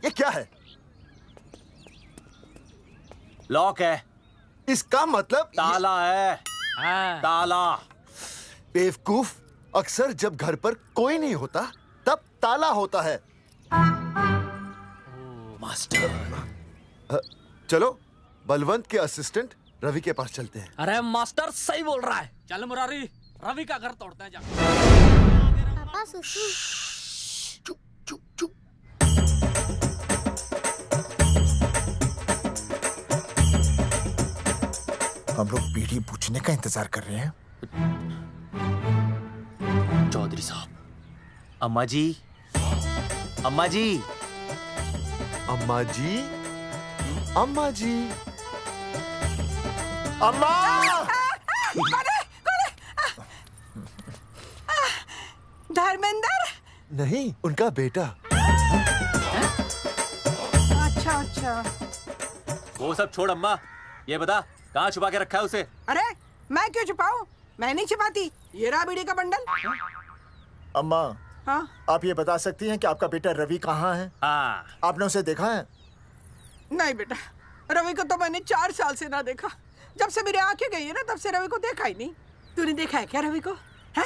ये क्या है? लॉक है। इसका मतलब ताला है। ताला। बेवकूफ, अक्सर जब घर पर कोई नहीं होता तब ताला होता है। मास्टर। चलो बलवंत के असिस्टेंट रवि के पास चलते हैं। अरे मास्टर सही बोल रहा है। चल मुरारी, रवि का घर तोड़ते हैं जा। पापा सुसु। हम लोग पीढ़ी पूछने का इंतजार कर रहे हैं। चौधरी साहब, अम्मा जी, अम्मा जी, अम्मा जी, अम्मा जी, अम्मा। धर्मेंद्र? नहीं, उनका बेटा। अच्छा। वो सब छोड़ अम्मा, ये बता कहाँ छुपा के रखा है उसे? अरे मैं क्यों छुपाऊं? मैं नहीं छुपाती। ये रहा बीड़ी का बंडल। अम्मा, हाँ? आप ये बता सकती हैं कि आपका बेटा रवि कहाँ है? हाँ। आपने उसे देखा है? नहीं बेटा, रवि को तो मैंने 4 साल से ना देखा। जब से मेरी आंखें गई है ना, तब से रवि को देखा ही नहीं। तूने देखा है क्या रवि को? है?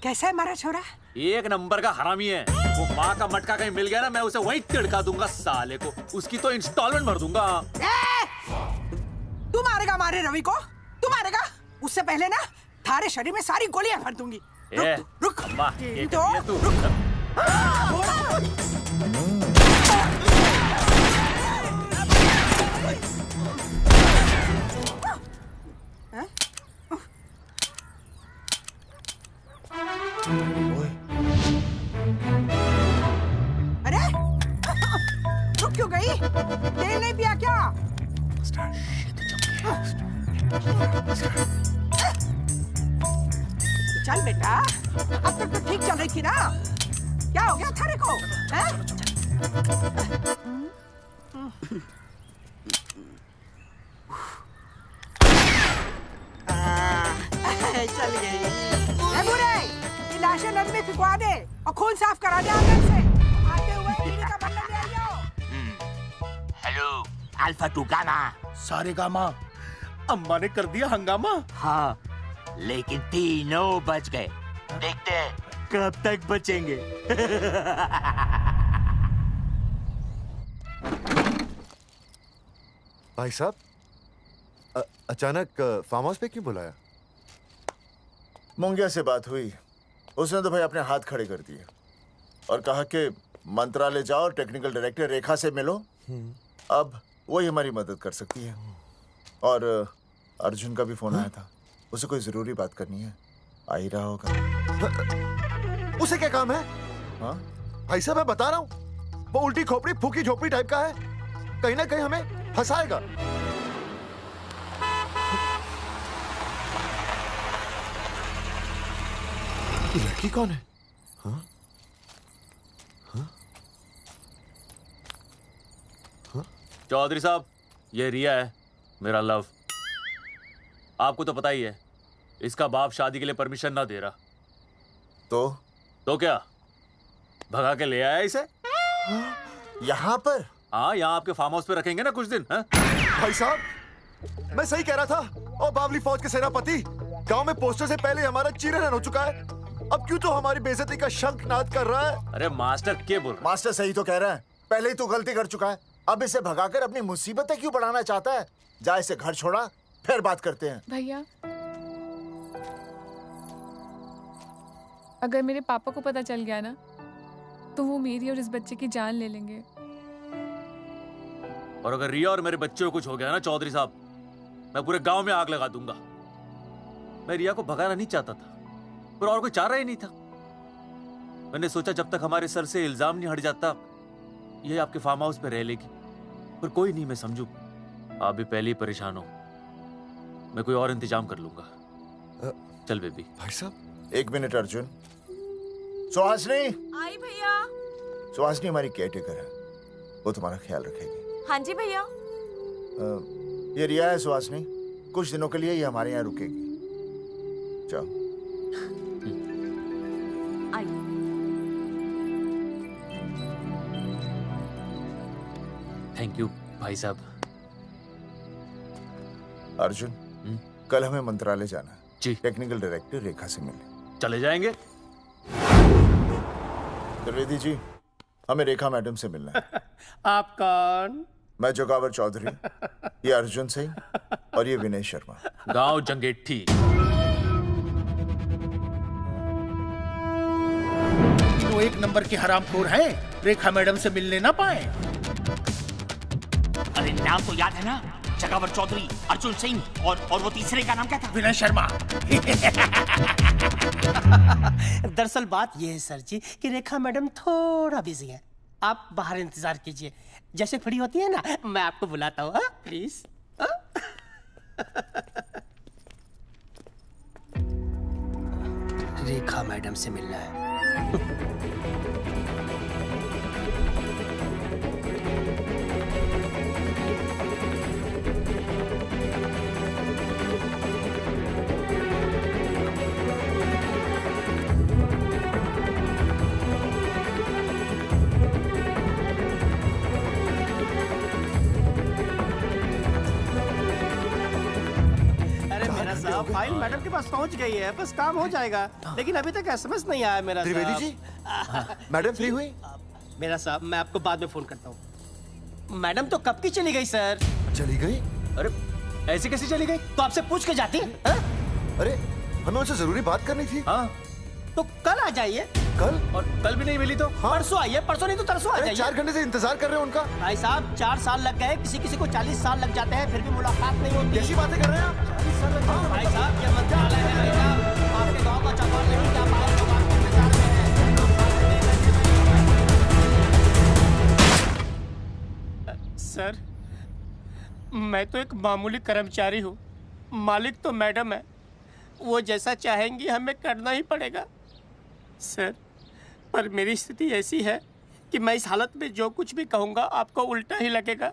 कैसा है हमारा छोरा? एक नंबर का हरामी है। वो माँ का मटका कहीं मिल गया ना, मैं उसे वहीं तिड़का दूंगा साले को। उसकी तो इंस्टॉलमेंट भर दूंगा। तू मारेगा हमारे रवि को? तू मारेगा? उससे पहले ना थारे शरीर में सारी गोलियां भर दूंगी। रुक। अम्मा, ये तो तू। अरे रुक क्यों गई? तेल नहीं पिया क्या? चल बेटा, अब तक तो ठीक चल रही थी ना। क्या हो गया थारे को? चल गई। बुरे, ये लाशें नदी में फिकवा दे और खून साफ करा दे आंगन से। आते हुए बीड़ी का बंडल ले आओ। Hello, alpha two gamma. सारे गामा। अम्मा ने कर दिया हंगामा। हाँ, लेकिन तीनों बच गए। देखते हैं कब तक बचेंगे। भाई साहब, अचानक फार्म हाउस पे क्यों बुलाया? मुंगिया से बात हुई, उसने तो भाई अपने हाथ खड़े कर दिए और कहा कि मंत्रालय जाओ और टेक्निकल डायरेक्टर रेखा से मिलो, अब वही हमारी मदद कर सकती है। और अर्जुन का भी फोन आया था, उसे कोई जरूरी बात करनी है, आ ही रहा होगा। उसे क्या काम है? हाँ भाई साहब, मैं बता रहा हूँ, वो उल्टी खोपड़ी फूकी झोपड़ी टाइप का है, कहीं ना कहीं हमें फंसाएगा। ये लड़की कौन है? हाँ? हाँ? हाँ? चौधरी साहब, ये रिया है, मेरा लव। आपको तो पता ही है, इसका बाप शादी के लिए परमिशन ना दे रहा। तो क्या, भगा के ले आया इसे? यहाँ पर? हाँ, यहाँ आपके फार्म हाउस पे रखेंगे ना कुछ दिन। हाँ? भाई साहब, मैं सही कह रहा था। और बावली फौज के सेनापति, गांव में पोस्टर से पहले हमारा चीरहरण हो चुका है, अब क्यों तो हमारी बेइज्जती का शंखनाद कर रहा है? अरे मास्टर क्या बोल? मास्टर सही तो कह रहा है, पहले ही तो गलती कर चुका है, अब इसे भगाकर अपनी मुसीबतें क्यों बढ़ाना चाहता है? जा, इसे घर छोड़ा, फिर बात करते हैं। भैया, अगर मेरे पापा को पता चल गया ना, तो वो मेरी और इस बच्चे की जान ले लेंगे। और अगर रिया और मेरे बच्चे को कुछ हो गया ना चौधरी साहब, मैं पूरे गांव में आग लगा दूंगा। मैं रिया को भगाना नहीं चाहता था, पर और कोई चारा ही नहीं था। मैंने सोचा जब तक हमारे सर से इल्जाम नहीं हट जाता, ये आपके फार्म हाउस पे रह लेगी। पर कोई नहीं, मैं समझू आप भी पहले ही परेशान हो, मैं कोई और इंतजाम कर लूंगा। चल बेबी। भाई साहब, 1 मिनट अर्जुन। सुहासिनी। आई भैया। सुहासिनी हमारी केयरटेकर है, वो तुम्हारा ख्याल रखेगी। हाँ जी भैया। ये रिया है सुहासिनी, कुछ दिनों के लिए ये हमारे यहाँ रुकेगी। जाओ। थैंक यू भाई साहब। अर्जुन, कल हमें मंत्रालय जाना है जी। टेक्निकल डायरेक्टर रेखा से मिलने चले जाएंगे। त्रिवेदी जी, हमें रेखा मैडम से मिलना है। आप कौन? मैं जोगावर चौधरी, ये अर्जुन सिंह और ये विनय शर्मा। गांव जंगेठी। वो 1 नंबर के हरामखोर हैं, रेखा मैडम से मिलने ना पाए। अरे नाम तो याद है ना, जगावर चौधरी, अर्जुन सिंह और वो तीसरे का नाम क्या था? विनय शर्मा। दरअसल बात ये है सर जी कि रेखा मैडम थोड़ा बिजी है, आप बाहर इंतजार कीजिए, जैसे फ्री होती है ना मैं आपको बुलाता हूँ, प्लीज। रेखा मैडम से मिलना है। फाइल मैडम के पास पहुंच गई है, बस काम हो जाएगा, लेकिन अभी तक एसएमएस नहीं आया मेरा। त्रिवेदी जी, मैडम फ्री हुई? मेरा साहब, मैं आपको बाद में फोन करता हूँ। मैडम तो कब की चली गई सर। चली गई? अरे ऐसे कैसे चली गई? तो आपसे पूछ के जाती। अरे हमें उनसे जरूरी बात करनी थी। हाँ, तो कल आ जाइए। कल? और कल भी नहीं मिली तो? हाँ? परसों आइए, परसों नहीं तो तरसों आ जाइए। 4 घंटे से इंतजार कर रहे हैं उनका। भाई साहब, 4 साल लग गए, किसी को 40 साल लग जाते हैं, फिर भी मुलाकात नहीं होती। कैसी बातें कर रहे हैं आप? 40 साल लग जाते। भाई साहब, ये मंत्रालय है भाई साहब, आपके गाँव का चौपाल नहीं जा पाए तो बात करने जा रहे हैं। सर, मैं तो एक मामूली कर्मचारी हूँ, मालिक तो मैडम है, वो जैसा चाहेंगी हमें करना ही पड़ेगा। सर, पर मेरी स्थिति ऐसी है कि मैं इस हालत में जो कुछ भी कहूँगा आपको उल्टा ही लगेगा।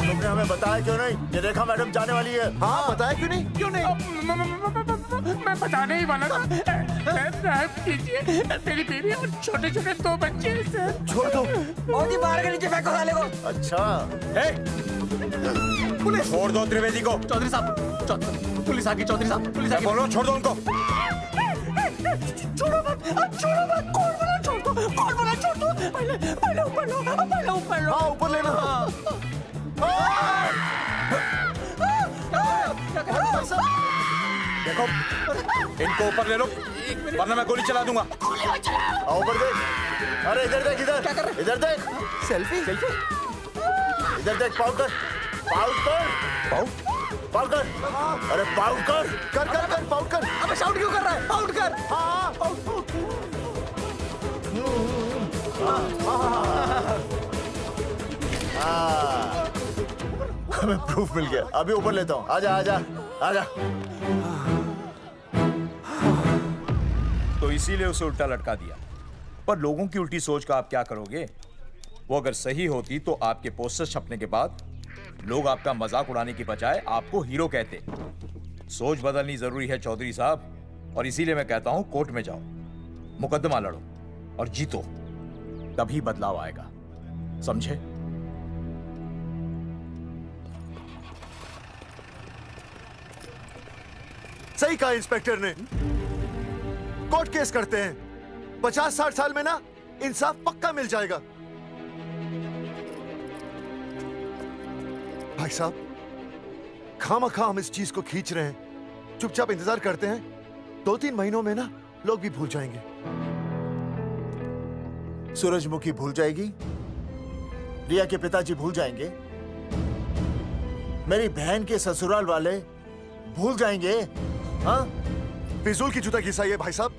तुमने हमें बताया क्यों नहीं? ये रेखा मैडम जाने वाली है। हाँ, बताया क्यों नहीं? क्यों नहीं? मैं बताने ही वाला था। रहम कीजिए, मेरी बीवी और छोटे छोटे 2 बच्चे हैं सर। छोड़ दो। और जी बाहर के नीचे फेंको साले को। अच्छा पुलिस छोड़ दो त्रिवेदी को। चौधरी साहब, पुलिस आ गई। चौधरी साहब, पुलिस आ गई। बोलो, छोड़ दो उनको। छोड़ो मत, कौन बोला छोड़ दो, कौन बोला छोड़ दो। पहले ऊपर लो, पहले ऊपर लो। हाँ, ऊपर लेना। देखो, इनको ऊपर ले लो, वरना मैं गोली चला दूंगा। आओ ऊपर देख। अरे इधर देख, इधर क्या कर रहे? इधर देख। सेल्फी। इधर देख, पाउड कर। अरे पाउड कर। पाउड कर। अबे शाउट क्यों कर रहा है? पाउड कर। हाँ, हमें प्रूफ मिल गया। अभी ऊपर लेता हूँ। आजा। तो इसीलिए उसे उल्टा लटका दिया। पर लोगों की उल्टी सोच का आप क्या करोगे? वो अगर सही होती तो आपके पोस्टर छपने के बाद लोग आपका मजाक उड़ाने की बजाय आपको हीरो कहते। सोच बदलनी जरूरी है चौधरी साहब, और इसीलिए मैं कहता हूं कोर्ट में जाओ, मुकदमा लड़ो और जीतो, तभी बदलाव आएगा। समझे? सही कहा इंस्पेक्टर ने। कोर्ट केस करते हैं, 50-60 साल में ना इंसाफ पक्का मिल जाएगा। भाई साहब, खामखा हम इस चीज को खींच रहे हैं। चुपचाप इंतजार करते हैं, 2-3 महीनों में ना लोग भी भूल जाएंगे। सूरजमुखी भूल जाएगी, रिया के पिताजी भूल जाएंगे, मेरी बहन के ससुराल वाले भूल जाएंगे। हाँ, फिजूल की जूता घिसाई है भाई साहब।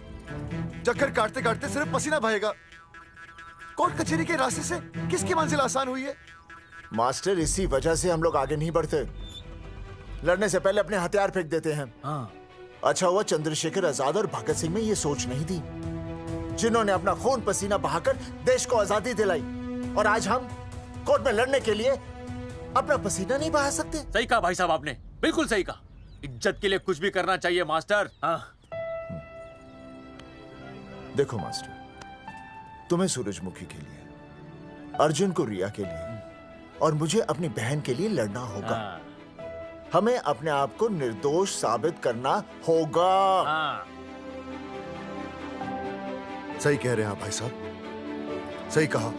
चक्कर काटते काटते सिर्फ पसीना बहेगा। कोर्ट कचहरी के रास्ते से किसकी मंजिल आसान हुई है? मास्टर, इसी वजह से हम लोग आगे नहीं बढ़ते। लड़ने से पहले अपने हथियार फेंक देते हैं। अच्छा हुआ चंद्रशेखर आजाद और भगत सिंह में ये सोच नहीं थी, जिन्होंने अपना खून पसीना बहाकर देश को आजादी दिलाई। और आज हम कोर्ट में लड़ने के लिए अपना पसीना नहीं बहा सकते। सही कहा भाई साहब आपने, बिल्कुल सही कहा। इज्जत के लिए कुछ भी करना चाहिए मास्टर। देखो मास्टर, तुम्हें सूरजमुखी के लिए, अर्जुन को रिया के लिए और मुझे अपनी बहन के लिए लड़ना होगा। हमें अपने आप को निर्दोष साबित करना होगा। सही कह रहे हैं आप भाई साहब, सही कहा।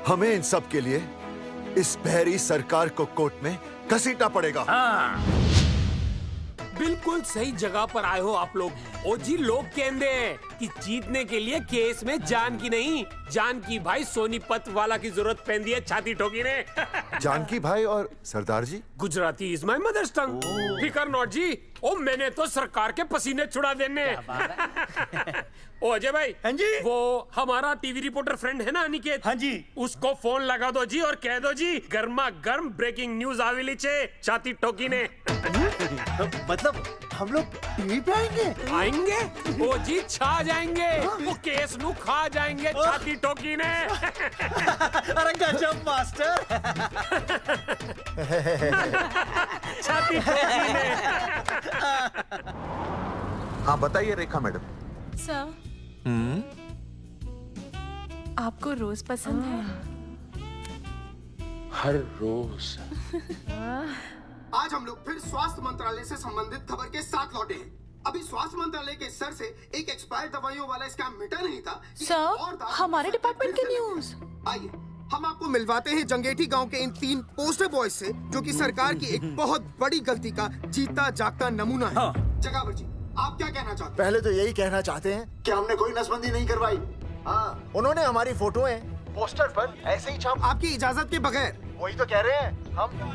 हमें इन सब के लिए इस बहरी सरकार को कोर्ट में घसीटना पड़ेगा। बिल्कुल सही जगह पर आए हो आप लोग। ओ जी, लोग कहते हैं कि जीतने के लिए केस में जान की नहीं, जान की भाई सोनीपत वाला की जरूरत पैंदी है छाती ठोकी ने। जानकी भाई और सरदार जी, गुजराती इज माय मदर्स टंग। फिकर नॉट जी। ओ मैंने तो सरकार के पसीने छुड़ा देने। ओ अजय भाई, हाँ जी, वो हमारा टीवी रिपोर्टर फ्रेंड है ना अनिकेत, हाँ जी, उसको फोन लगा दो जी और कह दो जी गर्मा गर्म ब्रेकिंग न्यूज आवेली छे छाती ठोकी ने। मतलब हम लोग टीवी पे आएंगे? ओ जी छा जाएंगे, वो केस नु खा जाएंगे छाती ठोकी ने। अरे गजब मास्टर। छाती ठोकी ने। हाँ बताइए रेखा मैडम। सर, आपको रोज पसंद है? हर रोज। आज हम लोग फिर स्वास्थ्य मंत्रालय से संबंधित खबर के साथ लौटे हैं। अभी स्वास्थ्य मंत्रालय के सर से एक एक्सपायर्ड दवाइयों वाला स्कैम मिटा नहीं था। सर, हमारे डिपार्टमेंट की न्यूज। आइए हम आपको मिलवाते हैं जंगेठी गांव के इन 3 पोस्टर बॉयज से, जो कि सरकार की एक बहुत बड़ी गलती का जीता जागता नमूना है। जगावर जी, आप क्या कहना चाहते हैं? पहले तो यही कहना चाहते हैं कि हमने कोई नसबंदी नहीं करवाई। हाँ, उन्होंने हमारी फोटोएं पोस्टर पर ऐसे ही छाप, आपकी इजाजत के बगैर। वही तो कह रहे हैं,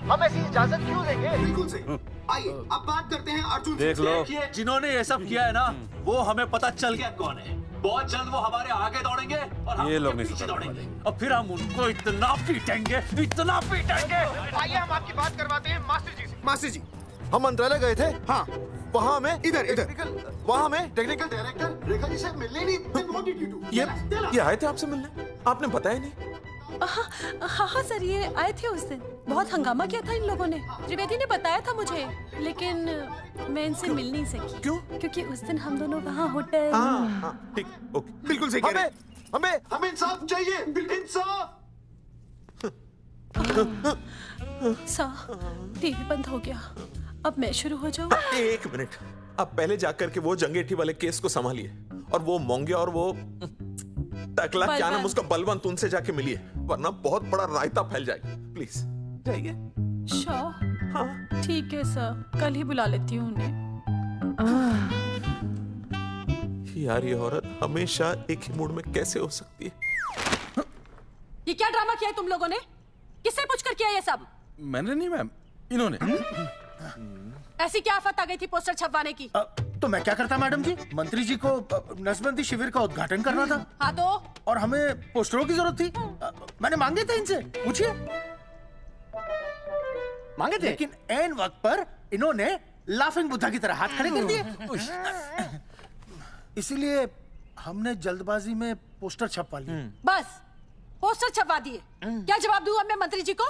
हम ऐसी इजाजत क्यों देंगे? बिल्कुल सही। आइए अब बात करते हैं अर्जुन। देख लो, जिन्होंने ये सब किया है ना, वो हमें पता चल गया कौन है। बहुत जल्द वो हमारे आगे दौड़ेंगे और हम ये लोग उनके नहीं पीछे दौड़ेंगे और फिर हम उनको इतना पीटेंगे, इतना पीटेंगे। आइए हम आपकी बात करवाते हैं मास्टर जी से। मास्टर जी, हम मंत्रालय गए थे। हाँ, वहाँ में इधर वहाँ में टेक्निकल डायरेक्टर रेखा जी से मिलने नहीं। ये आए थे आपसे मिलने, आपने बताया नहीं। हाँ सर, ये आए थे उस दिन। बहुत हंगामा किया था इन लोगों ने। त्रिवेदी ने बताया था मुझे, लेकिन मैं इनसे मिल नहीं सकी। क्यों? क्योंकि उस दिन हम दोनों वहाँ होटल। ठीक, ओके, बिल्कुल सही कह रहे हैं। हमें इंसाफ चाहिए, इंसाफ। सर, टीवी बंद हो गया। अब मैं शुरू हो जाऊँ? एक मिनट, अब पहले जाकर के वो जंगेठी वाले केस को संभालिए, और वो मोंगे और वो टकला क्या नाम उसका बलवंत, उनसे जाके मिलिए, वरना बहुत बड़ा रायता फैल जाएगा। प्लीज जाइए। श्योर? हाँ ठीक है सर, कल ही बुला लेती हूँ उन्हें। यार ये औरत हमेशा एक ही मूड में कैसे हो सकती है? ये क्या ड्रामा किया है तुम लोगों ने? किससे पूछकर किया ये सब? मैंने नहीं मैम, इन्होंने। ऐसी क्या आफत आ गई थी पोस्टर छपवाने की? तो मैं क्या करता मैडम जी? मंत्री जी को नसबंदी शिविर का उद्घाटन करना था। हाँ तो? और हमें पोस्टरों की जरूरत थी। मैंने मांगे थे इनसे, पूछिए। मांगे थे, लेकिन ऐन वक्त पर इन्होंने लाफिंग बुद्धा की तरह हाथ खड़े कर दिए। इसीलिए हमने जल्दबाजी में पोस्टर छपवा लिए। बस पोस्टर छपवा दिए। क्या जवाब दूं अब मैं मंत्री जी को?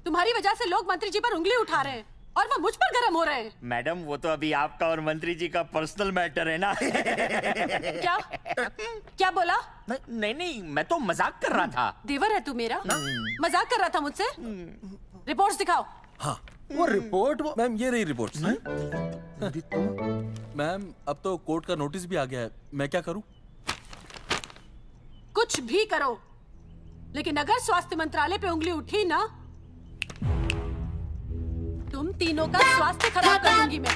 तुम्हारी वजह से लोग मंत्री जी पर उंगली उठा रहे हैं और वो मुझ पर गर्म हो रहे हैं। मैडम वो तो अभी आपका और मंत्री जी का पर्सनल मैटर है ना। क्या? क्या बोला? नहीं, मैं तो मजाक कर रहा था। देवर है तू मेरा? मजाक कर रहा था मुझसे? रिपोर्ट्स दिखाओ। हाँ वो रिपोर्ट मैम, ये रही रिपोर्ट। मैम अब तो कोर्ट का नोटिस भी आ गया है, मैं क्या करूं? कुछ भी करो, लेकिन अगर स्वास्थ्य मंत्रालय पे उंगली उठी ना, तुम तीनों का स्वास्थ्य खराब कर दूंगी मैं।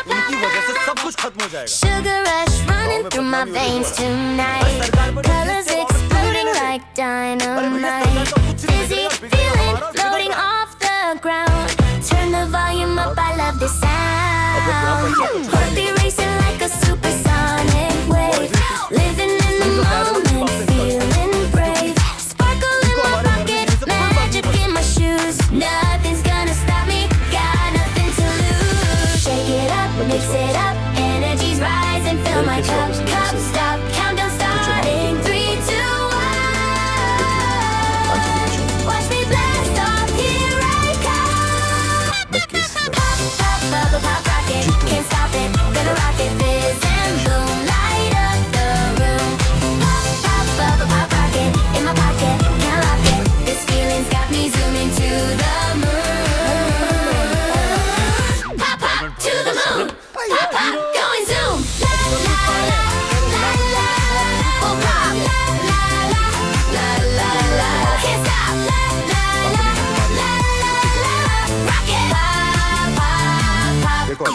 उनकी वजह से सब कुछ खत्म हो जाएगा। Sugar rush running through my veins tonight. Colors exploding like dynamite. Dizzy feeling floating off the ground. Turn the volume up, I love the sound. Heart beat racing like a supersonic wave. Living in the moment, feeling brave. Sparkle in my pocket, magic in my shoes. Nothing's gonna stop me, got nothing to lose. Shake it up, mix it up, energy's rising, fill my cup, cup stop, countdown starting, 3, 2, 1. Watch me blast off, here I come. Pop, pop, bubble pop rocket, can't stop it, gonna rock it, fizz and boom, light up the room. Pop, pop, bubble pop rocket, in my pocket, can't lock it, this feeling's got me zooming to the moon. Pop, pop, to the moon, pop, pop, going zoom. La, la, la, la, la, oh pop, la, la, la, la, la, la, can't stop, la, la, la, la, la, la, rock it, pop, pop, pop. देखो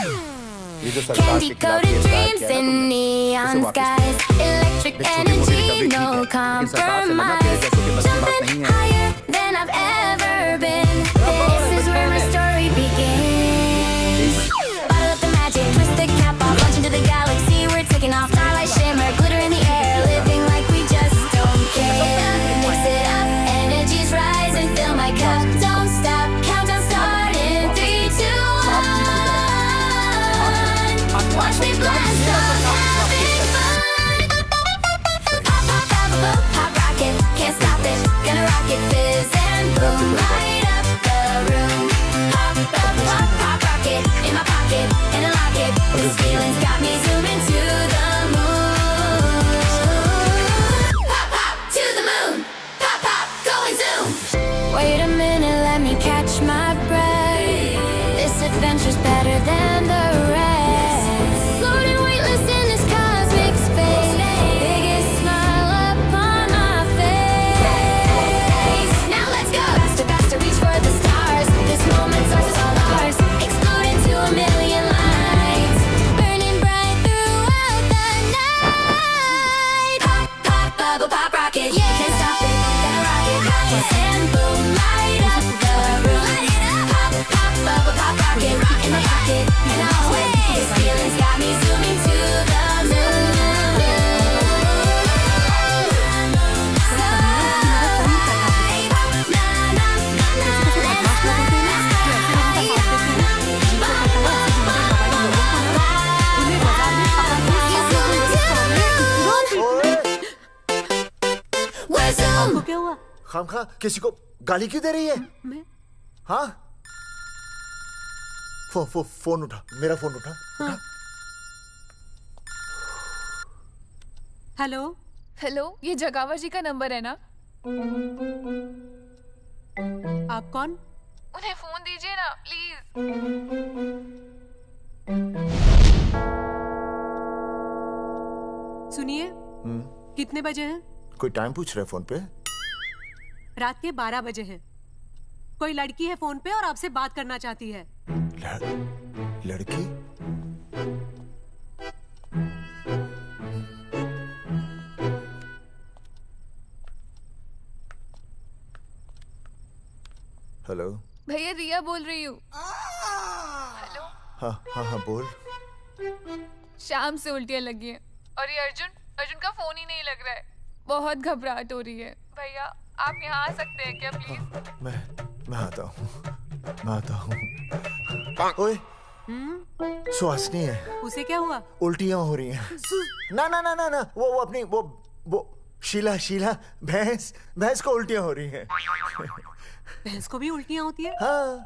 ये जो सरकार के खिलाफ Candy-coated ये इल्जाम dreams किया है in ना neon skies, electric energy, no compromise. Jumping higher than I've ever been. This is where my story begins. Bottle up the magic, twist the cap off, launch into the galaxy. We're taking off, starlight shimmer, glitter in the air, living like we just don't care. Mix it up, energy's rising, fill my cup, don't stop, countdown starting, 3, 2, 1. Watch me blast off, having fun. Pop, pop, bubble, pop rocket, can't stop it, gonna rock it, fizz and boom, light up the room. Pop, खामखा किसी को गाली क्यों दे रही है? मैं हाँ phone उठा, मेरा फोन उठा। हाँ। हेलो हेलो, ये जगावर जी का नंबर है ना? आप कौन? उन्हें फोन दीजिए ना प्लीज। सुनिए, कितने बजे हैं? कोई टाइम पूछ रहे फोन पे? रात के 12 बजे हैं। कोई लड़की है फोन पे और आपसे बात करना चाहती है। लड़की? हेलो भैया, रिया बोल रही हूँ। हेलो। हाँ हाँ हाँ बोल। शाम से उल्टियाँ लगी हैं और ये अर्जुन का फोन ही नहीं लग रहा है। बहुत घबराहट हो रही है। भैया आप यहाँ आ सकते हैं क्या प्लीज? मैं आता हूँ। ओए सुहासिनी है। उसे क्या हुआ? उल्टियाँ हो रही हैं। ना वो अपनी वो शीला भैंस को उल्टियाँ हो रही हैं। भैंस को भी उल्टियाँ होती है? हाँ,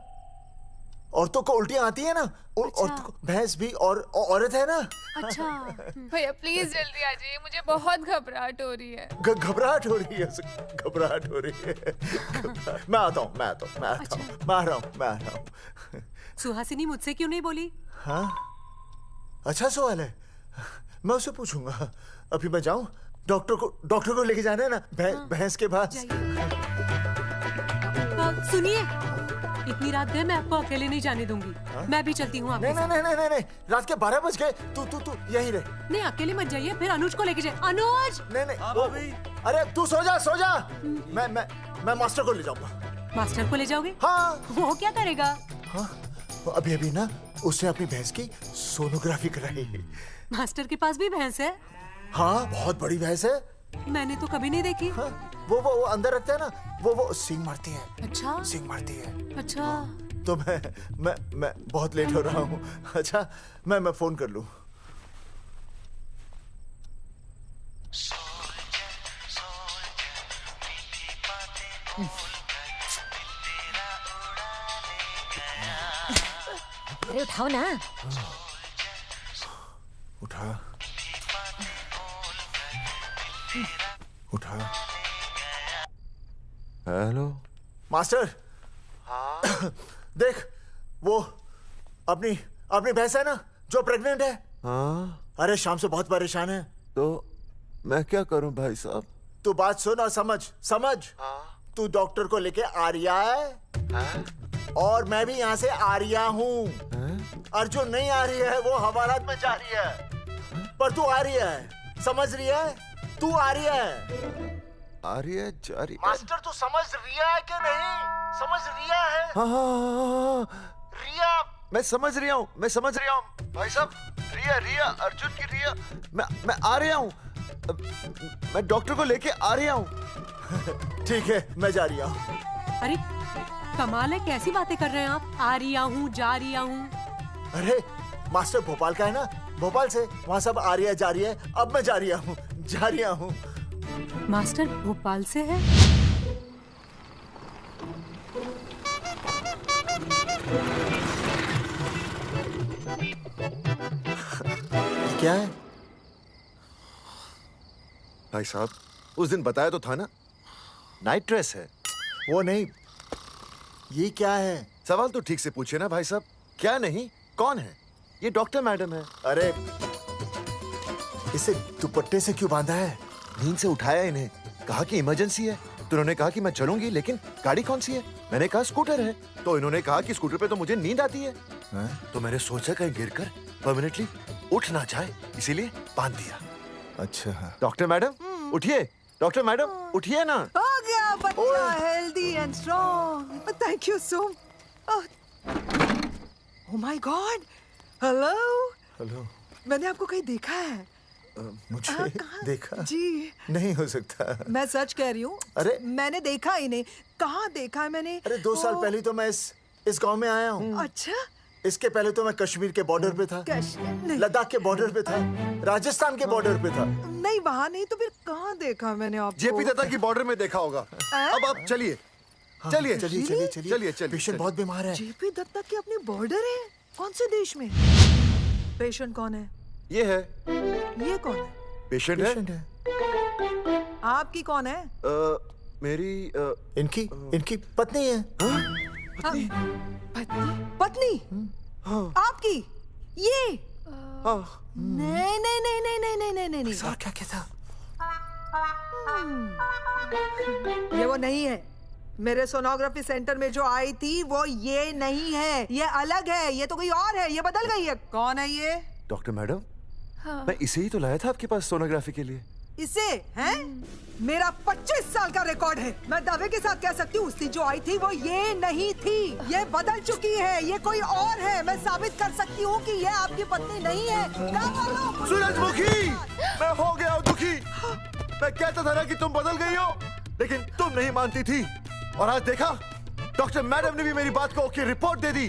औरतों को उल्टियाँ आती है ना। औरतों को, भैंस भी और औरत है ना। अच्छा भैया प्लीज जल्दी आ जाइए, मुझे बहुत घबराहट हो रही है। घबराहट हो रही है। मैं आता हूँ। मैं आ रहा हूँ। सुहासिनी मुझसे क्यों नहीं बोली? हाँ अच्छा सवाल है, मैं उसे पूछूंगा। अभी मैं जाऊँ? डॉक्टर को लेके जाना है ना भैंस के पास। सुनिए, इतनी रात गए मैं आपको अकेले नहीं जाने दूंगी। मैं भी चलती हूँ आपके साथ। नहीं, रात के 12 बज गए। तू यहीं रहे। नहीं, अकेले मत जाइए, फिर अनुज को लेके जाइए। अनुज! नहीं। अरे तू सो जा। मैं मास्टर को ले जाऊंगा। मास्टर को ले जाओगे? हाँ। वो क्या करेगा? हाँ अभी ना उसने अपनी भैंस की सोनोग्राफी कराई। मास्टर के पास भी भैंस है? हाँ बहुत बड़ी भैंस है। मैंने तो कभी नहीं देखी। हाँ, वो अंदर रखते हैं ना, वो सींग मारती है। अच्छा सींग मारती है। अच्छा तो मैं बहुत लेट हो रहा हूँ। अच्छा मैं फोन कर लूँ। अरे उठाओ ना। उठा। Hello master. हाँ देख, वो अपनी भैंस है ना जो प्रेग्नेंट है। हाँ अरे शाम से बहुत परेशान है। तो मैं क्या करूं भाई साहब? तू बात सुन और समझ। तू डॉक्टर को लेके आ रिया है और मैं भी यहाँ से आ रिया हूँ। अर्जुन नहीं आ रही है, वो हवालात में जा रही है, पर तू आ रही है। समझ रही है? तू आ रही है। आ रही है, जा रही है। मास्टर तू समझ रिया है कि नहीं? समझ रिया है? हाँ। रिया। मैं समझ रहा हूँ भाई साहब। रिया अर्जुन की रिया। मैं आ रहा हूँ। मैं डॉक्टर को लेके आ रहा हूँ। ठीक है मैं जा रही हूँ। अरे कमाल है, कैसी बातें कर रहे हैं आप? आ रही हूँ, जा रही हूँ। अरे मास्टर भोपाल का है ना, भोपाल से वहाँ सब आ रही है जा रही है। अब मैं जा रही हूँ। मास्टर भोपाल से है? क्या है भाई साहब? उस दिन बताया तो था ना, नाइट ड्रेस है। वो नहीं, ये क्या है? सवाल तो ठीक से पूछिए ना भाई साहब। क्या नहीं, कौन है? ये डॉक्टर मैडम है। अरे इसे दुपट्टे से क्यों बांधा है? नींद से उठाया इन्हें, कहा कि इमरजेंसी है। तो उन्होंने कहा कि मैं चलूंगी, लेकिन गाड़ी कौन सी है? मैंने कहा स्कूटर है। तो इन्होंने कहा कि स्कूटर पे तो मुझे नींद आती है। तो मैंने सोचा कहीं गिरकर परमानेंटली उठ ना जाए, इसीलिए बांध दिया। अच्छा डॉक्टर मैडम उठिए। डॉक्टर मैडम उठिए ना। हो गया बच्चा healthy and strong. Thank you so. Oh my God. Hello. मैंने आपको कहीं देखा है। मुझे देखा? जी नहीं हो सकता। मैं सच कह रही हूँ। अरे मैंने देखा ही नहीं। कहाँ देखा है मैंने? अरे 2 साल पहले तो मैं इस गांव में आया हूँ। अच्छा इसके पहले तो मैं कश्मीर के बॉर्डर पे था, लद्दाख के बॉर्डर पे था, राजस्थान के बॉर्डर पे था। नहीं वहाँ नहीं तो फिर कहाँ देखा मैंने आपको? जेपी दत्ता की बॉर्डर में देखा होगा। अब आप चलिए चलिए चलिए चलिए चलिए। पेशेंट बहुत बीमार है। जेपी दत्ता की अपनी बॉर्डर है? कौन से देश में? पेशेंट कौन है? ये है। ये कौन है? पेशेंट है। आपकी कौन है? मेरी इनकी पत्नी है। पत्नी? पत्नी? आपकी? ये? नहीं नहीं नहीं नहीं नहीं नहीं नहीं नहीं। सर क्या कहता? ये वो नहीं है। मेरे सोनोग्राफी सेंटर में जो आई थी वो ये नहीं है, ये अलग है, ये तो कोई और है, ये बदल गई है। कौन है ये? डॉक्टर मैडम, मैं इसे ही तो लाया था आपके पास सोनोग्राफी के लिए। इसे हैं? मेरा 25 साल का रिकॉर्ड है। मैं दावे के साथ कह सकती हूँ उसकी जो आई थी वो ये नहीं थी, ये बदल चुकी है, ये कोई और है। मैं साबित कर सकती हूँ कि ये आपकी पत्नी नहीं है। सूरजमुखी, मैं हो गया हूँ दुखी। मैं कहता था ना कि तुम बदल गई हो, लेकिन तुम नहीं मानती थी। और आज देखा, डॉक्टर मैडम ने भी मेरी बात को ओके रिपोर्ट दे दी।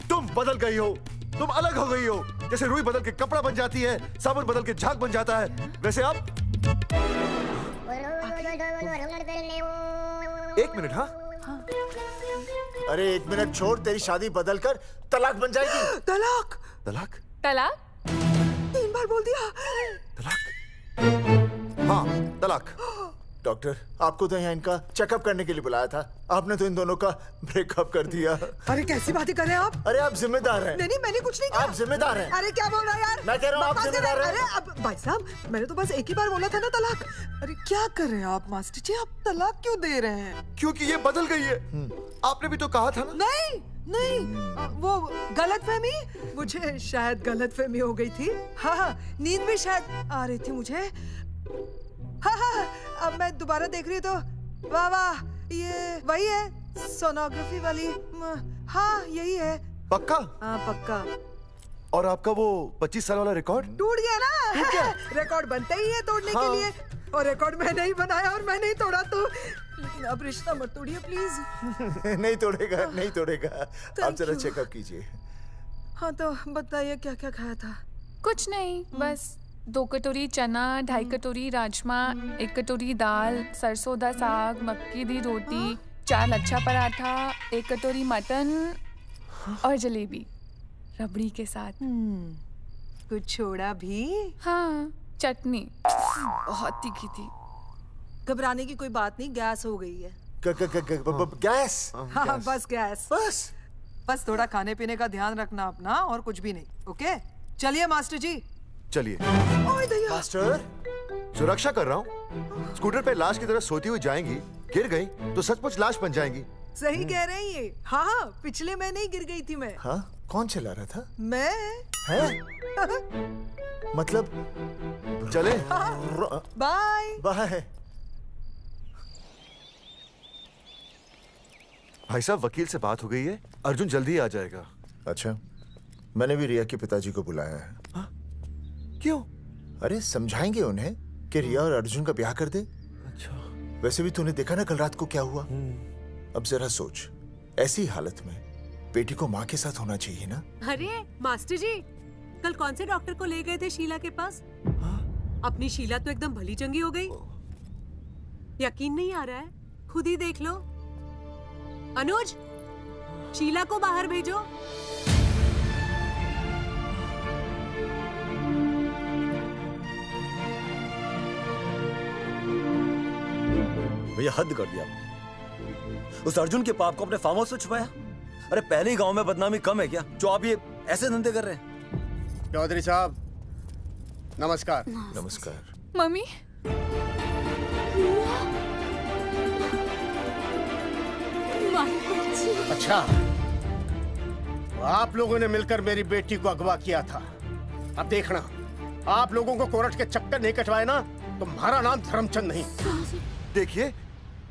तुम बदल गई हो, तुम अलग हो गई हो। जैसे रुई बदल के कपड़ा बन जाती है, साबुन बदल के झाग बन जाता है, वैसे आप। एक मिनट। हाँ अरे 1 मिनट छोड़, तेरी शादी बदल कर तलाक बन जाएगी। तलाक? तलाक? तलाक? 3 बार बोल दिया। तलाक? हाँ तलाक। डॉक्टर, आपको तो यहाँ इनका चेकअप करने के लिए बुलाया था, आपने तो इन दोनों का ब्रेकअप कर दिया। अरे कैसी बातें कर रहे हैं आप? अरे आप जिम्मेदार हैं। नहीं मैंने कुछ नहीं कहा। आप जिम्मेदार हैं। अरे क्या बोल रहा है यार? मैं कह रहा हूँ आप जिम्मेदार हैं। अरे अब भाई साहब, मैंने तो बस एक ही बार बोला था ना तलाक। अरे क्या कर रहे हैं आप मास्टर जी? आप तलाक क्यों दे रहे हैं? क्योंकि ये बदल गई है। आपने भी तो कहा था ना। नहीं, वो गलतफहमी, मुझे शायद गलतफहमी हो गई थी। हाँ, नींद भी शायद आ रही थी मुझे। हाँ, अब मैं दोबारा देख रही तो वाह वाह, ये वही है सोनोग्राफी वाली। हाँ यही है। पक्का? हाँ पक्का। और आपका वो 25 साल वाला रिकॉर्ड? टूट गया ना। रिकॉर्ड बनते ही है तोड़ने के लिए, और रिकॉर्ड मैंने ही बनाया और मैंने ही तोड़ा। तो लेकिन अब रिश्ता मत तोड़िए प्लीज। नहीं तोड़ेगा, नहीं तोड़ेगा। आप जरा चेकअप कीजिए। हाँ तो बताइए क्या क्या खाया था? कुछ नहीं, बस 2 कटोरी चना, 2.5 कटोरी राजमा, 1 कटोरी दाल, सरसों दा साग, मक्की दी रोटी, 4 लच्छा पराठा, 1 कटोरी मटन और जलेबी रबड़ी के साथ। कुछ छोड़ा भी? हाँ, चटनी बहुत तीखी थी। घबराने की कोई बात नहीं, गैस हो गई है। गैस? हाँ बस गैस। बस थोड़ा खाने पीने का ध्यान रखना अपना, और कुछ भी नहीं। ओके चलिए मास्टर जी। चलिए। मास्टर, सुरक्षा कर रहा हूँ। स्कूटर पे लाश की तरह सोती हुई जाएंगी, गिर गई तो सचमुच लाश बन जाएंगी। सही कह रहे हैं ये। हाँ पिछले महीने ही गिर गई थी मैं। हाँ कौन चला रहा था? मैं। है? मतलब चले? Bye bye. भाई साहब, वकील से बात हो गई है, अर्जुन जल्दी ही आ जाएगा। अच्छा, मैंने भी रिया के पिताजी को बुलाया है। क्यों? अरे समझाएंगे उन्हें कि रिया और अर्जुन का ब्याह कर दे। अच्छा। वैसे भी तूने देखा ना कल रात को क्या हुआ। अब जरा सोच, ऐसी हालत में बेटी को माँ के साथ होना चाहिए ना। अरे मास्टर जी, कल कौन से डॉक्टर को ले गए थे शीला के पास? अपनी शीला तो एकदम भली चंगी हो गई। यकीन नहीं आ रहा है? खुद ही देख लो। अनुज, शीला को बाहर भेजो। भैया हद कर दिया। उस अर्जुन के पाप को अपने फार्म हाउस से छुपाया। अरे पहले ही गांव में बदनामी कम है क्या, जो आप ये ऐसे धंधे कर रहे हैं? चौधरी साहब नमस्कार। नमस्कार। मम्मी। अच्छा, आप लोगों ने मिलकर मेरी बेटी को अगवा किया था। अब देखना, आप लोगों को कोर्ट के चक्कर नहीं कटवाए ना, तुम्हारा नाम धर्मचंद नहीं। देखिए,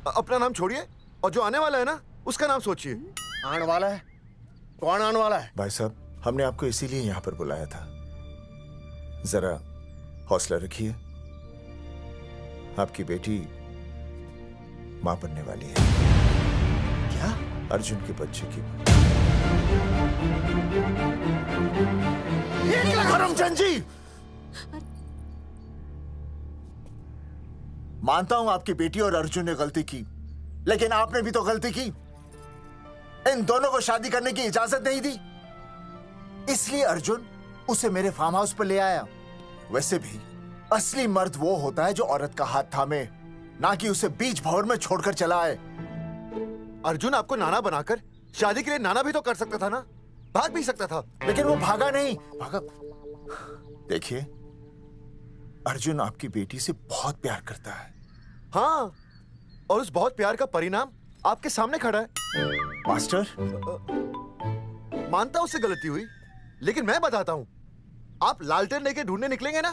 अपना नाम छोड़िए और जो आने वाला है ना, उसका नाम सोचिए। आने वाला है? कौन आने वाला है? भाई साहब, हमने आपको इसीलिए यहाँ पर बुलाया था। जरा हौसला रखिए, आपकी बेटी मां बनने वाली है। क्या? अर्जुन के बच्चे की। करमचंद जी, मानता हूं आपकी बेटी और अर्जुन ने गलती की, लेकिन आपने भी तो गलती की। इन दोनों को शादी करने की इजाजत नहीं दी, इसलिए अर्जुन उसे मेरे फार्म हाउस पर ले आया। वैसे भी असली मर्द वो होता है जो औरत का हाथ थामे, ना कि उसे बीच भंवर में छोड़कर चला आए। अर्जुन आपको नाना बनाकर शादी के लिए नाना भी तो कर सकता था ना, भाग भी सकता था। लेकिन वो भागा नहीं। भागा। देखिए, अर्जुन आपकी बेटी से बहुत प्यार करता है। हाँ, और उस बहुत प्यार का परिणाम आपके सामने खड़ा है। मास्टर, मानता हूं उससे गलती हुई, लेकिन मैं बताता हूं, आप लालटेन लेके ढूंढने निकलेंगे ना,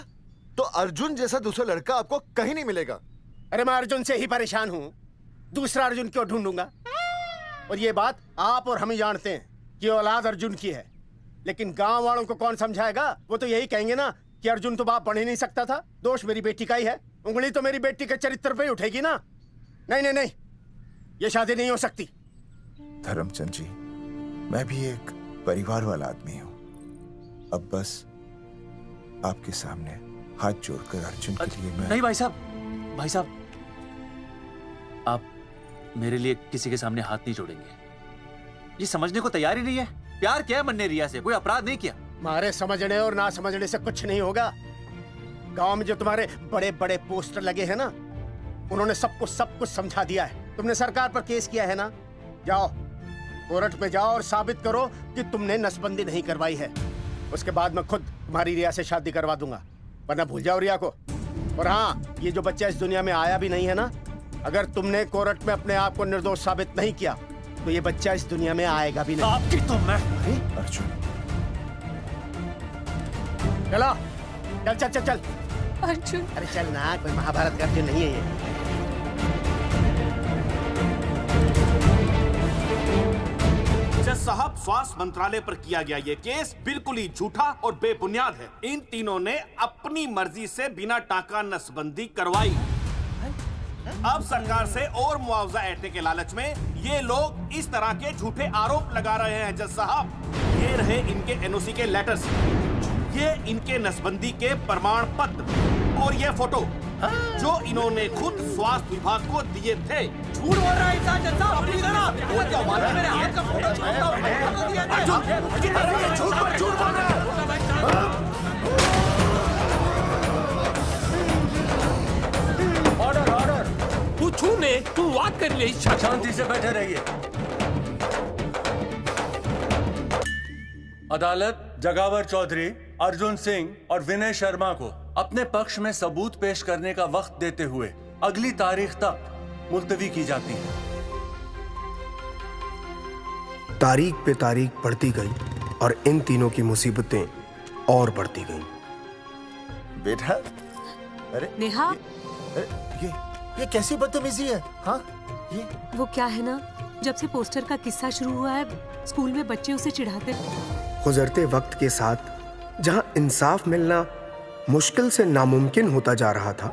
तो अर्जुन जैसा दूसरा लड़का आपको कहीं नहीं मिलेगा। अरे मैं अर्जुन से ही परेशान हूँ, दूसरा अर्जुन क्यों ढूंढूंगा? और ये बात आप और हम ही जानते हैं कि औलाद अर्जुन की है, लेकिन गांव वालों को कौन समझाएगा? वो तो यही कहेंगे ना कि अर्जुन तो बाप बन ही नहीं सकता था, दोष मेरी बेटी का ही है। उंगली तो मेरी बेटी के चरित्र पे ही उठेगी ना। नहीं नहीं नहीं, ये शादी नहीं हो सकती। धर्मचंद जी, मैं भी एक परिवार वाला आदमी हूँ। अब बस आपके सामने हाथ जोड़कर अर्जुन के लिए मैं... नहीं भाई साहब, भाई साहब, आप मेरे लिए किसी के सामने हाथ नहीं जोड़ेंगे। ये समझने को तैयार ही नहीं है। प्यार किया है मन ने रिया से, कोई अपराध नहीं किया। मारे समझने और ना समझने से कुछ नहीं होगा। गांव में जो तुम्हारे बड़े बड़े पोस्टर लगे हैं ना, उन्होंने सब कुछ समझा दिया है। तुमने सरकार पर केस किया है ना, जाओ कोर्ट में जाओ और साबित करो कि तुमने नसबंदी नहीं करवाई है। उसके बाद मैं खुद तुम्हारी रिया से शादी करवा दूंगा, वरना भूल जाओ रिया को। और हाँ, ये जो बच्चा इस दुनिया में आया भी नहीं है ना, अगर तुमने कोर्ट में अपने आप को निर्दोष साबित नहीं किया तो ये बच्चा इस दुनिया में आएगा भी नहीं। आपकी तो मैं... अर्जुन, चलो चल चल चल चल। अर्जुन, अरे चल ना, कोई महाभारत का अर्जुन नहीं है ये। जज साहब, स्वास्थ्य मंत्रालय पर किया गया ये केस बिल्कुल ही झूठा और बेबुनियाद है। इन तीनों ने अपनी मर्जी से बिना टाका नसबंदी करवाई। अब सरकार से और मुआवजा ऐंठने के लालच में ये लोग इस तरह के झूठे आरोप लगा रहे हैं। जज साहब, ये रहे इनके एनओसी के लेटर्स, ये इनके नसबंदी के प्रमाण पत्र और ये फोटो जो इन्होंने खुद स्वास्थ्य विभाग को दिए थे। झूठ बोल रहा है इंसान जैसा, अपनी तरह। वो क्या मालूम मेरे हाथ का फोटो झूठ बोल रहा है। ऑर्डर ऑर्डर, तू छूने, तू बात कर ले। शांति से बैठे रहिए। अदालत जगावर चौधरी, अर्जुन सिंह और विनय शर्मा को अपने पक्ष में सबूत पेश करने का वक्त देते हुए अगली तारीख तक मुलतवी की जाती है। तारीख पे तारीख बढ़ती गई और इन तीनों की मुसीबतें और बढ़ती गईं। बेटा, अरे नेहा, ये कैसी बदतमीजी है? हाँ, ये वो क्या है ना, जब से पोस्टर का किस्सा शुरू हुआ है, स्कूल में बच्चे उसे चिढ़ाते। गुजरते वक्त के साथ जहां इंसाफ मिलना मुश्किल से नामुमकिन होता जा रहा था,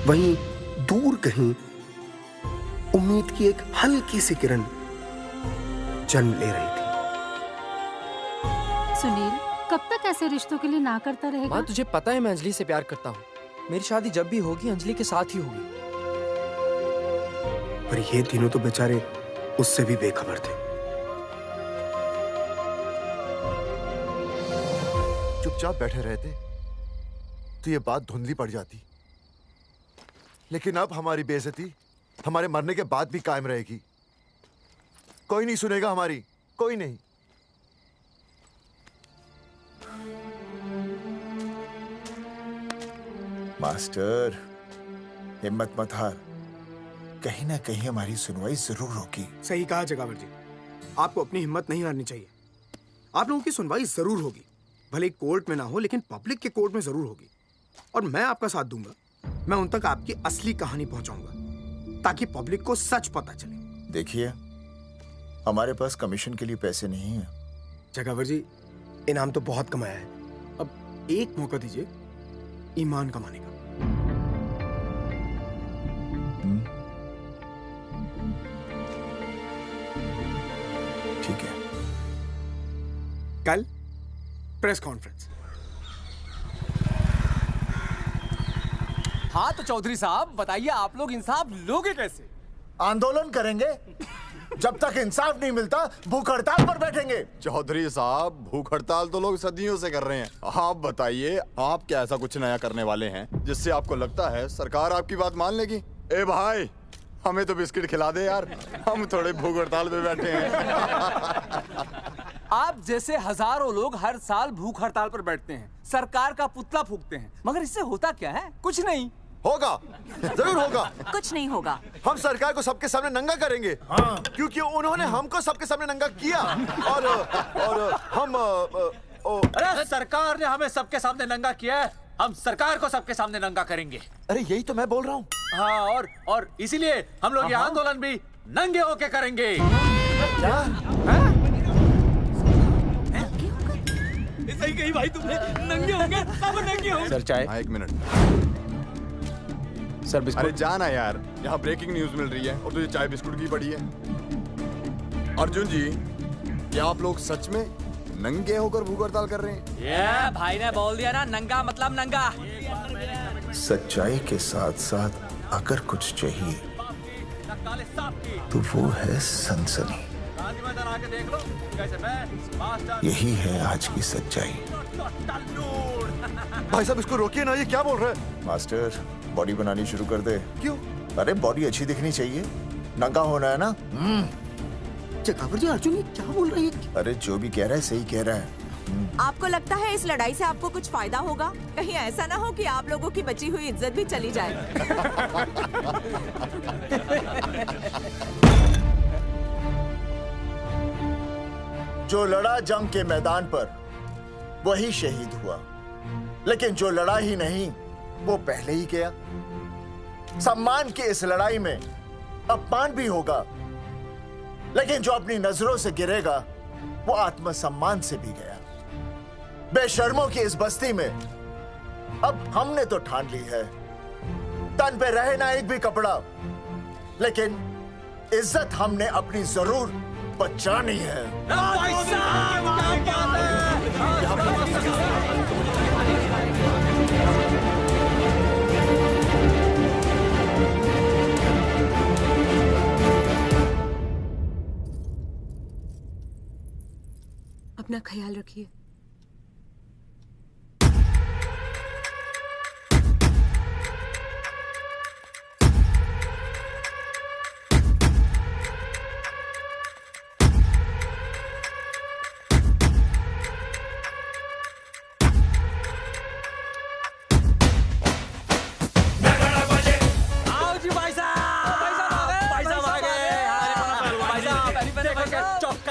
वहीं दूर कहीं उम्मीद की एक हल्की सी किरण जन्म ले रही थी। सुनील, कब तक ऐसे रिश्तों के लिए ना करता रहेगा? माँ, तुझे पता है मैं अंजलि से प्यार करता हूँ। मेरी शादी जब भी होगी अंजलि के साथ ही होगी। पर ये तीनों तो बेचारे उससे भी बेखबर थे। चुपचाप बैठे रहते तो ये बात धुंधली पड़ जाती, लेकिन अब हमारी बेइज्जती हमारे मरने के बाद भी कायम रहेगी। कोई नहीं सुनेगा हमारी, कोई नहीं। मास्टर, हिम्मत मत हार, कहीं ना कहीं हमारी सुनवाई जरूर होगी। सही कहा जगावर जी, आपको अपनी हिम्मत नहीं हारनी चाहिए। आप लोगों की सुनवाई जरूर होगी, भले कोर्ट में ना हो लेकिन पब्लिक के कोर्ट में जरूर होगी। और मैं आपका साथ दूंगा, मैं उन तक आपकी असली कहानी पहुंचाऊंगा ताकि पब्लिक को सच पता चले। देखिए, हमारे पास कमीशन के लिए पैसे नहीं है। जगावर जी, इनाम तो बहुत कमाया है, अब एक मौका दीजिए ईमान कमाने का। कल प्रेस कॉन्फ्रेंस। हाँ तो चौधरी साहब बताइए, आप लोग इंसाफ लोगे कैसे? आंदोलन करेंगे। जब तक इंसाफ नहीं मिलता भूख हड़ताल पर बैठेंगे। चौधरी साहब, भूख हड़ताल तो लोग सदियों से कर रहे हैं। आप बताइए, आप क्या ऐसा कुछ नया करने वाले हैं जिससे आपको लगता है सरकार आपकी बात मान लेगी? ए भाई, हमें तो बिस्किट खिला दे यार, हम थोड़े भूख हड़ताल पे बैठे हैं। आप जैसे हजारों लोग हर साल भूख हड़ताल पर बैठते हैं, सरकार का पुतला फूंकते हैं, मगर इससे होता क्या है? कुछ नहीं होगा, जरूर होगा। कुछ नहीं होगा। हम सरकार को सबके सामने नंगा करेंगे। हाँ। क्योंकि उन्होंने हमको सबके सामने नंगा किया और हम अरे सरकार ने हमें सबके सामने नंगा किया है, हम सरकार को सबके सामने नंगा करेंगे। अरे यही तो मैं बोल रहा हूँ। हाँ, और इसीलिए हम लोग ये आंदोलन भी नंगे होके करेंगे। क्या? सही कही भाई तुमने, नंगे होंगे, अब नंगे होंगे। सर चाय। हाँ, 1 मिनट सर। बिस्कुट। अरे जाना यार, यहाँ ब्रेकिंग न्यूज मिल रही है और तुझे चाय बिस्कुट की पड़ी है। अर्जुन जी, क्या आप लोग सच में नंगे होकर भूख हड़ताल कर रहे हैं? ये भाई ने बोल दिया ना, नंगा मतलब नंगा। सच्चाई के साथ साथ अगर कुछ चाहिए तो वो है सनसनी। यही है आज की सच्चाई। भाई साहब इसको रोकिए ना, ये क्या बोल रहे हैं? मास्टर, बॉडी बनानी शुरू कर दे। क्यों? अरे बॉडी अच्छी दिखनी चाहिए, नंगा होना है ना। जगावर जी, अर्जुन ये क्या बोल रही है? अरे जो भी कह रहा है सही कह रहा है। आपको लगता है इस लड़ाई से आपको कुछ फायदा होगा? कहीं ऐसा ना हो कि आप लोगों की बची हुई इज्जत भी चली जाए। जो लड़ा जंग के मैदान पर वही शहीद हुआ, लेकिन जो लड़ा ही नहीं वो पहले ही गया। सम्मान की इस लड़ाई में अपमान भी होगा, लेकिन जो अपनी नजरों से गिरेगा वो आत्मसम्मान से भी गया। बेशर्मों की इस बस्ती में अब हमने तो ठान ली है, तन पे रहे ना एक भी कपड़ा, लेकिन इज्जत हमने अपनी जरूर बचानी है। अपना ख्याल रखिए।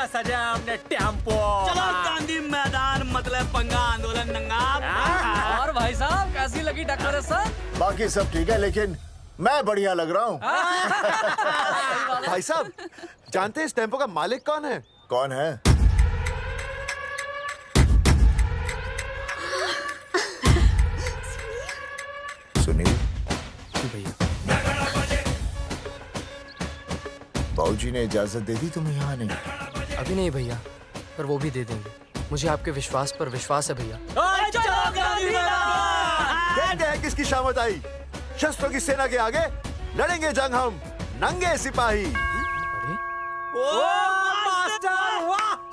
सजा हमने टेम्पो। चलो गांधी मैदान, मतलब पंगा आंदोलन नंगा। और भाई साहब कैसी लगी टक्कर सर? बाकी सब ठीक है, लेकिन मैं बढ़िया लग रहा हूँ। भाई साहब जानते हैं इस टेम्पो का मालिक कौन है? कौन है? सुनील। भैया। बाबूजी ने इजाजत दे दी तुम्हें यहाँ आने? अभी नहीं भैया, पर वो भी दे देंगे। मुझे आपके विश्वास पर विश्वास है भैया। देखते हैं किसकी शामत आई। शस्त्रों की सेना के आगे लड़ेंगे जंग हम, नंगे सिपाही।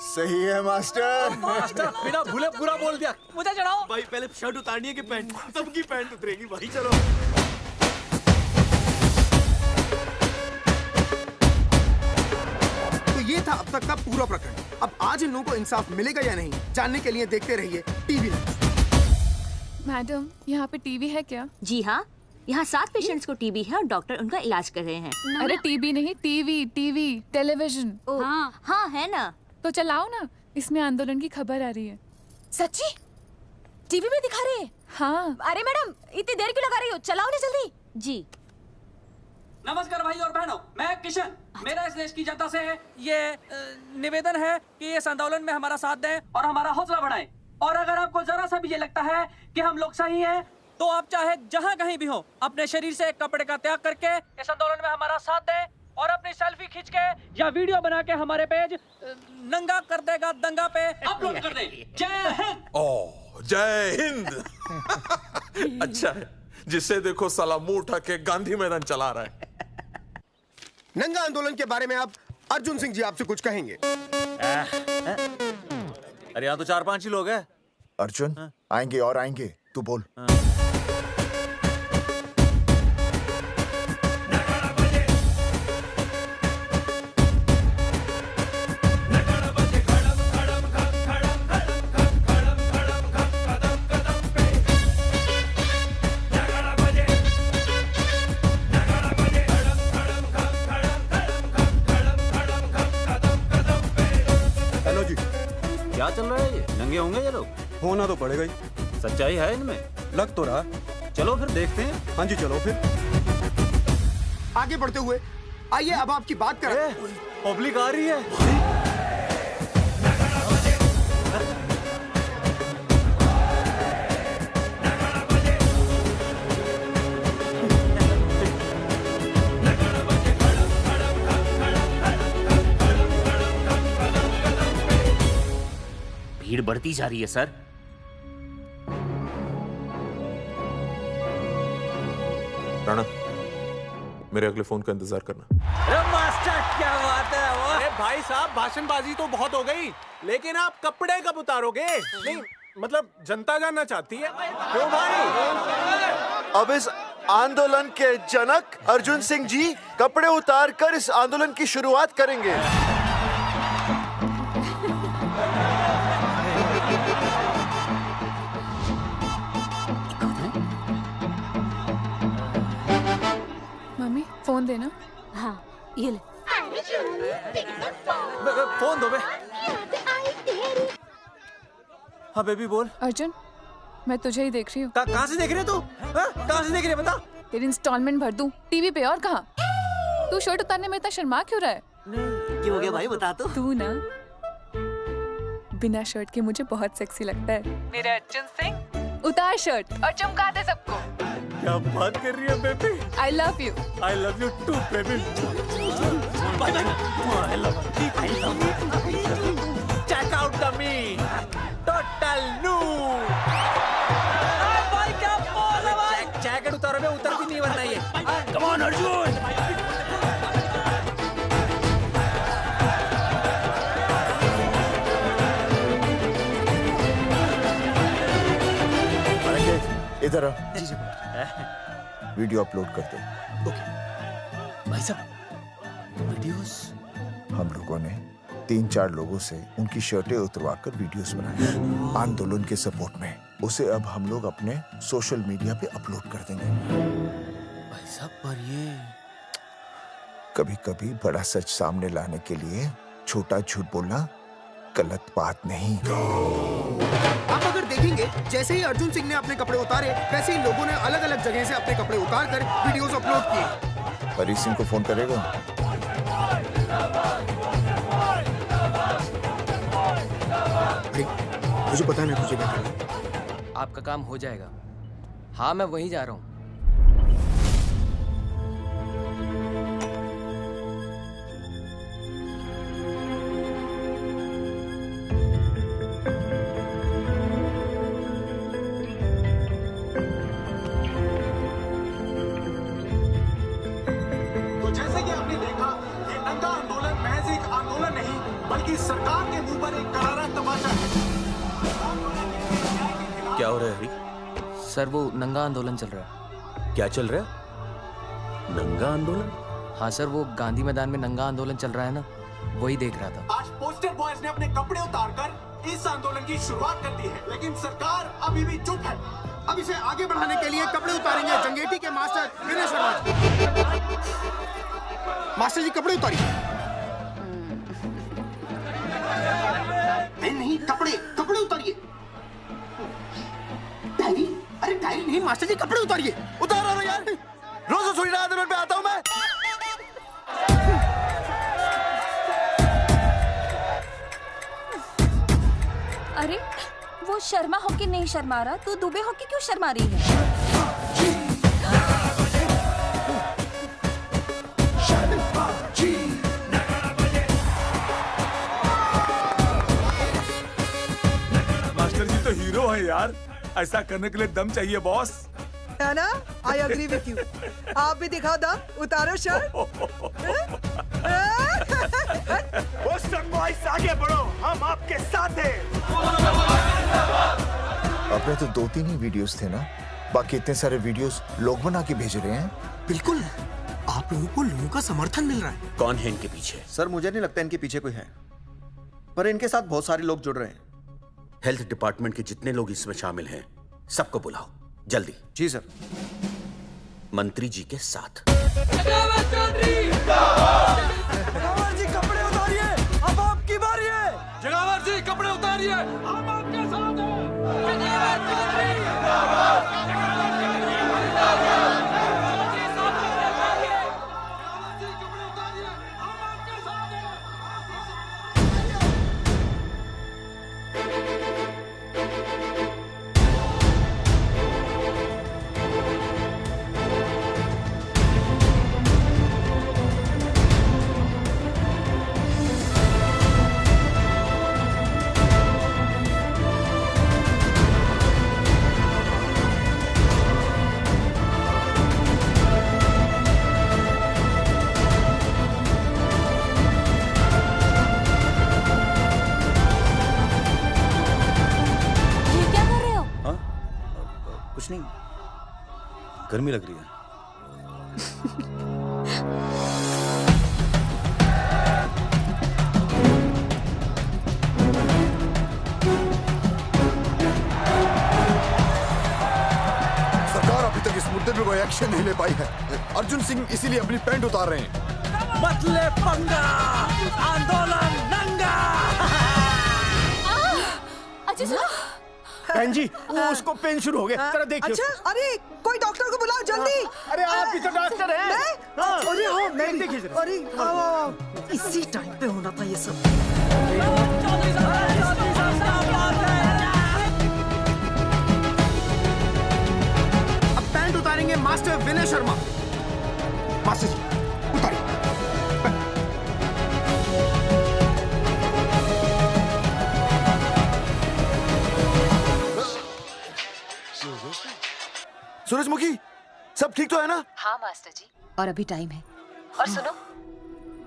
सही है मास्टर। मास्टर बिना भूले पूरा बोल दिया। मुझे चढ़ाओ भाई, पहले शर्ट उतारनी है कि पैंट? सबकी पैंट उतरेगी भाई। चलो ये था अब तक का पूरा प्रकरण। अब आज इन लोगों को इंसाफ मिलेगा या नहीं, जानने के लिए देखते रहिए टीवी। मैडम, यहाँ पे टीवी है क्या? जी हाँ, यहाँ 7 पेशेंट्स को टीबी है और डॉक्टर उनका इलाज कर रहे हैं। अरे टीबी नहीं, टीवी, टेलीविजन। हाँ है ना। तो चलाओ ना, इसमें आंदोलन की खबर आ रही है। सच्ची? टीवी में दिखा रहे हैं? हाँ। अरे मैडम, इतनी देर क्यों लगा रही हो? चलाओ ना जल्दी। जी। नमस्कार भाई और बहनों, मैं किशन। मेरा इस देश की जनता से ये निवेदन है कि इस आंदोलन में हमारा साथ दें और हमारा हौसला बढ़ाएं। और अगर आपको जरा सा भी ये लगता है कि हम लोग सही हैं, तो आप चाहे जहां कहीं भी हो, अपने शरीर से एक कपड़े का त्याग करके इस आंदोलन में हमारा साथ दें और अपनी सेल्फी खींच के या वीडियो बना के हमारे पेज नंगा कर देगा दंगा पे अपलोड कर दे। जय हिंद। ओह जय हिंद। अच्छा है, जिसे देखो साला मुंह उठा के गांधी मैदान चला रहा है। नंगा आंदोलन के बारे में आप अर्जुन सिंह जी आपसे कुछ कहेंगे। अरे यहाँ तो 4-5 ही लोग हैं। अर्जुन आएंगे और आएंगे, तू बोल। हेलो जी, क्या चल रहा है? ये नंगे होंगे ये लोग? होना तो पड़ेगा ही। सच्चाई है इनमें? लग तो रहा। चलो फिर देखते हैं। हाँ जी चलो फिर। आगे बढ़ते हुए आइए अब आपकी बात करें। पब्लिक आ रही है। भीड़ बढ़ती जा रही है सर। राणा, मेरे अगले फोन का इंतजार करना। अरे मास्टर क्या बात है वो। अरे भाई साहब, भाषणबाजी तो बहुत हो गई, लेकिन आप कपड़े कब उतारोगे? नहीं मतलब जनता जानना चाहती है। क्यों भाई? अब इस आंदोलन के जनक अर्जुन सिंह जी कपड़े उतार कर इस आंदोलन की शुरुआत करेंगे। मम्मी फोन देना। हाँ ये ले। फोन दो बे। हाँ बेबी बोल। अर्जुन मैं तुझे ही देख रही हूँ। कहाँ से देख रही है तू? कहाँ से देख रही है बता? तेरी इंस्टॉलमेंट भर दूं टीवी पे और कहाँ? तू शर्ट उतारने में इतना शर्मा क्यों रहा है? क्यों हो गया भाई, बता तो। तू ना बिना शर्ट के मुझे बहुत सेक्सी लगता है। मेरे अर्जुन सिंह उतार शर्ट और चमका दे सबको। क्या बात कर रही है baby? I love you. I love you too baby. Check out the me total new. भाई क्या बोल है भाई? जैकेट उतारो बे, उतर भी नहीं वरना ये। Come on Arjun. इधर आओ। वीडियो अपलोड कर दो। भाई साहब वीडियोस? हम लोगों ने 3-4 लोगों से उनकी शर्टें उतरवाकर वीडियोस बनाए आंदोलन के सपोर्ट में। उसे अब हम लोग अपने सोशल मीडिया पे अपलोड कर देंगे। भाई साहब पर ये कभी कभी बड़ा सच सामने लाने के लिए छोटा झूठ बोलना गलत बात नहीं। आप अगर देखेंगे जैसे ही अर्जुन सिंह ने अपने कपड़े उतारे, वैसे ही लोगों ने अलग अलग जगह से अपने कपड़े उतार कर वीडियोस अपलोड किए। हरी सिंह को फोन करेगा? भाई मुझे पता नहीं तुझे क्या करना है। आपका काम हो जाएगा। हाँ मैं वहीं जा रहा हूँ। तो जैसे कि आपने देखा, ये नंगा आंदोलन महज एक आंदोलन नहीं, बल्कि सरकार के मुंह पर एक करारा तमाचा है। क्या हो रहा है हरी? सर वो नंगा आंदोलन चल रहा है। क्या चल रहा है? नंगा आंदोलन? हाँ सर वो गांधी मैदान में नंगा आंदोलन चल रहा है ना, वही देख रहा था। आज पोस्टर बॉयज ने अपने कपड़े उतारकर इस आंदोलन की शुरुआत कर दी है, लेकिन सरकार अभी भी चुप है। अब इसे आगे बढ़ाने के लिए कपड़े उतारेंगे जंगेटी के मास्टर विनय शर्मा जी। मास्टर जी कपड़े उतारिए। नहीं कपड़े कपड़े उतारिए। डायरी? अरे डायरी नहीं मास्टर जी, कपड़े उतारिए। उतारो ना यार, रोज थोड़ी ना आंदोलन पे आता हूँ मैं। अरे वो शर्मा हो के नहीं शर्मा रहा, तू दुबे हो के क्यों शर्मा रही है? यार, ऐसा करने के लिए दम चाहिए बॉस। है ना? I agree with you. आप भी दिखाओ दम, उतारो शर्ट। बोस्टन बॉयज आगे बढ़ो, हम आपके साथ हैं। अपने तो 2-3 ही वीडियोस थे ना, बाकी इतने सारे वीडियोस लोग बना के भेज रहे हैं। बिल्कुल, आप लोगों को लोगों का समर्थन मिल रहा है। कौन है इनके पीछे? सर मुझे नहीं लगता इनके पीछे कोई है, पर इनके साथ बहुत सारे लोग जुड़ रहे हैं। हेल्थ डिपार्टमेंट के जितने लोग इसमें शामिल हैं, सबको बुलाओ जल्दी। जी सर। मंत्री जी के साथ। जगावर जी कपड़े उतारिए, अब आपकी बारी है। जगावर जी कपड़े उतारिए, हम आपके साथ हैं। गर्मी लग रही है। सरकार अभी तक इस मुद्दे पे कोई एक्शन नहीं ले पाई है। अर्जुन सिंह इसीलिए अपनी पैंट उतार रहे हैं। मत ले पंगा, आंदोलन नंगा। बहन जी, वो उसको पेन शुरू हो गया, जरा देखिए। अच्छा, अरे कोई डॉक्टर को बुलाओ जल्दी। अरे आप भी तो डॉक्टर हैं। अरे हाँ, मैं भी। देखिए जरा। अरे इसी टाइम पे होना था ये सब। अब पैंट उतारेंगे मास्टर विनय शर्मा। मास्टर जी उतारिए। सूरजमुखी, सब ठीक तो है ना? हाँ मास्टर जी, और अभी टाइम है। और सुनो,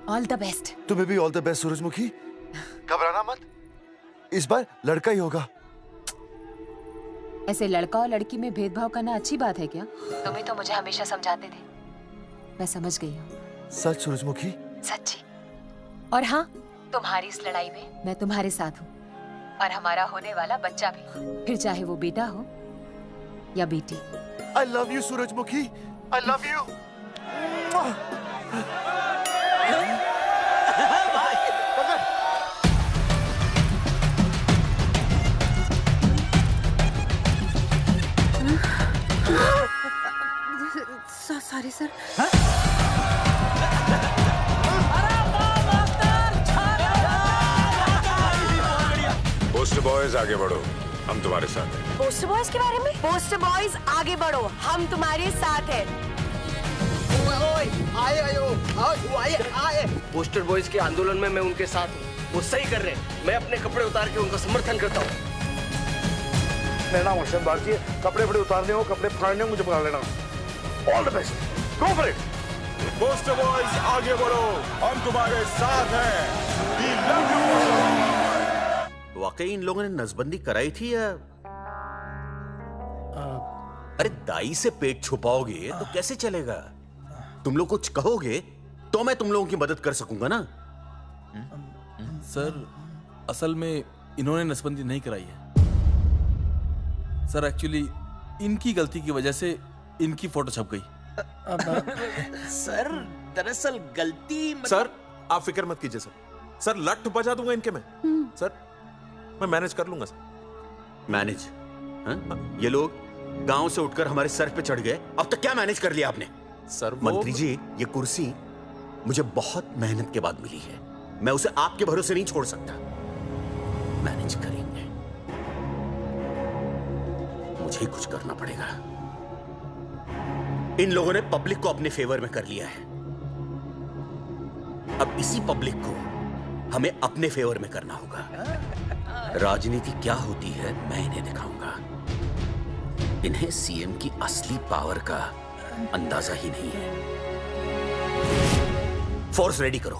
ऑल द बेस्ट। तुम्हें भी ऑल द बेस्ट सूरजमुखी। घबराना मत, इस बार लड़का ही होगा। ऐसे लड़का और लड़की में भेदभाव करना अच्छी बात है क्या? तुम ही तो मुझे हमेशा समझाते थे। मैं समझ गई हूँ। सच सूरजमुखी? सच्ची। और हाँ, तुम्हारी इस लड़ाई में मैं तुम्हारे साथ हूँ, और हमारा होने वाला बच्चा भी, फिर चाहे वो बेटा हो या बेटी। I love you, सूरजमुखी। I love you. Sorry sir. Post boys आगे बढ़ो, हम तुम्हारे साथ हैं। पोस्टर बॉयज के बारे में? पोस्टर बॉयज आगे बढ़ो, हम तुम्हारे साथ हैं। आए। पोस्टर बॉयज के आंदोलन में मैं उनके साथ हूँ, वो सही कर रहे हैं। मैं अपने कपड़े उतार के उनका समर्थन करता हूँ। मेरा नाम अर्शद भारती है। कपड़े बड़े उतारने हो, कपड़े फाड़ने हो, मुझे पकड़ लेना। All the best, go for it. Poster boys आगे बढ़ो, हम तुम्हारे साथ हैं। We love you, poster boys. वाकई इन लोगों ने नसबंदी कराई थी या? अरे दाई से पेट छुपाओगे तो कैसे चलेगा? तुम लोग कुछ कहोगे तो मैं तुम लोगों की मदद कर सकूंगा ना। सर, असल में इन्होंने नसबंदी नहीं कराई है सर। एक्चुअली इनकी गलती की वजह से इनकी फोटो छप गई। सर दरअसल गलती सर आप फिक्र मत कीजिए सर। सर लट बजा दूंगा इनके में। सर मैं मैनेज कर लूंगा सर। मैनेज? ये लोग गांव से उठकर हमारे सर पे चढ़ गए, अब तक क्या मैनेज कर लिया आपने? सर मंत्री जी, ये कुर्सी मुझे बहुत मेहनत के बाद मिली है, मैं उसे आपके भरोसे नहीं छोड़ सकता। मैनेज करेंगे, मुझे ही कुछ करना पड़ेगा। इन लोगों ने पब्लिक को अपने फेवर में कर लिया है, अब इसी पब्लिक को हमें अपने फेवर में करना होगा। राजनीति क्या होती है मैं इन्हें दिखाऊंगा। इन्हें सीएम की असली पावर का अंदाजा ही नहीं है। फोर्स रेडी करो।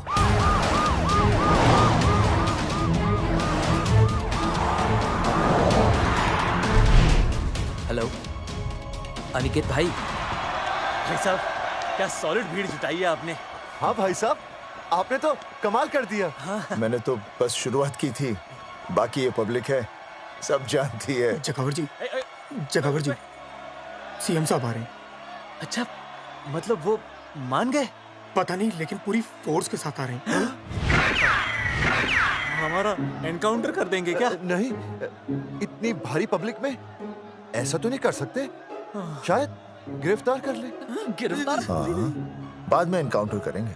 हेलो अनिकेत भाई। भाई साहब क्या सॉलिड भीड़ जुटाई है आपने। हाँ भाई साहब, आपने तो कमाल कर दिया। मैंने तो बस शुरुआत की थी, बाकी ये पब्लिक है, सब जानती है। जगावर जी, जगावर जी, सीएम साहब आ रहे हैं। अच्छा, मतलब वो मान गए? पता नहीं, लेकिन पूरी फोर्स के साथ आ रहे हैं। हमारा एनकाउंटर कर देंगे क्या? नहीं, इतनी भारी पब्लिक में ऐसा तो नहीं कर सकते। शायद गिरफ्तार कर ले। गिरफ्तार? हाँ, बाद में एनकाउंटर करेंगे।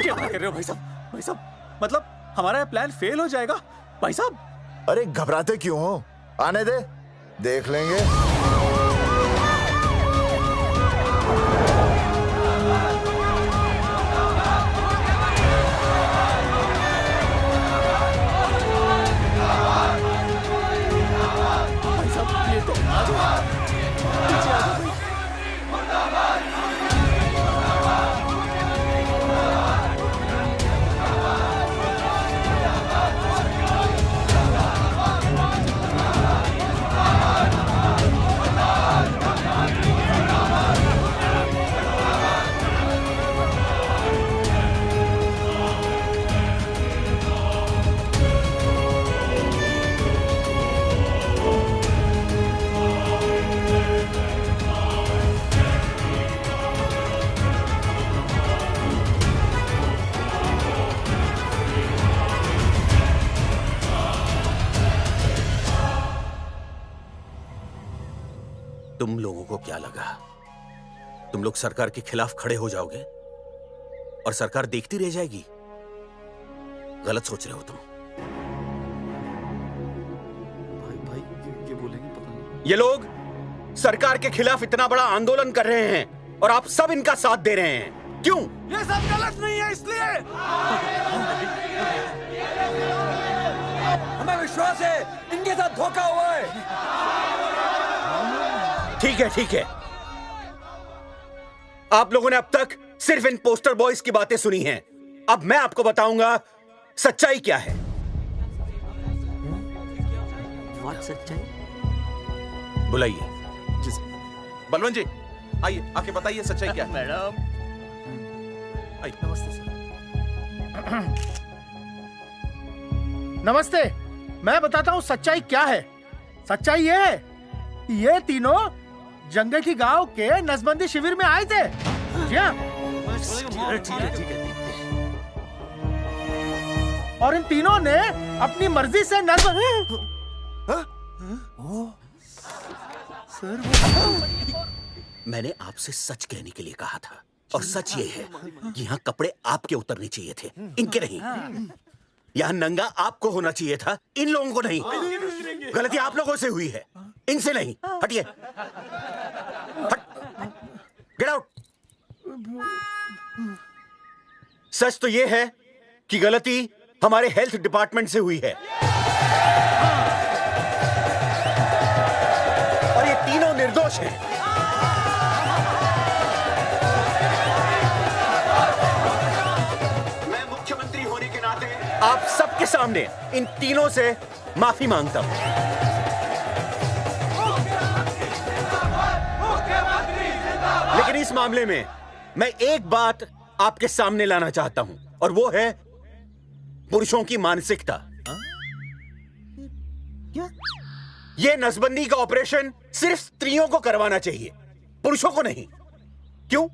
क्या कर रहे हो भाई साहब? भाई साहब, मतलब हमारा प्लान फेल हो जाएगा भाई साहब? अरे घबराते क्यों हो? आने दे, देख लेंगे। भाई साहब ये तो पीछे आ जाओ। तुम लोगों को क्या लगा तुम लोग सरकार के खिलाफ खड़े हो जाओगे और सरकार देखती रह जाएगी? गलत सोच रहे हो तुम। भाई ये बोलेंगे पता नहीं। ये लोग सरकार के खिलाफ इतना बड़ा आंदोलन कर रहे हैं और आप सब इनका साथ दे रहे हैं, क्यों? ये सब गलत नहीं है, इसलिए हमें विश्वास है इनके साथ धोखा हुआ है। ठीक है, ठीक है। आप लोगों ने अब तक सिर्फ इन पोस्टर बॉयज की बातें सुनी हैं। अब मैं आपको बताऊंगा सच्चाई क्या है। व्हाट सच्चाई? बुलाइए। बलवंत जी आइए, आके बताइए सच्चाई क्या है। मैडम आइए। नमस्ते सर। नमस्ते, मैं बताता हूँ सच्चाई क्या है। सच्चाई ये है, ये तीनों जंगल की गांव के नसबंदी शिविर में आए थे। जी हाँ। और इन तीनों ने अपनी मर्जी से मैंने आपसे सच कहने के लिए कहा था और सच ये है कि यहाँ कपड़े आपके उतरने चाहिए थे, इनके नहीं। यहाँ नंगा आपको होना चाहिए था, इन लोगों को नहीं। गलती आप लोगों से हुई है, इनसे नहीं। हटिए, गेट आउट। सच तो ये है कि गलती हमारे हेल्थ डिपार्टमेंट से हुई है और ये तीनों निर्दोष हैं। मैं मुख्यमंत्री होने के नाते आप सबके सामने इन तीनों से माफी मांगता हूं। लेकिन इस मामले में मैं एक बात आपके सामने लाना चाहता हूं और वो है पुरुषों की मानसिकता। ये नसबंदी का ऑपरेशन सिर्फ स्त्रियों को करवाना चाहिए, पुरुषों को नहीं। क्यों?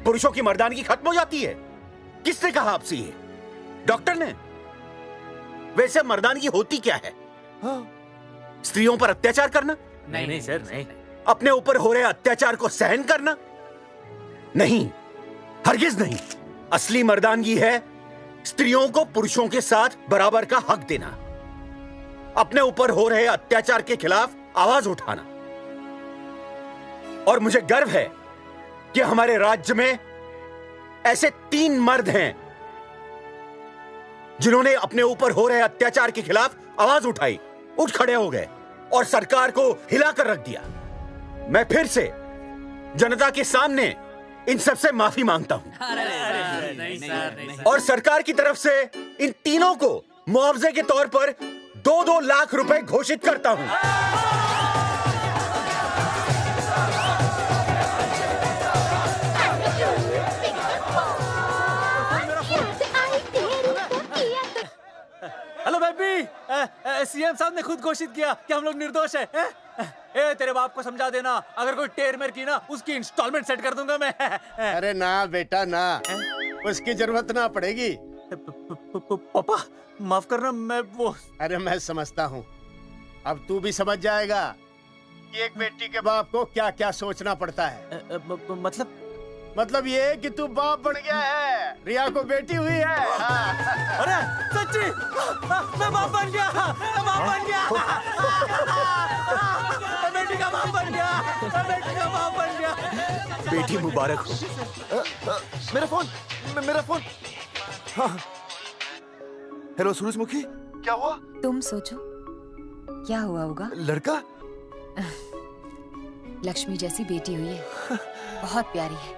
पुरुषों की मर्दानगी खत्म हो जाती है? किसने कहा आपसे ये? डॉक्टर ने? वैसे मर्दानगी होती क्या है? स्त्रियों पर अत्याचार करना? नहीं सर, नहीं। अपने ऊपर हो रहे अत्याचार को सहन करना? नहीं, हरगिज नहीं। असली मर्दानगी है स्त्रियों को पुरुषों के साथ बराबर का हक देना, अपने ऊपर हो रहे अत्याचार के खिलाफ आवाज उठाना। और मुझे गर्व है कि हमारे राज्य में ऐसे 3 मर्द हैं जिन्होंने अपने ऊपर हो रहे अत्याचार के खिलाफ आवाज उठाई, उठ खड़े हो गए और सरकार को हिलाकर रख दिया। मैं फिर से जनता के सामने इन सबसे माफी मांगता हूं और सरकार की तरफ से इन तीनों को मुआवजे के तौर पर 2-2 लाख रुपए घोषित करता हूं। हेलो बेबी, सीएम साहब ने खुद घोषित किया कि हम लोग निर्दोष हैं। ए तेरे बाप को समझा देना, अगर कोई टेर मेर की ना उसकी इंस्टॉलमेंट सेट कर दूंगा मैं। अरे ना बेटा ना, उसकी जरूरत ना पड़ेगी। पापा माफ करना, मैं वो। अरे मैं समझता हूँ, अब तू भी समझ जाएगा कि एक बेटी के बाप को क्या क्या सोचना पड़ता है। मतलब ये कि तू बाप बन गया है, रिया को बेटी हुई है। अरे सच्ची, मैं बाप बन गया, मैं बाप बन गया, मैं बेटी का बाप बन गया, मैं बेटी का बाप बन गया। बेटी मुबारक हो। मेरा फोन। हाँ। हेलो सूरजमुखी, क्या हुआ? तुम सोचो क्या हुआ होगा। लड़का? लक्ष्मी जैसी बेटी हुई है, बहुत प्यारी है,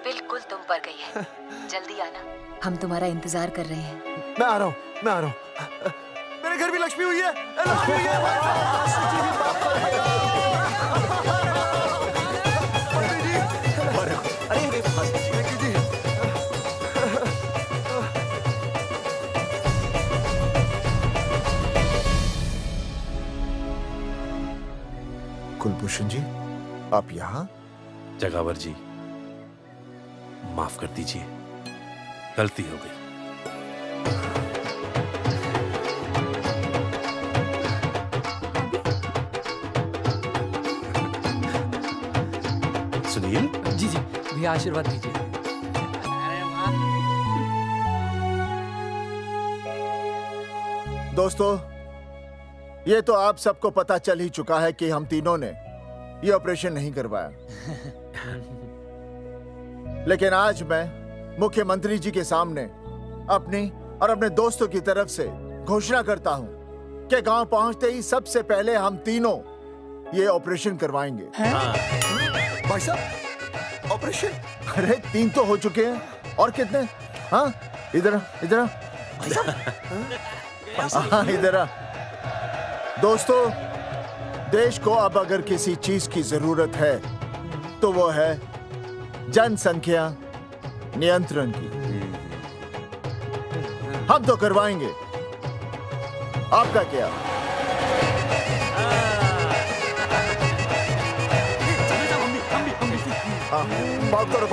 बिल्कुल तुम पर गई है। जल्दी आना, हम तुम्हारा इंतजार कर रहे हैं। मैं आ रहा हूँ। मेरे घर भी लक्ष्मी हुई है। लक्ष्मी हुई कुलभूषण जी, आप यहाँ? जगावर जी, माफ कर दीजिए, गलती हो गई। सुनील जी भैया आशीर्वाद दीजिए। दोस्तों, ये तो आप सबको पता चल ही चुका है कि हम तीनों ने ये ऑपरेशन नहीं करवाया। लेकिन आज मैं मुख्यमंत्री जी के सामने अपनी और अपने दोस्तों की तरफ से घोषणा करता हूं कि गांव पहुंचते ही सबसे पहले हम तीनों ये ऑपरेशन करवाएंगे। भाई साहब, ऑपरेशन? अरे 3 तो हो चुके हैं, और कितने? हाँ, इधर हाँ, इधर। दोस्तों, देश को अब अगर किसी चीज की जरूरत है तो वो है जनसंख्या नियंत्रण की। हम तो करवाएंगे, आपका क्या? हाँ, पाव करो।